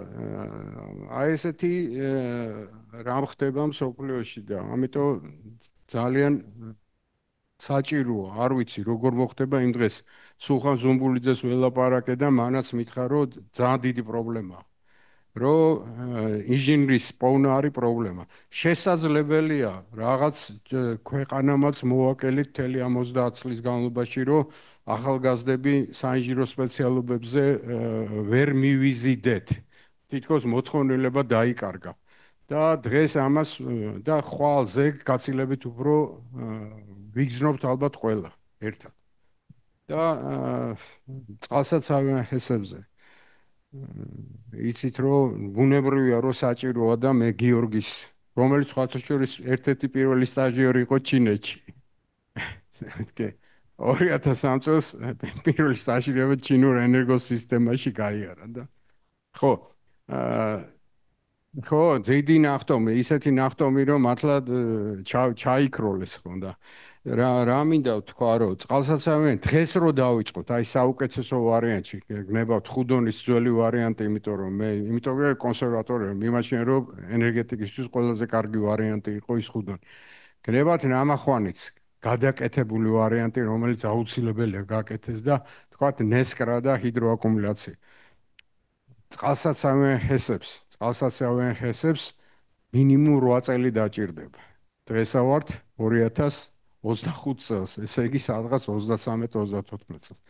აი ესეთი რამ ხდება მსოფლიოში და ამიტომ ძალიან საჭიროა, არ ვიცი როგორ მოხდება იმ დღეს. სულხან ზუმბულიძეს ველაპარაკე და მანაც მითხრა რომ ძალიან დიდი პრობლემაა. რომ ინჟინრის პოვნა არის პრობლემა. შესაძლებელია რაღაც ქვეყანამაც მოვაკელით მთელი 50 წლის განმავლობაში რომ ახალგაზრდები საინჟინრო სპეციალობებზე ვერ მივიზიდეთ. თითქოს მოთხოვნილება დაიკარგა. და დღეს ამას და ხვალზე გაცილებით უფრო ვიგზნობთ ალბათ ყველა ერთად. და წყალსაცავი ჰესებზე. იცით რომ ბუნებრივია რომ საჭიროა და მე გიორგის რომელიც სხვათა შორის ერთ-ერთი პირველი სტაჟიორი იყო ჩინეთში. 2003 წელს პირველი სტაჟირება ჩინურ ენერგოსისტემაში გაიარა და ხო ხო, ძიდი ნახტომი, ისეთი ნახტომი, რომ მართლად ჩაიქროლეს ხო და რა მინდა ვთქვა, რომ წყალსაცავი დღეს რო დავიწყოთ, აი საუკეთესო ვარიანტი, გნებავთ ხუდონის ძველი ვარიანტი, იმიტომ რომ კონსერვატორია მიმაჩნია, რომ ენერგეტიკისთვის ყველაზე კარგი ვარიანტი იყო ის ხუდონი. გნებავთ ნამახვანიც, გადაკეთებული ვარიანტი, რომელიც აუცილებელია გაკეთდეს და თქვათ ნესკრა და ჰიდროაკუმულაცია. წყალსაცავიან ჰესებს მინიმუმ 8 წელი დაჭირდება. დღესა ვართ 2025 წელს, ესე იგი სადღაც 33-34 წელს.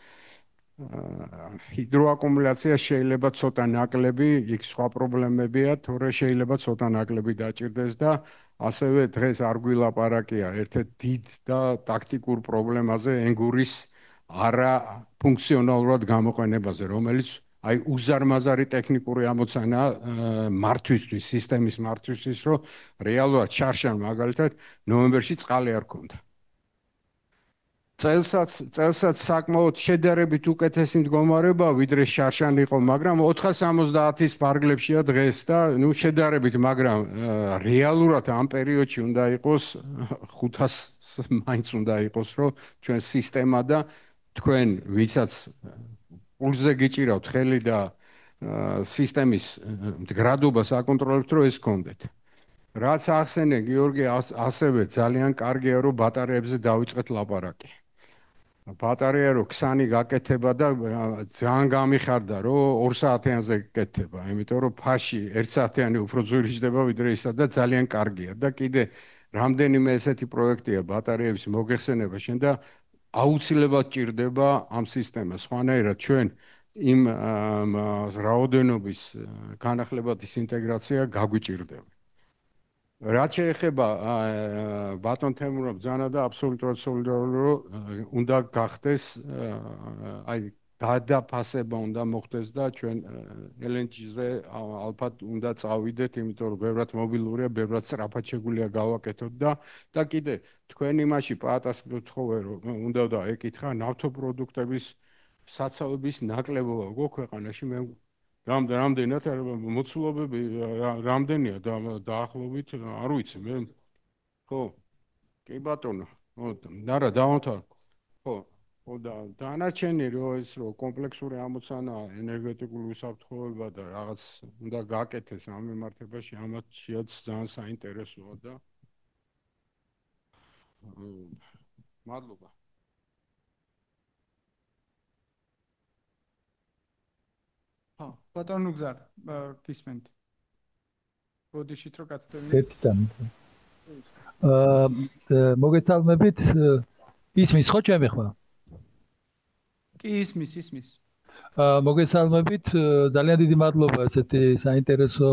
ჰიდროაკუმულაცია შეიძლება ცოტა ნაკლები, იქ სხვა პრობლემებია, თორე შეიძლება ცოტა ნაკლები დაჭირდეს და ასევე დღეს არ გვილაპარაკია ერთ-ერთ დიდ და ტაქტიკურ პრობლემაზე ენგურის არა ფუნქციონალურად გამოყენებაზე, რომელიც აი უზარმაზარი ტექნიკური ამოცანა მართვისთვის, სისტემის მართვისთვის, რომ რეალურად შარშან მაგალითად ნოემბერში წყალი არ ქონდა. წელსაც საკმაოდ შედარებით უკეთესი მდგომარეობა, ვიდრე შარშან იყო, მაგრამ 470-ის ფარგლებშია დღეს და ნუ შედარებით, მაგრამ რეალურად ამ პერიოდში უნდა იყოს 500 მაინც უნდა იყოს, რომ ჩვენ სისტემა და თქვენ ვისაც პულსზე გიჭირავთ ხელი და სისტემის მდგრადობას აკონტროლებთ, რომ ეს გქონდეთ. რაც ახსენე გიორგი, ასევე ძალიან კარგია, რომ ბატარეებზე დავიწყეთ ლაპარაკი. ბატარეა რო ქსანი გაკეთება და ძალიან გამიხარდა რომ 2 საათიანზე გეკეთება, იმიტომ რომ ფაში 1 საათიანი უფრო ძვირიჭდება ვიდრე ისა და ძალიან კარგია და კიდე რამდენიმე ესეთი პროექტია ბატარეების მოგეხსენება შენ და აუცილებლად ჭირდება ამ სისტემას. სხვანაირად ჩვენ იმ რაოდენობის განახლებადის ინტეგრაცია გაგვიჭირდება. რაც შეეხება ბატონ თემურა ბძანა და აბსოლუტურად სოლიდარული რომ უნდა გახდეს აი გადაფასება უნდა მოხდეს და ჩვენ LNG-ზე ალბათ უნდა წავიდეთ, იმიტომ რომ ბევრად მობილურია, ბევრად სწრაფად შეგვიძლია გავაკეთოთ და კიდე თქვენ იმაში პაატას გთხოვე რომ უნდა და ეკითხა ნავთობპროდუქტების საცავების ნაკლებობა გვექვეყანაში მე რამდენად მოცულობები რამდენია დაახლოებით არ ვიცი მე ხო კი ბატონო არა დავამთავრე ხო და დანარჩენი რომ ეს რომ კომპლექსური ამოცანა ენერგეტიკული უსაფრთხოება და რაღაც უნდა გაკეთეს ამ მიმართებაში ამათშიაც ძალიან საინტერესოა და მადლობა ბატონო გზარ გისმენთ ბოდიშით რო გაცდები ერთთან მოგესალმებით ისმის ხო ჩემი ხმა კი ისმის მოგესალმებით ძალიან დიდი მადლობა ესეთი საინტერესო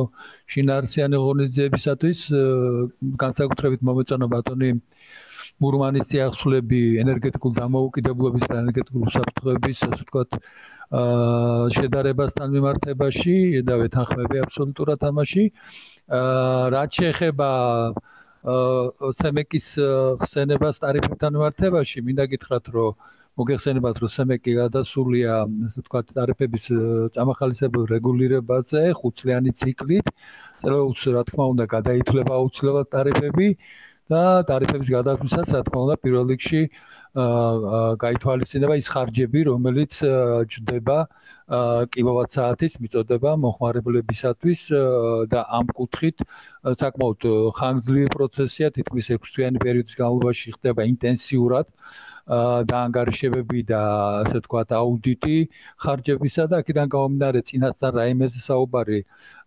შინაარსიანი ღონისძიებისათვის განსაკუთრებით მომეწონა ბატონი მურმანის წიაღსვლები ენერგეტიკულ დამოუკიდებლობის და ენერგეტიკული უსაფრთხოების ასე ვთქვათ შედარებასთან მიმართებაში და ვეთანხმები აბსოლუტურად ამაში რაც შეეხება სემეკის ხსენებას ტარიფებთან მიმართებაში მინდა გითხრათ რომ მოგეხსენებათ რომ სემეკი გადასულია ასე ვთქვათ ტარიფების წამახალისებელ რეგულირებაზე 5 წლიანი ციკლით წელს რა თქმა უნდა გადაითვლება აუცილებლად ტარიფები და ტარიფების გადასვლისას რა თქმა უნდა პირველ რიგში გაითვალისწინება ის ხარჯები რომელიც ჯდება კილოვატ-საათის მიწოდება მოხმარებლებისათვის და ამ კუთხით საკმაოდ ხანგრძლივი პროცესია თითქმის 6 თვიანი პერიოდის განმავლობაში ხდება ინტენსიურად დაანგარიშებები და ასე ვთქვათ აუდიტი ხარჯებისა და აქედან გამომდინარე წინასწარ რაიმეზე საუბარი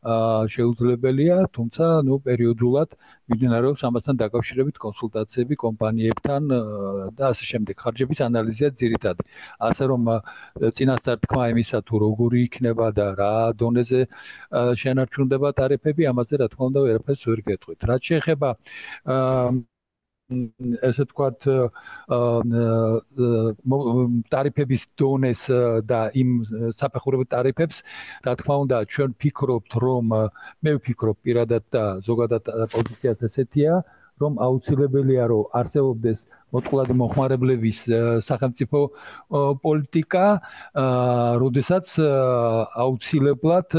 შეუძლებელია, თუმცა ნუ პერიოდულად მიმდინარეობს ამასთან დაკავშირებით კონსულტაციები კომპანიებთან და ასე შემდეგ. ხარჯების ანალიზია ძირითადად. ასე რომ წინასწარ თქვა იმისა თუ როგორი იქნება და რა დონეზე შენარჩუნდება ტარიფები, ამაზე რა თქმა უნდა ვერაფერს ვერ გეტყვით. რაც შეეხება ესე ვთქვათ ტარიფების დონეს და იმ საფეხურებრივ ტარიფებს, რა თქმა უნდა, ჩვენ ვფიქრობთ, რომ მე ვფიქრობ პირადად და ზოგადად პოზიციაც ესეთია, რომ აუცილებელია რომ არსებობდეს მოტყულადი მოხმარებლების სახელმწიფო პოლიტიკა, როდესაც აუცილებლად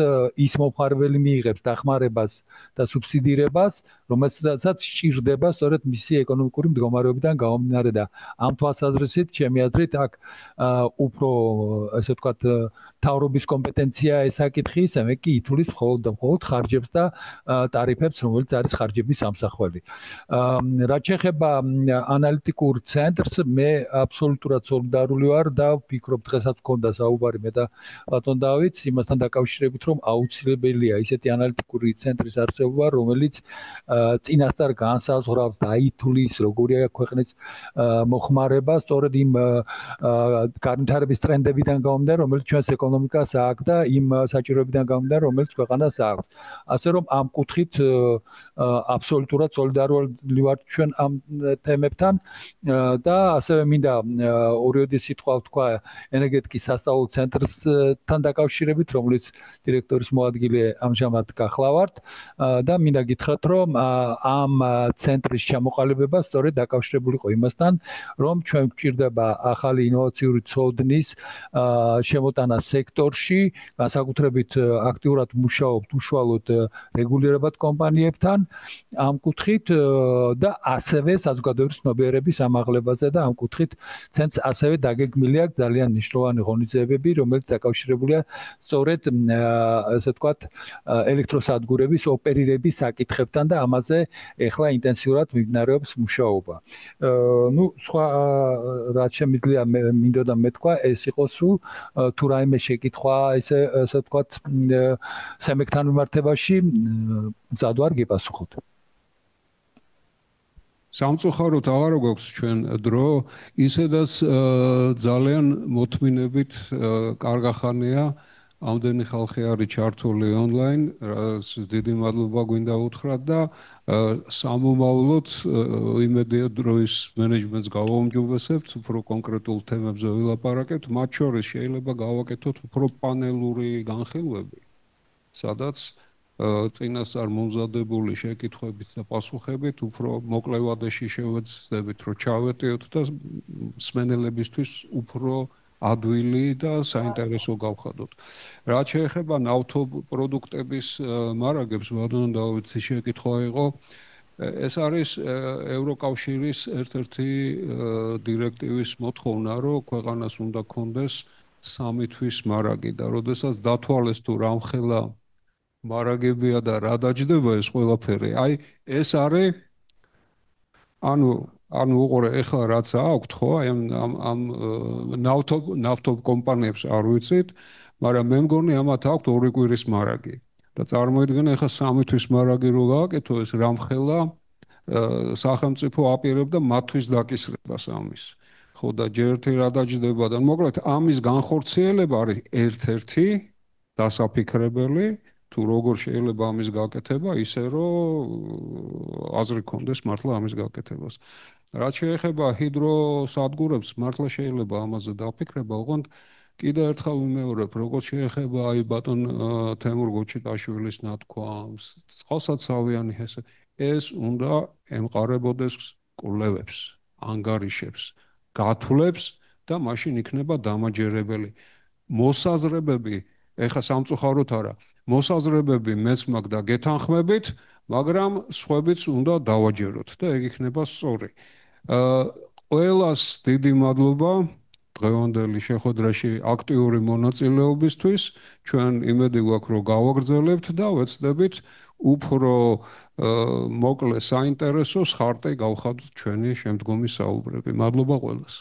ის მოხმარებელი მიიღებს დახმარებას და სუბსიდირებას, რომელსაც სჭირდება სწორედ მისი ეკონომიკური მდგომარეობიდან გამომდინარე და ამ თვალსაზრისით ჩემი აზრით აქ უფრო ასე ვთქვათ მთავრობის კომპეტენცია ეს საკითხი, ისევე კი ითვლის მხოლოდ და მხოლოდ ხარჯებს და ტარიფებს, რომელიც არის ხარჯების ამსახველი. რაც შეეხება ანალიტიკურ ენერგეტიკურ ცენტრს მე აბსოლუტურად სოლიდარული ვარ და ვფიქრობ დღესაც მქონდა საუბარი მე და ბატონ დავით იმასთან დაკავშირებით რომ აუცილებელია ისეთი ანალიტიკური ცენტრის არსებობა რომელიც წინასწარ განსაზღვრავს დაითulis როგორია ქვეყნის მოხმარება სწორედ იმ განვითარების ტრენდებიდან გამომდინარე რომელიც ჩვენს ეკონომიკას აქვს და იმ საჭიროებიდან გამომდინარე რომელიც ქვეყანას აქვს ასე რომ ამ კუთხით აბსოლუტურად სოლიდარული ვარ ჩვენ ამ თემებთან და ასევე მინდა ორიოდი სიტყვა ვთქვა ენერგეტიკის სასწავლო ცენტრთან დაკავშირებით რომელიც დირექტორის მოადგილე ამჟამად გახლავართ და მინდა გითხრათ რომ ამ ცენტრის ჩამოყალიბება სწორედ დაკავშირებული იყო იმასთან რომ ჩვენ გვჭირდება ახალი ინოვაციური ცოდნის შემოტანა სექტორში განსაკუთრებით აქტიურად მუშაობთ უშუალოდ რეგულირებად კომპანიებთან ამ კუთხით და ასევე საზოგადოების ცნობიერების ამაღლებაზე და ამ კუთხით ცენტრს ასევე დაგეგმილი აქვს ძალიან მნიშვნელოვანი ღონისძიებები რომელიც დაკავშირებულია სწორედ ასე ვთქვათ ელექტროსადგურების ოპერირების საკითხებთან და ამაზე ეხლა ინტენსიურად მიმდინარეობს მუშაობა. ნუ სხვა რაც შემიძლია მინდოდა მეთქვა ეს იყო სულ თუ რაიმე შეკითხვა ესე ვთქვათ სემეკთან მიმართებაში მზად ვარ გიპასუხოთ. სამწუხაროდ აღარ გვაქვს ჩვენ დრო ისედაც ძალიან მოთმინებით კარგახანია ამდენი ხალხი არის ჩართული ონლაინ რაც დიდი მადლობა გვინდა უთხრათ და სამომავლოდ იმედია დროის მენეჯმენტს გავაუმჯობესებთ უფრო კონკრეტულ თემებზე ვილაპარაკებთ მათ შორის შეიძლება გავაკეთოთ უფრო პანელური განხილვები სადაც წინასწარ მომზადებული შეკითხვებით და პასუხებით უფრო მოკლევადეში შევეცდებით რომ ჩავეტიოთ და მსმენელებისთვის უფრო ადვილი და საინტერესო გავხადოთ. რაც შეეხება ნავთობპროდუქტების მარაგებს, ბატონ დავითის შეკითხვა იყო, ეს არის ევროკავშირის ერთ-ერთი დირექტივის მოთხოვნა, რომ ქვეყანას უნდა ქონდეს 3 თვის მარაგი და როდესაც დათვალეს თუ რამხელა მარაგებია და რა დაჯდება ეს ყველაფერი. აი ეს არის ანუ უყურე ეხლა რაც აქვთ ხო აი ამ ნავთობ კომპანიებს არ ვიცით მაგრამ მე მგონი ამათ აქვთ 2 კვირის მარაგი და წარმოიდგინე ეხლა 3 თვის მარაგი რო გააკეთო ეს რამხელა სახელმწიფო აპირებდა მათთვის დაკისრებას ამის ხო და ჯერ ერთი რა დაჯდება და მოკლედ ამის განხორციელება არის ერთ-ერთი დასაფიქრებელი თუ როგორ შეიძლება ამის გაკეთება ისე რომ აზრი კონდეს მართლა ამის გაკეთებას რაც შეეხება ჰიდროსადგურებს მართლა შეიძლება ამაზე დაფიქრება ოღონდ კიდევ ერთხელ ვიმეორებ როგორც შეეხება აი ბატონ თემურ გოჩიტაშვილის ნათქვამს წყალსაცავიანი ეს უნდა ემყარებოდეს კვლევებს ანგარიშებს გათვლებს და მაშინ იქნება დამაჯერებელი მოსაზრებები ეხა სამწუხაროდ არა მოსაზრებები მეც მაგ და გეთანხმებით მაგრამ სხვაებიც უნდა დავაჯეროთ და ეგ იქნება სწორი ყველას დიდი მადლობა დღევანდელი შეხვედრაში აქტიური მონაწილეობისთვის ჩვენ იმედი გვაქვს რომ გავაგრძელებთ და ვეცდებით უფრო მოკლე საინტერესო ხარტი გავხადოთ ჩვენი შემდგომი საუბრები მადლობა ყველას